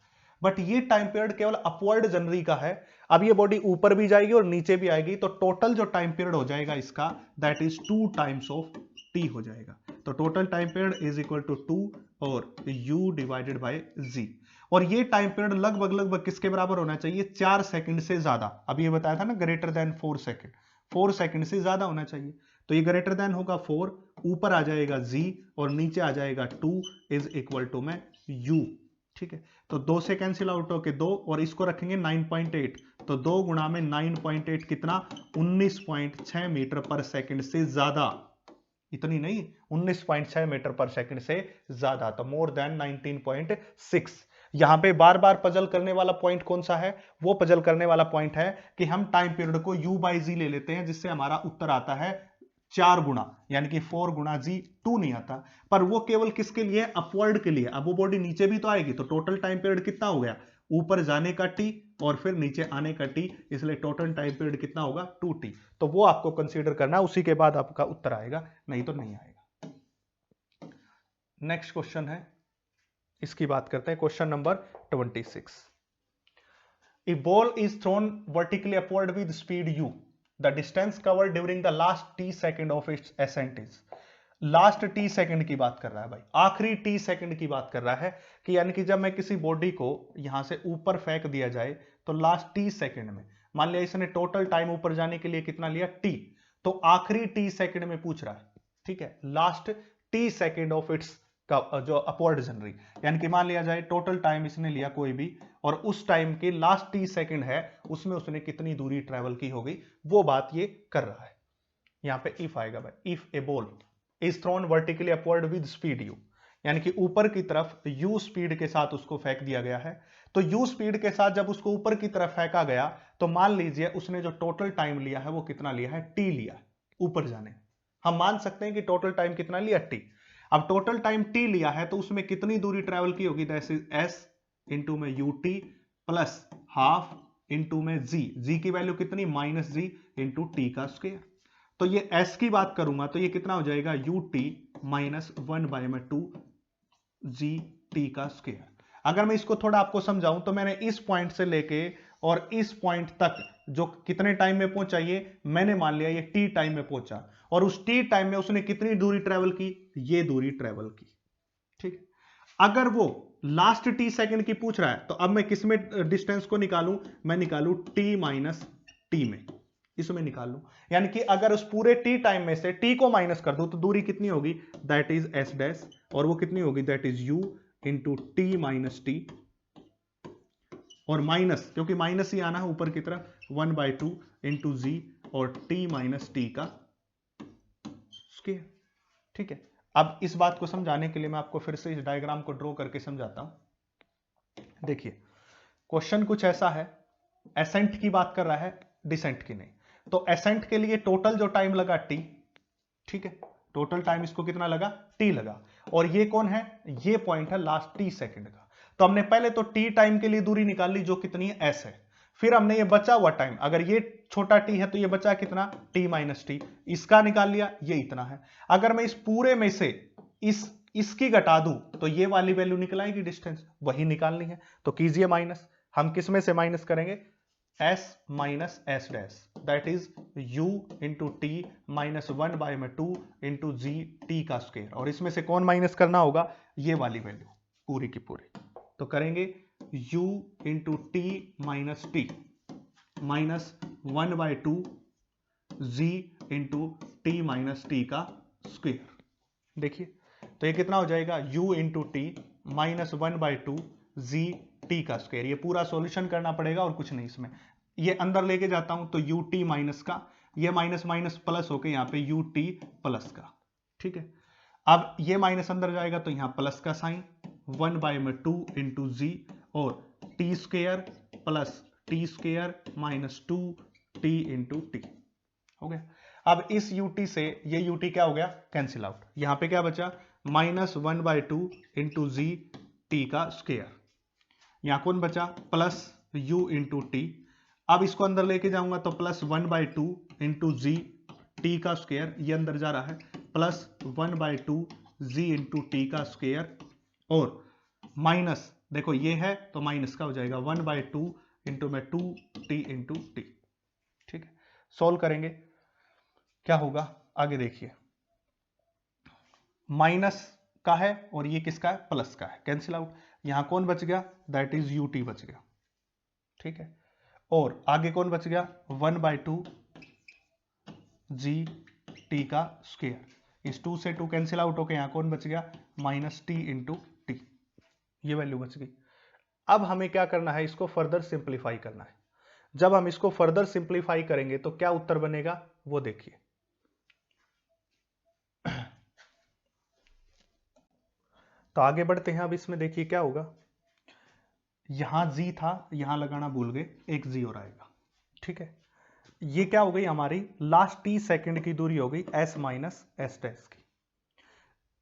बट ये टाइम पीरियड केवल अपवर्ड जनरी का है, अब ये बॉडी ऊपर भी जाएगी और नीचे भी आएगी, तो टोटल जो टाइम पीरियड हो जाएगा इसका, that is 2 times of t हो जाएगा। तो total time period is equal to 2 और u डिवाइडेड बाय z। और ये टाइम पीरियड लगभग लगभग किसके बराबर होना चाहिए, 4 सेकंड से ज्यादा। अभी ये बताया था ना, ग्रेटर देन 4 सेकंड, 4 सेकंड से ज्यादा होना चाहिए। तो ये ग्रेटर देन होगा 4, ऊपर आ जाएगा z और नीचे आ जाएगा 2 इज इक्वल टू में u। ठीक है, तो 2 से कैंसिल आउट होके 2 और इसको रखेंगे 9.8, तो 2 गुणा में 9.8 कितना, 19.6 मीटर पर सेकंड से ज्यादा, इतनी नहीं 19.6 मीटर पर सेकंड से ज्यादा, तो मोर देन 19.6। यहां पे बार बार पजल करने वाला पॉइंट कौन सा है, वो पजल करने वाला पॉइंट है कि हम टाइम पीरियड को u बाई जी ले लेते हैं, जिससे हमारा उत्तर आता है 4 गुना, यानी कि 4 गुना जी, 2 नहीं आता। पर वो केवल किसके लिए, अपवर्ड के लिए। अब वो बॉडी नीचे भी तो आएगी, तो टोटल टाइम पीरियड कितना हो गया, ऊपर जाने का टी और फिर नीचे आने का टी, इसलिए टोटल टाइम पीरियड कितना होगा, 2t। तो वो आपको कंसीडर करना, उसी के बाद आपका उत्तर आएगा, नहीं तो नहीं आएगा। नेक्स्ट क्वेश्चन है, इसकी बात करते हैं, question number 26। A ball is thrown vertically upward with speed u. The distance covered during the last t second of its ascent is. Last T second की बात कर रहा है भाई, आखिरी टी सेकंड की बात कर रहा है, कि यानी कि जब मैं किसी बॉडी को यहां से ऊपर फेंक दिया जाए तो लास्ट टी सेकंड में, मान लिया इसने टोटल टाइम ऊपर जाने के लिए कितना लिया, टी, तो आखिरी टी सेकंड में पूछ रहा है। ठीक है, last T second of its का जो अपवर्ड जनरी, यानी कि मान लिया जाए टोटल टाइम इसने लिया कोई भी, और उस टाइम के लास्ट टी सेकंड है उसमें उसने कितनी दूरी ट्रेवल की होगी, वो बात ये कर रहा है। यहां पे इफ आएगा भाई, if A ball is thrown vertically upward with speed u, यानी कि ऊपर की तरफ u स्पीड के साथ उसको फेंक दिया गया है, तो u स्पीड के साथ जब उसको ऊपर की तरफ फेंका गया, तो मान लीजिए उसने जो टोटल टाइम लिया है वो कितना लिया है, t लिया ऊपर जाने। हम मान सकते हैं कि टोटल टाइम कितना लिया, t। अब टोटल टाइम t लिया है तो उसमें कितनी दूरी ट्रेवल की होगी, दैट इज s इंटू में ut प्लस हाफ इंटू में g की वैल्यू कितनी, -g इंटू t का स्क्वायर। तो ये s की बात करूंगा तो ये कितना हो जाएगा, ut माइनस 1/2 gt का स्क्वायर। अगर मैं इसको थोड़ा आपको समझाऊं तो मैंने इस पॉइंट से लेके और इस पॉइंट तक जो कितने टाइम में पहुंचा, ये मैंने मान लिया ये t टाइम में पहुंचा, और उस t टाइम में उसने कितनी दूरी ट्रेवल की, ये दूरी ट्रेवल की। ठीक, अगर वो लास्ट t सेकंड की पूछ रहा है तो अब मैं किसमें डिस्टेंस को निकालूं, मैं निकालूं t माइनस टी में, इसमें निकाल लूं। यानी कि अगर उस पूरे टी टाइम में से टी को माइनस कर दूं तो दूरी कितनी होगी, दैट इज एस डैश, और वो कितनी होगी, that is you into t minus T, और माइनस क्योंकि माइनस ही आना है ऊपर की तरफ, 1/2 इंटू जी और टी माइनस टी का स्क्वायर। ठीक है, अब इस बात को समझाने के लिए मैं आपको फिर से इस डायग्राम को ड्रॉ करके समझाता हूं। देखिए क्वेश्चन कुछ ऐसा है, एसेंट की बात कर रहा है, डिसेंट की नहीं। तो एसेंट के लिए टोटल जो टाइम लगा t, ठीक है, टोटल टाइम इसको कितना लगा, टी लगा। और ये कौन है, ये पॉइंट है लास्ट टी सेकंड का। तो हमने पहले तो टी टाइम के लिए दूरी निकाल ली जो कितनी है, एस है। फिर हमने ये बचा हुआ टाइम, अगर ये छोटा टी है तो ये बचा कितना, टी माइनस टी, इसका निकाल लिया, ये इतना है। अगर मैं इस पूरे में से इसकी घटा दूं तो ये वाली वैल्यू निकल आएगी, डिस्टेंस वही निकालनी है। तो कीजिए माइनस, हम किस में से माइनस करेंगे, s minus S dash, that is u into t minus 1/2 into g t का स्क्वायर। और इसमें से कौन माइनस करना होगा, ये वाली वैल्यू पूरी की पूरी। तो करेंगे u into t minus T minus 1/2 जी इंटू टी माइनस टी का स्क्वायर। देखिए तो ये कितना हो जाएगा, u into t minus 1/2 g t का स्क्वायर। ये पूरा सॉल्यूशन करना पड़ेगा और कुछ नहीं, इसमें ये अंदर लेके जाता हूं तो यू टी माइनस का, ये माइनस माइनस प्लस होके यहाँ पे यू टी प्लस का, ठीक है। अब ये माइनस अंदर जाएगा तो यहाँ प्लस का साइन, 1/2 इंटू जी और T square plus T square minus 2 T into T हो गया। अब इस ut से ये ut क्या हो गया, कैंसिल आउट। यहां पे क्या बचा, माइनस 1/2 इंटू जी टी का स्क्वायर, यहां कौन बचा, प्लस u इंटू टी। अब इसको अंदर लेके जाऊंगा तो प्लस 1/2 इंटू जी टी का स्क्वायर, ये अंदर जा रहा है, प्लस 1/2 जी इंटू टी का स्क्वायर और माइनस, देखो ये है तो माइनस का हो जाएगा 1/2 इंटू में 2t इंटू टी, ठीक है। सोल्व करेंगे क्या होगा, आगे देखिए, माइनस का है और ये किसका है, प्लस का है, कैंसिल आउट। यहां कौन बच गया, दैट इज यू टी बच गया, ठीक है। और आगे कौन बच गया, 1/2 जी टी का स्क्वायर, इस 2 से 2 कैंसिल आउट होकर यहां कौन बच गया, माइनस टी इंटू टी, ये वैल्यू बच गई। अब हमें क्या करना है, इसको फर्दर सिंप्लीफाई करना है। जब हम इसको फर्दर सिंप्लीफाई करेंगे तो क्या उत्तर बनेगा वो देखिए। तो आगे बढ़ते हैं, अब इसमें देखिए क्या होगा, यहां जी था, यहां लगाना भूल गए, एक जी और आएगा, ठीक है। ये क्या हो गई हमारी लास्ट टी सेकंड की दूरी हो गई s माइनस एस डैश की।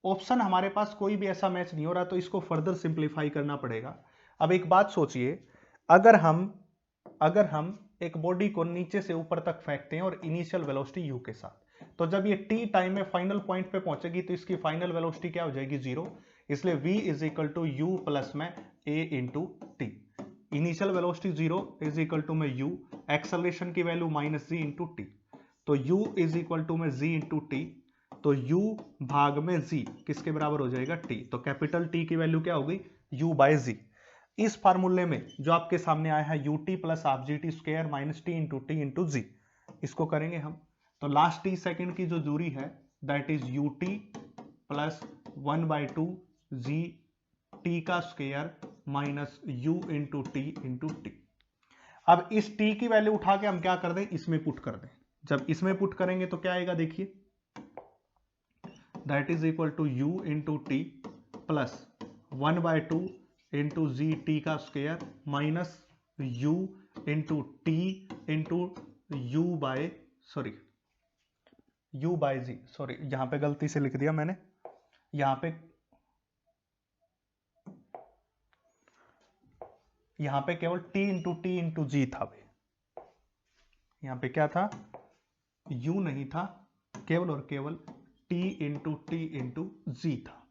ऑप्शन हमारे पास कोई भी ऐसा मैच नहीं हो रहा तो इसको फर्दर सिंप्लीफाई करना पड़ेगा। अब एक बात सोचिए, अगर हम एक बॉडी को नीचे से ऊपर तक फेंकते हैं और इनिशियल वेलोसिटी u के साथ, तो जब ये t टाइम में फाइनल पॉइंट पे पहुंचेगी तो इसकी फाइनल वेलोसिटी क्या हो जाएगी, 0। इसलिए v is equal to u plus में a into t. Initial velocity 0 is equal to में u, एक्सेलरेशन की value minus g into t, तो u इज इक्वल टू में जी इंटू टी, तो u भाग में z किसके बराबर हो जाएगा, t। तो कैपिटल T की वैल्यू क्या हो गई, u बाय जी। इस फार्मूले में जो आपके सामने आया है ut plus half g t square minus t into g, इसको करेंगे हम तो लास्ट टी सेकंड की जो दूरी है that is ut plus 1/2 g t का square minus u into t. अब इस t की वैल्यू उठा के हम क्या कर दें, इसमें पुट कर दें। जब इसमें पुट करेंगे तो क्या आएगा, देखिए that is equal to u into t plus 1/2 into g t का square minus u into t into u by g, sorry यहां पे गलती से लिख दिया मैंने, यहां पे केवल t इंटू जी था भाई, यहां पे क्या था, u नहीं था, केवल और केवल t इंटू जी था।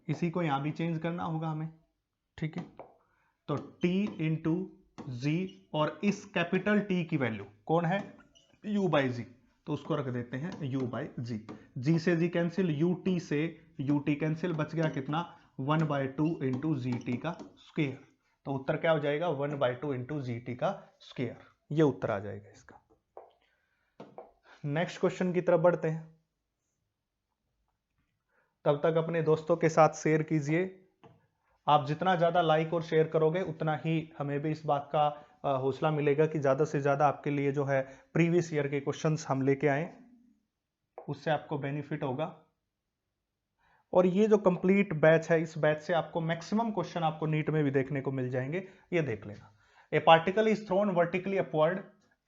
इसी को यहां भी चेंज करना होगा हमें, ठीक है। तो t इंटू जी और इस कैपिटल T की वैल्यू कौन है, u बाई जी, तो उसको रख देते हैं u बाई जी। जी से जी कैंसिल, ut से ut कैंसिल, बच गया कितना, 1/2 इंटू जी टी का स्क्वायर। तो उत्तर क्या हो जाएगा, 1/2 इंटू जी टी का स्क्वायर, ये उत्तर आ जाएगा इसका। नेक्स्ट क्वेश्चन की तरफ बढ़ते हैं, तब तक अपने दोस्तों के साथ शेयर कीजिए। आप जितना ज़्यादा लाइक और शेयर करोगे उतना ही हमें भी इस बात का हौसला मिलेगा कि ज़्यादा से ज़्यादा आपके लिए जो है प्रीवियस ईयर के क्वेश्चंस हम लेके आए, उससे आपको बेनिफिट होगा। और ये जो कंप्लीट बैच है, इस बैच से आपको मैक्सिमम क्वेश्चन आपको नीट में भी देखने को मिल जाएंगे, ये देख लेना। A particle is thrown vertically upward,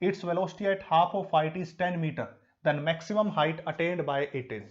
its velocity at half of height is 10 metre, then maximum height attained by it is.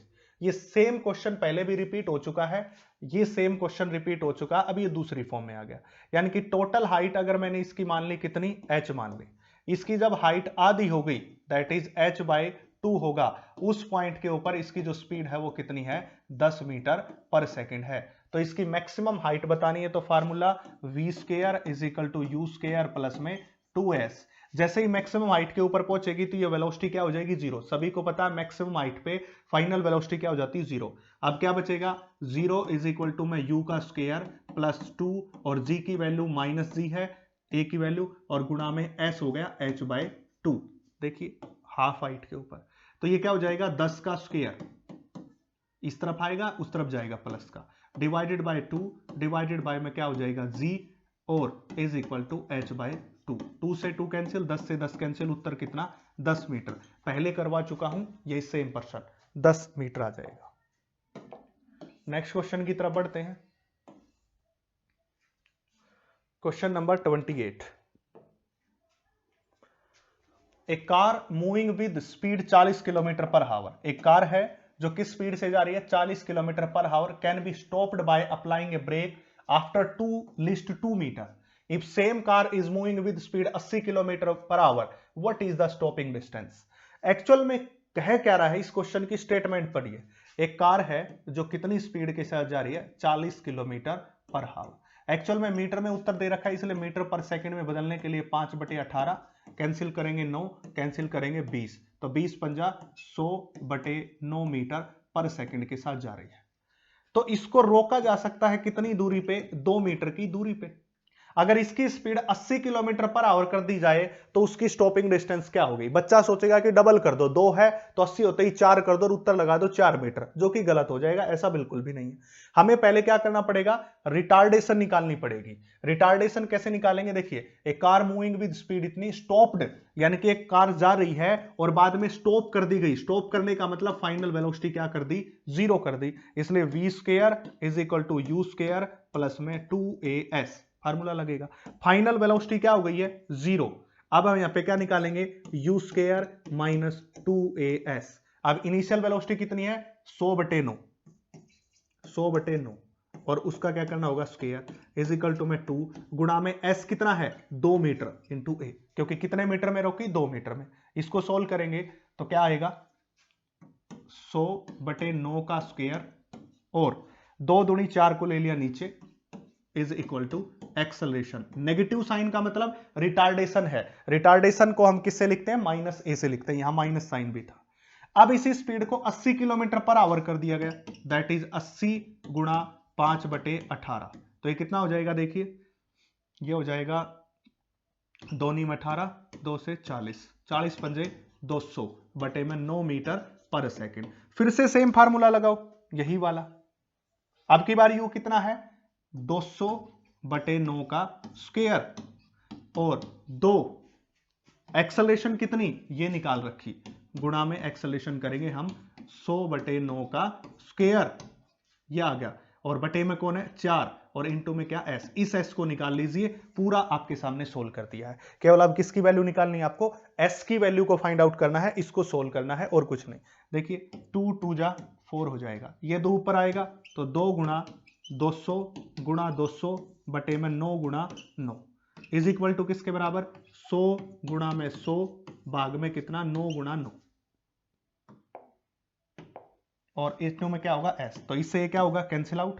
ये सेम क्वेश्चन पहले भी रिपीट हो चुका है, ये सेम क्वेश्चन रिपीट हो चुका, अब ये दूसरी फॉर्म में आ गया। यानी कि टोटल हाइट अगर मैंने इसकी मान ली कितनी, h मान ली, इसकी जब हाइट आधी हो गई दैट इज h/2 होगा, उस पॉइंट के ऊपर इसकी जो स्पीड है वो कितनी है, 10 मीटर पर सेकंड है। तो इसकी मैक्सिमम हाइट बतानी है तो formula v square is equal to u square plus में 2s। जैसे ही मैक्सिमम हाइट के ऊपर पहुंचेगी तो ये वेलोसिटी क्या हो जाएगी, जीरो। सभी को पता है मैक्सिमम हाइट पे फाइनल वेलोसिटी क्या हो जाती है, जीरो। अब क्या बचेगा, जीरो इज इक्वल टू में u का स्क्वायर प्लस 2 और g की वैल्यू माइनस g है, a की वैल्यू, और गुणा में s हो गया h/2। देखिए हाफ हाइट के ऊपर, तो ये क्या हो जाएगा 10 का स्क्वायर, इस तरफ आएगा उस तरफ जाएगा प्लस का, डिवाइडेड बाय 2, डिवाइडेड बाय में क्या हो जाएगा g, और इज इक्वल टू h/2। 2 से 2 कैंसिल, 10 से 10 कैंसिल, उत्तर कितना, 10 मीटर। पहले करवा चुका हूं, ये सेम पर्सन 10 मीटर आ जाएगा। नेक्स्ट क्वेश्चन की तरफ बढ़ते हैं। Question number 28। एक car moving with speed 40 kilometre पर आवर, एक कार है जो किस स्पीड से जा रही है, 40 किलोमीटर पर hour, can be stopped by applying a brake after least 2 metre. If same car is moving with speed 80 kilometre पर hour, what is the stopping distance. Actual में कह क्या रहा है, इस क्वेश्चन की स्टेटमेंट पढ़िए। एक कार है जो कितनी स्पीड के साथ जा रही है, 40 किलोमीटर पर आवर। एक्चुअल में मीटर में उत्तर दे रखा है, इसलिए मीटर पर सेकंड में बदलने के लिए 5/18 कैंसिल करेंगे 9, कैंसिल करेंगे 20, तो 20 पंजा 100/9 मीटर पर सेकंड के साथ जा रही है। तो इसको रोका जा सकता है कितनी दूरी पे, 2 मीटर की दूरी पे। अगर इसकी स्पीड 80 किलोमीटर पर आवर कर दी जाए तो उसकी स्टॉपिंग डिस्टेंस क्या होगी। बच्चा सोचेगा कि डबल कर दो, 2 है तो 80 होते ही 4 कर दो और उत्तर लगा दो 4 मीटर, जो कि गलत हो जाएगा। ऐसा बिल्कुल भी नहीं है। हमें पहले क्या करना पड़ेगा, रिटार्डेशन निकालनी पड़ेगी। रिटार्डेशन कैसे निकालेंगे, देखिए एक कार मूविंग विद स्पीड इतनी स्टॉप्ड, यानी कि एक कार जा रही है और बाद में स्टॉप कर दी गई। स्टॉप करने का मतलब फाइनल वेलोसिटी क्या कर दी, जीरो कर दी। इसलिए v square is equal to u square plus में 2as फार्मूला लगेगा। फाइनल वेलोसिटी क्या हो गई है, जीरो। अब हम यहां पे क्या निकालेंगे, u स्क्वायर माइनस 2as। अब इनिशियल वेलोसिटी कितनी है, 100/9, 100/9, और उसका क्या करना होगा स्क्वायर इज इक्वल टू में 2 गुणा में s कितना है, 2 मीटर इंटू a, क्योंकि कितने मीटर में रोकी, 2 मीटर में। इसको सोल्व करेंगे तो क्या आएगा, 100/9 का स्क्वायर, और 2 दूनी 4 को ले लिया नीचे, is equal to acceleration. Negative sign का मतलब रिटार्डेशन है। रिटार्डेशन को हम किससे लिखते हैं, -a से लिखते हैं, यहां माइनस साइन भी था। अब इसी स्पीड को 80 किलोमीटर पर आवर कर दिया गया, दैट इज 80 गुणा 5/18। तो ये कितना हो जाएगा, देखिए ये हो जाएगा 2 × 18, 2 से 40, 40 पंजे 200 बटे में 9 मीटर पर सेकंड। फिर से सेम फार्मूला लगाओ, यही वाला। अब की बार यू कितना है, 200/9 का स्क्वायर, और 2 एक्सेलरेशन कितनी ये निकाल रखी, गुणा में एक्सेलरेशन करेंगे हम 100/9 का स्क्वायर, ये आ गया, और बटे में कौन है 4, और इनटू में क्या s, इस s को निकाल लीजिए। पूरा आपके सामने सोल्व कर दिया है। केवल अब किसकी वैल्यू निकालनी है, आपको s की वैल्यू को फाइंड आउट करना है, इसको सोल्व करना है और कुछ नहीं। देखिए 2 2 जा 4 हो जाएगा, ये 2 ऊपर आएगा तो 2 गुणा 200 गुणा 200 बटे में 9 गुणा 9 इज इक्वल टू किसके बराबर, 100 गुणा में 100 भाग में कितना, 9 गुणा 9, और इस में क्या होगा s, तो इससे क्या होगा कैंसिल आउट।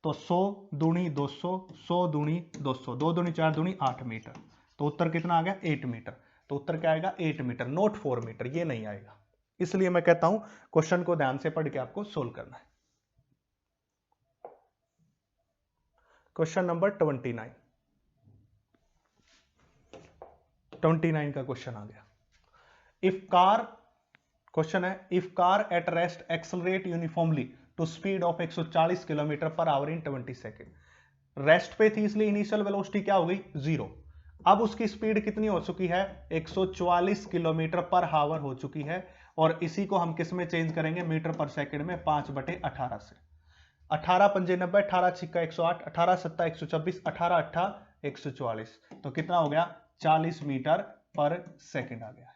तो 100 दूनी 200, 100 दूनी 200, 2 दूनी 4 दूनी 8 मीटर, तो उत्तर कितना आ गया 8 मीटर। तो उत्तर क्या आएगा 8 मीटर, नोट 4 मीटर, ये नहीं आएगा। इसलिए मैं कहता हूं क्वेश्चन को ध्यान से पढ़ के आपको सोल्व करना है। क्वेश्चन नंबर 29 का क्वेश्चन आ गया। इफ कार, क्वेश्चन है if car at rest accelerate uniformly to speed of 140 kilometre पर आवर इन 20 सेकेंड। रेस्ट पे थी इसलिए इनिशियल वेलोसिटी क्या हो गई, जीरो। अब उसकी स्पीड कितनी हो चुकी है, 144 किलोमीटर पर आवर हो चुकी है, और इसी को हम किस में चेंज करेंगे, मीटर पर सेकंड में 5/18 से। 18 पंजे 90, 18 छिक्का 108, 18 सत्ता 126, 18 अट्ठा 144, तो कितना हो गया 40 मीटर पर सेकंड आ गया।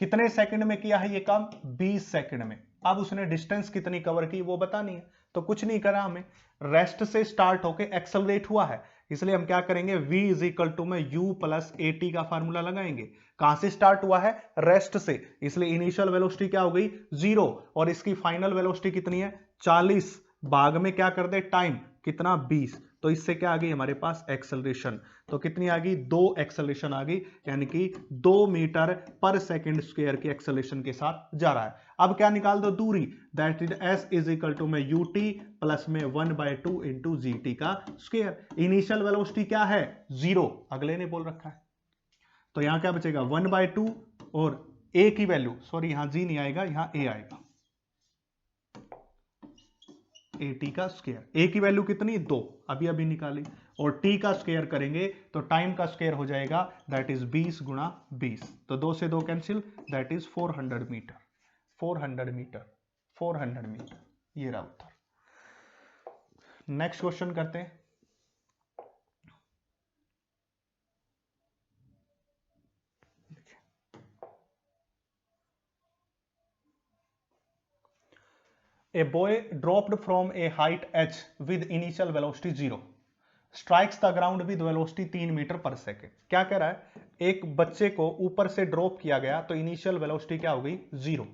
कितने सेकंड में किया है ये काम? 20 सेकंड में। अब उसने डिस्टेंस कितनी कवर की वो बतानी है, तो कुछ नहीं करा हमें, रेस्ट से स्टार्ट होके एक्सेलरेट हुआ है, इसलिए हम क्या करेंगे, v इज इक्वल टू में u प्लस ए टी का फार्मूला लगाएंगे। कहां से स्टार्ट हुआ है? रेस्ट से, इसलिए इनिशियल वेलोसिटी क्या हो गई? 0, और इसकी फाइनल वेलोसिटी कितनी है? 40, भाग में क्या कर दे टाइम, कितना? 20, तो इससे क्या आ गई हमारे पास? एक्सेलरेशन। तो कितनी आ गई? 2 एक्सेलरेशन आ गई, यानी कि 2 मीटर पर सेकंड स्क्वायर की एक्सेलरेशन के साथ जा रहा है। अब क्या निकाल दो? दूरी, that is s is equal to में ut प्लस में 1/2 इंटू जी टी का स्क्वायर। इनिशियल वेलोसिटी क्या है? 0, अगले ने बोल रखा है, तो यहां क्या बचेगा? 1/2 और a की वैल्यू, सॉरी यहां g नहीं आएगा, यहां a आएगा, ए टी का स्क्वायर। ए की वैल्यू कितनी? 2, अभी अभी निकाली, और टी का स्क्वायर करेंगे तो टाइम का स्क्वायर हो जाएगा, दैट इज 20 गुणा 20, तो 2 से 2 cancel, that is 400 metre, 400 metre, 400 metre. ये रहा उत्तर। नेक्स्ट क्वेश्चन करते हैं। A boy dropped from a height h with initial velocity 0 strikes the ground with velocity 3 metre पर सेकेंड। क्या कह रहा है? एक बच्चे को ऊपर से ड्रॉप किया गया, तो इनिशियल वेलोसिटी क्या हो गई? 0।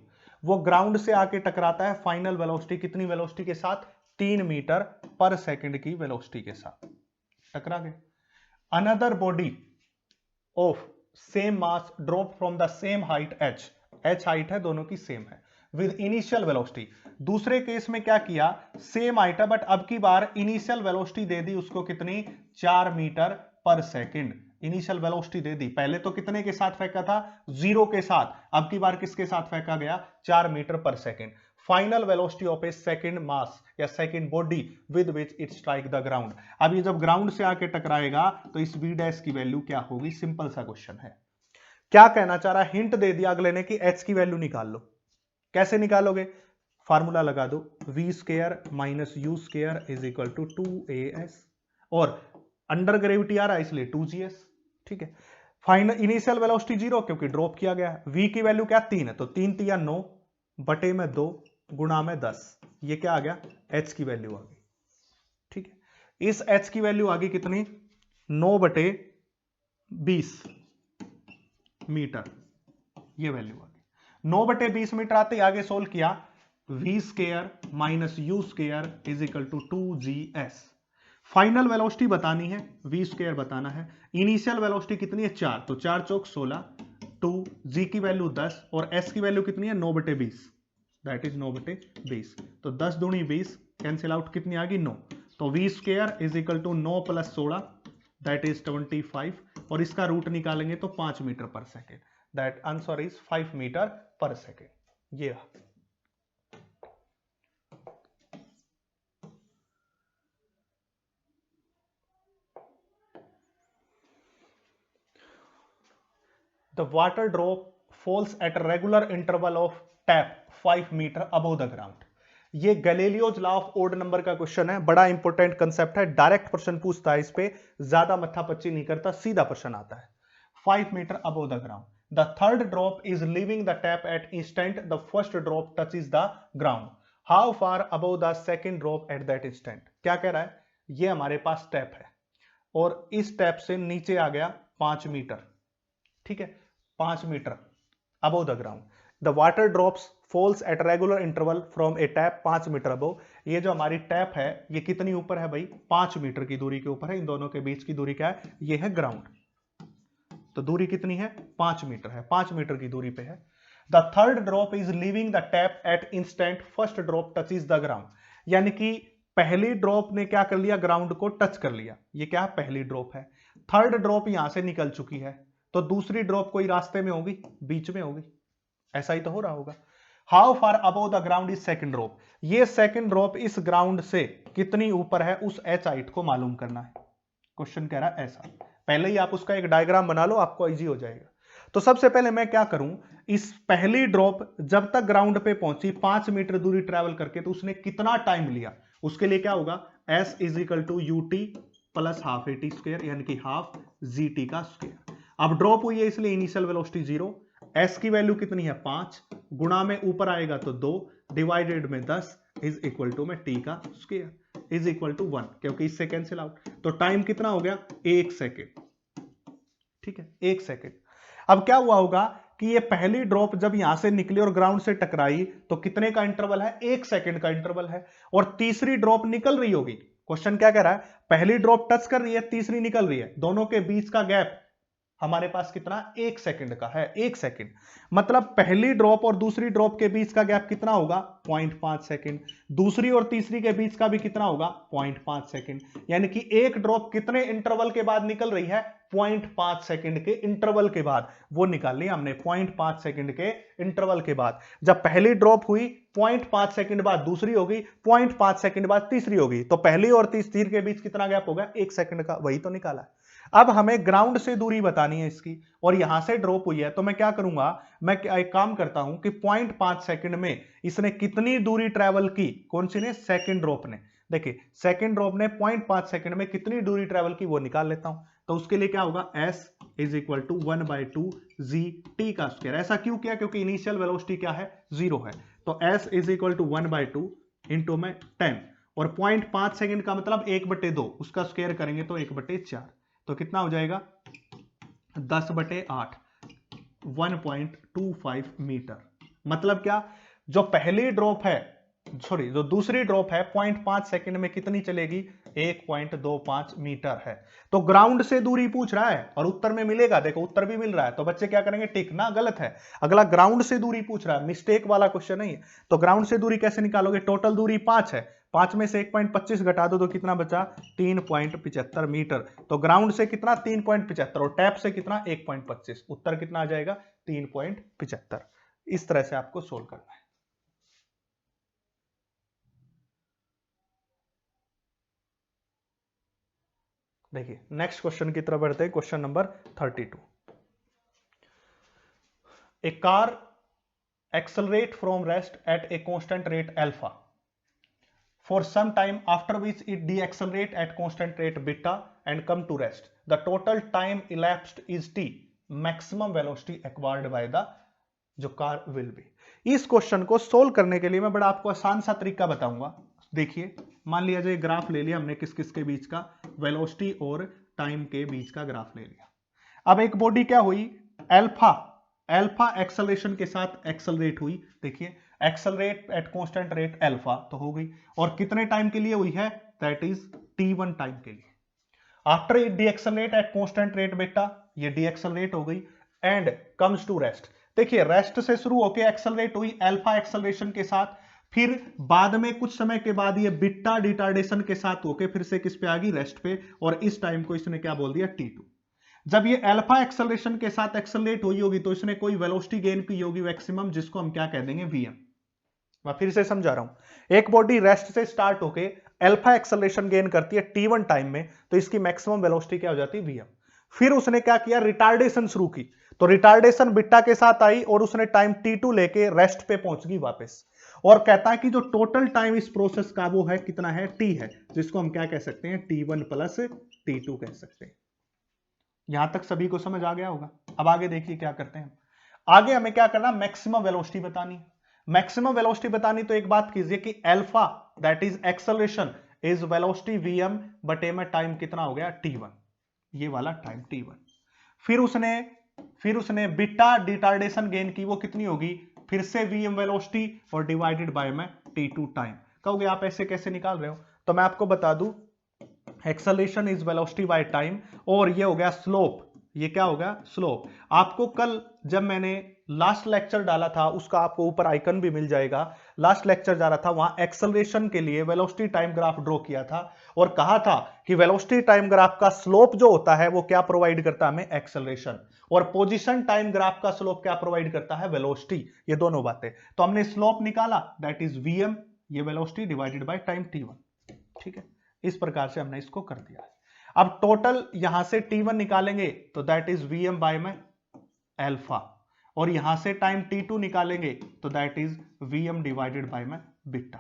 वो ग्राउंड से आके टकराता है, फाइनल वेलोसिटी कितनी वेलोसिटी के साथ? 3 मीटर पर सेकेंड की वेलोसिटी के साथ टकरा गए। Another body of same mass drop from the same height h, h height है, दोनों की सेम है, विद इनिशियल वेलोसिटी। दूसरे केस में क्या किया? सेम हाइट है, बट अब की बार इनिशियल वेलोसिटी दे दी उसको कितनी? 4 मीटर पर सेकंड इनिशियल वेलोसिटी दे दी। पहले तो कितने के साथ फेंका था? 0 के साथ, अब की बार किसके साथ फेंका गया? 4 मीटर पर second. Final velocity of a second mass या second body with which it strike the ground. अब ये जब ग्राउंड से आके टकराएगा तो इस v डैश की वैल्यू क्या होगी? सिंपल सा क्वेश्चन है। क्या कहना चाह रहा है? हिंट दे दिया अगले ने कि h की वैल्यू निकाल लो। कैसे निकालोगे? फार्मूला लगा दो, v square minus u square is equal to 2as, और अंडर ग्रेविटी आ रहा है इसलिए 2gs। ठीक है, फाइनल इनिशियल वेलोसिटी 0 क्योंकि ड्रॉप किया गया है। v की वैल्यू क्या? 3 है, तो 3 तिया 9 बटे में 2 गुणा में 10, ये क्या आ गया? h की वैल्यू आ गई। ठीक है, इस h की वैल्यू आ गई कितनी? 9 बटे 20 मीटर, ये वैल्यू आ गई। 9 बटे 20 मीटर आते ही आगे सोल्व किया, v square minus u square is equal to 2gs। Final velocity बतानी है, v स्क्वायर बताना है, इनिशियल वेलोसिटी कितनी है? 4, तो 4 चौक 16, 2 g की वैल्यू 10, और s की वैल्यू कितनी है? 9 बटे 20, दैट इज 9 बटे 20, तो 10 दूनी 20, कैंसिल आउट कितनी आ गई? 9, तो v square is equal to 9 plus 16, that is 25, और इसका रूट निकालेंगे तो 5 मीटर पर second, that answer is 5 metre पर सेकेंड। ये रहा। The water drop falls at a regular interval of tap 5 meter above the ground. ये Galileo's law of odd number का क्वेश्चन है, बड़ा इंपॉर्टेंट कंसेप्ट है, डायरेक्ट प्रश्न पूछता है इस पे, ज्यादा मत्थापच्ची नहीं करता, सीधा प्रश्न आता है। 5 meter above the ground. The third drop is leaving the tap at instant the first drop touches the ground. How far above the second drop at that instant? क्या कह रहा है? ये हमारे पास टैप है और इस टैप से नीचे आ गया 5 मीटर। ठीक है, 5 metre above the ground. The water drops falls at regular interval from a tap 5 metre above. ये जो हमारी टैप है ये कितनी ऊपर है भाई? 5 मीटर की दूरी के ऊपर है। इन दोनों के बीच की दूरी क्या है? ये है ग्राउंड, तो दूरी कितनी है? 5 मीटर है, 5 मीटर की दूरी पे है। The third drop is leaving the tap at instant first drop touches the ground. यानी कि पहली ड्रॉप ने क्या कर लिया? ग्राउंड को टच कर लिया, ये क्या है? पहली ड्रॉप है। थर्ड ड्रॉप यहां से निकल चुकी है, तो दूसरी ड्रॉप कोई रास्ते में होगी, बीच में होगी, ऐसा ही तो हो रहा होगा। How far above the ground is second drop. ये सेकंड ड्रॉप इस ग्राउंड से कितनी ऊपर है, उस एच हाइट को मालूम करना है। क्वेश्चन कह रहा है ऐसा, पहले ही आप उसका एक डायग्राम बना लो, आपको इजी हो जाएगा। तो सबसे पहले मैं क्या करूं, इस पहली ड्रॉप जब तक ग्राउंड पे पहुंची 5 मीटर दूरी ट्रेवल करके, तो उसने कितना टाइम लिया, उसके लिए क्या होगा? s is equal to u t plus half a t square, यानी कि हाफ जी टी का स्क्वायर। अब ड्रॉप हुई है इसलिए इनिशियल वेलोसिटी 0, s की वैल्यू कितनी है 5, गुणा में ऊपर आएगा तो 2, डिवाइडेड में 10 इज इक्वल टू में t का स्क्वायर इज इक्वल टू 1, क्योंकि इससे कैंसिल आउट। तो टाइम कितना हो गया 1 सेकेंड, ठीक है 1 सेकेंड। अब क्या हुआ होगा कि ये पहली ड्रॉप जब यहां से निकली और ग्राउंड से टकराई तो कितने का इंटरवल है 1 सेकेंड का इंटरवल है, और तीसरी ड्रॉप निकल रही होगी। क्वेश्चन क्या कह रहा है, पहली ड्रॉप टच कर रही है, तीसरी निकल रही है, दोनों के बीच का गैप हमारे पास कितना 1 सेकंड का है, 1 सेकंड। मतलब पहली ड्रॉप और दूसरी ड्रॉप के बीच का गैप कितना होगा 0.5 सेकंड, दूसरी और तीसरी के बीच का भी कितना होगा 0.5 सेकंड। यानी कि एक ड्रॉप कितने इंटरवल के बाद निकल रही है 0.5 सेकंड के इंटरवल के बाद, वो निकाल लिया हमने 0.5 सेकंड के इंटरवल के बाद। जब पहली ड्रॉप हुई 0.5 सेकंड बाद दूसरी होगी, 0.5 सेकंड बाद तीसरी होगी, तो पहली और तीसरी के बीच कितना गैप होगा 1 सेकंड का, वही तो निकाला है। अब हमें ग्राउंड से दूरी बतानी है इसकी, और यहां से ड्रॉप हुई है, तो मैं क्या करूंगा, मैं एक काम करता हूं कि 0.5 सेकंड में इसने कितनी दूरी ट्रेवल की, कौन सी ने, सेकंड ड्रॉप ने। देखिए सेकंड ड्रॉप ने 0.5 सेकंड में कितनी दूरी ट्रेवल की वो निकाल लेता हूं। तो उसके लिए क्या होगा, s is equal to 1/2 g t का स्क्वायर। ऐसा क्यों किया, क्योंकि इनिशियल वेलोसिटी क्या है 0 है। तो s is equal to 1/2 into में 10, और 0.5 सेकंड का मतलब 1/2, उसका स्क्वायर करेंगे तो 1/4, तो कितना हो जाएगा 10/8, 1.25 मीटर। मतलब क्या, जो पहली ड्रॉप है, सॉरी जो दूसरी ड्रॉप है 0.5 सेकंड में कितनी चलेगी 1.25 मीटर है। तो ग्राउंड से दूरी पूछ रहा है और उत्तर में मिलेगा, देखो उत्तर भी मिल रहा है, तो बच्चे क्या करेंगे टिक ना, गलत है। अगला ग्राउंड से दूरी पूछ रहा है, मिस्टेक वाला क्वेश्चन नहीं है। तो ग्राउंड से दूरी कैसे निकालोगे, टोटल दूरी 5 है, 5 में से 1.25 घटा दो तो कितना बचा 3.75 मीटर। तो ग्राउंड से कितना 3.75 और टैप से कितना 1.25, उत्तर कितना आ जाएगा 3.75। इस तरह से आपको सोल्व करना है। देखिए नेक्स्ट क्वेश्चन की तरफ बढ़ते हैं, question number 32। A car accelerate from rest at a constant rate alpha for some time, after which it deaccelerate at constant rate beta and come to rest. The total time elapsed is t, maximum velocity acquired by the जो car will be। इस question को solve करने के लिए मैं बड़ा आपको आसान सा तरीका बताऊंगा। देखिए मान लिया जाए ग्राफ ले लिया हमने किस किस के बीच का, वेलोसिटी और टाइम के बीच का ग्राफ ले लिया। अब एक बॉडी क्या हुई, अल्फा अल्फा एक्सेलरेशन के साथ एक्सेलरेट हुई। देखिए accelerate eight constant rate alpha तो हो गई, और कितने टाइम के लिए हुई है, दैट इज t1 टाइम के लिए। After it decelerate at constant rate बेटा, ये डीएक्सेलरेट हो गई एंड कम्स टू रेस्ट। देखिए रेस्ट से शुरू होकर एक्सेलरेट हुई अल्फा एक्सेलरेशन के साथ, फिर बाद में कुछ समय के बाद ये बीटा डिटार्डेशन के साथ होके फिर से किस पे आ गई, रेस्ट पे, और इस टाइम को इसने क्या बोल दिया t2। जब ये अल्फा एक्सेलरेशन के साथ एक्सेलरेट हुई होगी तो इसने कोई वेलोसिटी गेन की होगी मैक्सिमम, जिसको हम क्या कह देंगे vm। मैं फिर से समझा रहा हूं, एक बॉडी रेस्ट से स्टार्ट होके अल्फा एक्सेलरेशन गेन करती है t1 टाइम में, तो इसकी मैक्सिमम वेलोसिटी क्या हो जाती है vm। फिर उसने क्या किया, रिटार्डेशन शुरू की, तो रिटार्डेशन बीटा के साथ आई और उसने टाइम t2 लेके रेस्ट पे पहुंच गई वापस, और कहता है कि जो टोटल टाइम इस प्रोसेस का वो है कितना है, t है, जिसको हम क्या कह सकते हैं t1 प्लस t2 कह सकते हैं। यहां तक सभी को समझ आ गया होगा। अब आगे देखिए क्या करते हैं, आगे हमें क्या करना, मैक्सिमम वेलोसिटी बतानी। मैक्सिमम वेलोसिटी बतानी तो एक बात कीजिए कि alpha that is acceleration is velocity vm बटे में टाइम कितना हो गया t1, ये वाला टाइम t1। फिर उसने बीटा डिटार्डेशन गेन की, वो कितनी होगी, फिर से vm वेलोसिटी और डिवाइडेड बाय में t2 टाइम। कहोगे आप ऐसे कैसे निकाल रहे हो, तो मैं आपको बता दूं, acceleration is velocity by time, और ये हो गया स्लोप, ये क्या होगा स्लोप। आपको कल जब मैंने लास्ट लेक्चर डाला था उसका आपको ऊपर आइकन भी मिल जाएगा, लास्ट लेक्चर जा रहा था, वहां एक्सेलरेशन के लिए वेलोसिटी टाइम ग्राफ ड्रॉ किया था और कहा था कि वेलोसिटी टाइम ग्राफ का स्लोप जो होता है वो क्या प्रोवाइड करता है हमें, एक्सेलरेशन, और पोजीशन टाइम ग्राफ का स्लोप क्या प्रोवाइड करता है, वेलोसिटी, ये दोनों बातें। तो हमने स्लोप निकाला दैट इज vm, ये velocity divided by time t1, ठीक है। इस प्रकार से हमने इसको कर दिया। अब टोटल यहां से t1 निकालेंगे तो दैट इज vm बाय में अल्फा, और यहां से टाइम t2 निकालेंगे तो that is vm divided by में beta.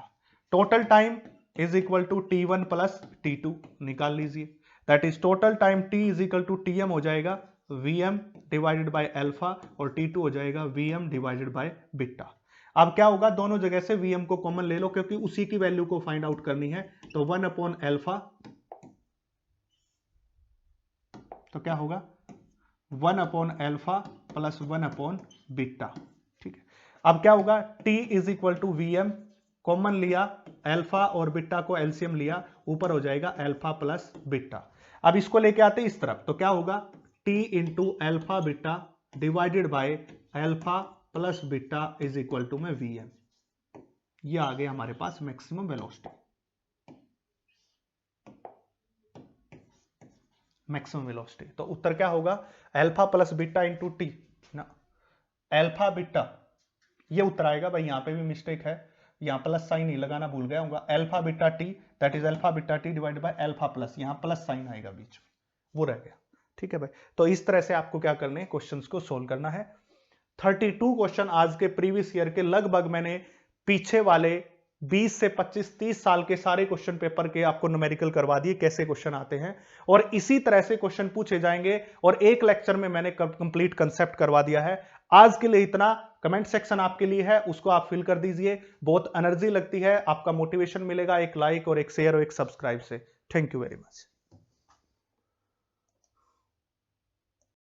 Total time is equal to t1 plus t2 निकाल लीजिए, that is total time t is equal to tm हो जाएगा Vm डिवाइडेड बाय अल्फा और T2 हो जाएगा Vm डिवाइडेड बाय बीटा। अब क्या होगा, दोनों जगह से Vm को कॉमन ले लो क्योंकि उसी की वैल्यू को फाइंड आउट करनी है। तो 1 अपॉन अल्फा, तो क्या होगा 1 upon alpha plus 1 upon beta. ठीक है, अब क्या होगा, T is equal to Vm, common लिया, अल्फा और बीटा को एलसीएम लिया, ऊपर हो जाएगा अल्फा प्लस बीटा। अब इसको लेके आते इस तरफ, तो क्या होगा T into alpha beta divided by alpha plus beta is equal to में Vm। ये आ गया हमारे पास मैक्सिमम वेलोसिटी, मैक्सिमम वेलोसिटी। तो उत्तर क्या होगा, alpha plus beta into t ना, अल्फा बीटा, ये उत्तर आएगा भाई। यहां पे भी मिस्टेक है, यहां प्लस साइन ही लगाना भूल गया हूँ। Alpha beta T that is alpha beta T divided by alpha plus, यहां प्लस साइन आएगा बीच में, वो रह गया। ठीक है भाई, तो इस तरह से आपको क्या करना है, क्वेश्चंस को सोल्व करना है। 32 क्वेश्चन आज के प्रीवियस ईयर के लगभग मैंने पीछे वाले 20 से 25-30 साल के सारे क्वेश्चन पेपर के आपको न्यूमेरिकल करवा दिए, कैसे क्वेश्चन आते हैं और इसी तरह से क्वेश्चन पूछे जाएंगे। और एक लेक्चर में मैंने कंप्लीट कंसेप्ट करवा दिया है। आज के लिए इतना। कमेंट सेक्शन आपके लिए है, उसको आप फिल कर दीजिए। बहुत एनर्जी लगती है, आपका मोटिवेशन मिलेगा एक लाइक और एक शेयर और एक सब्सक्राइब से। Thank you very much.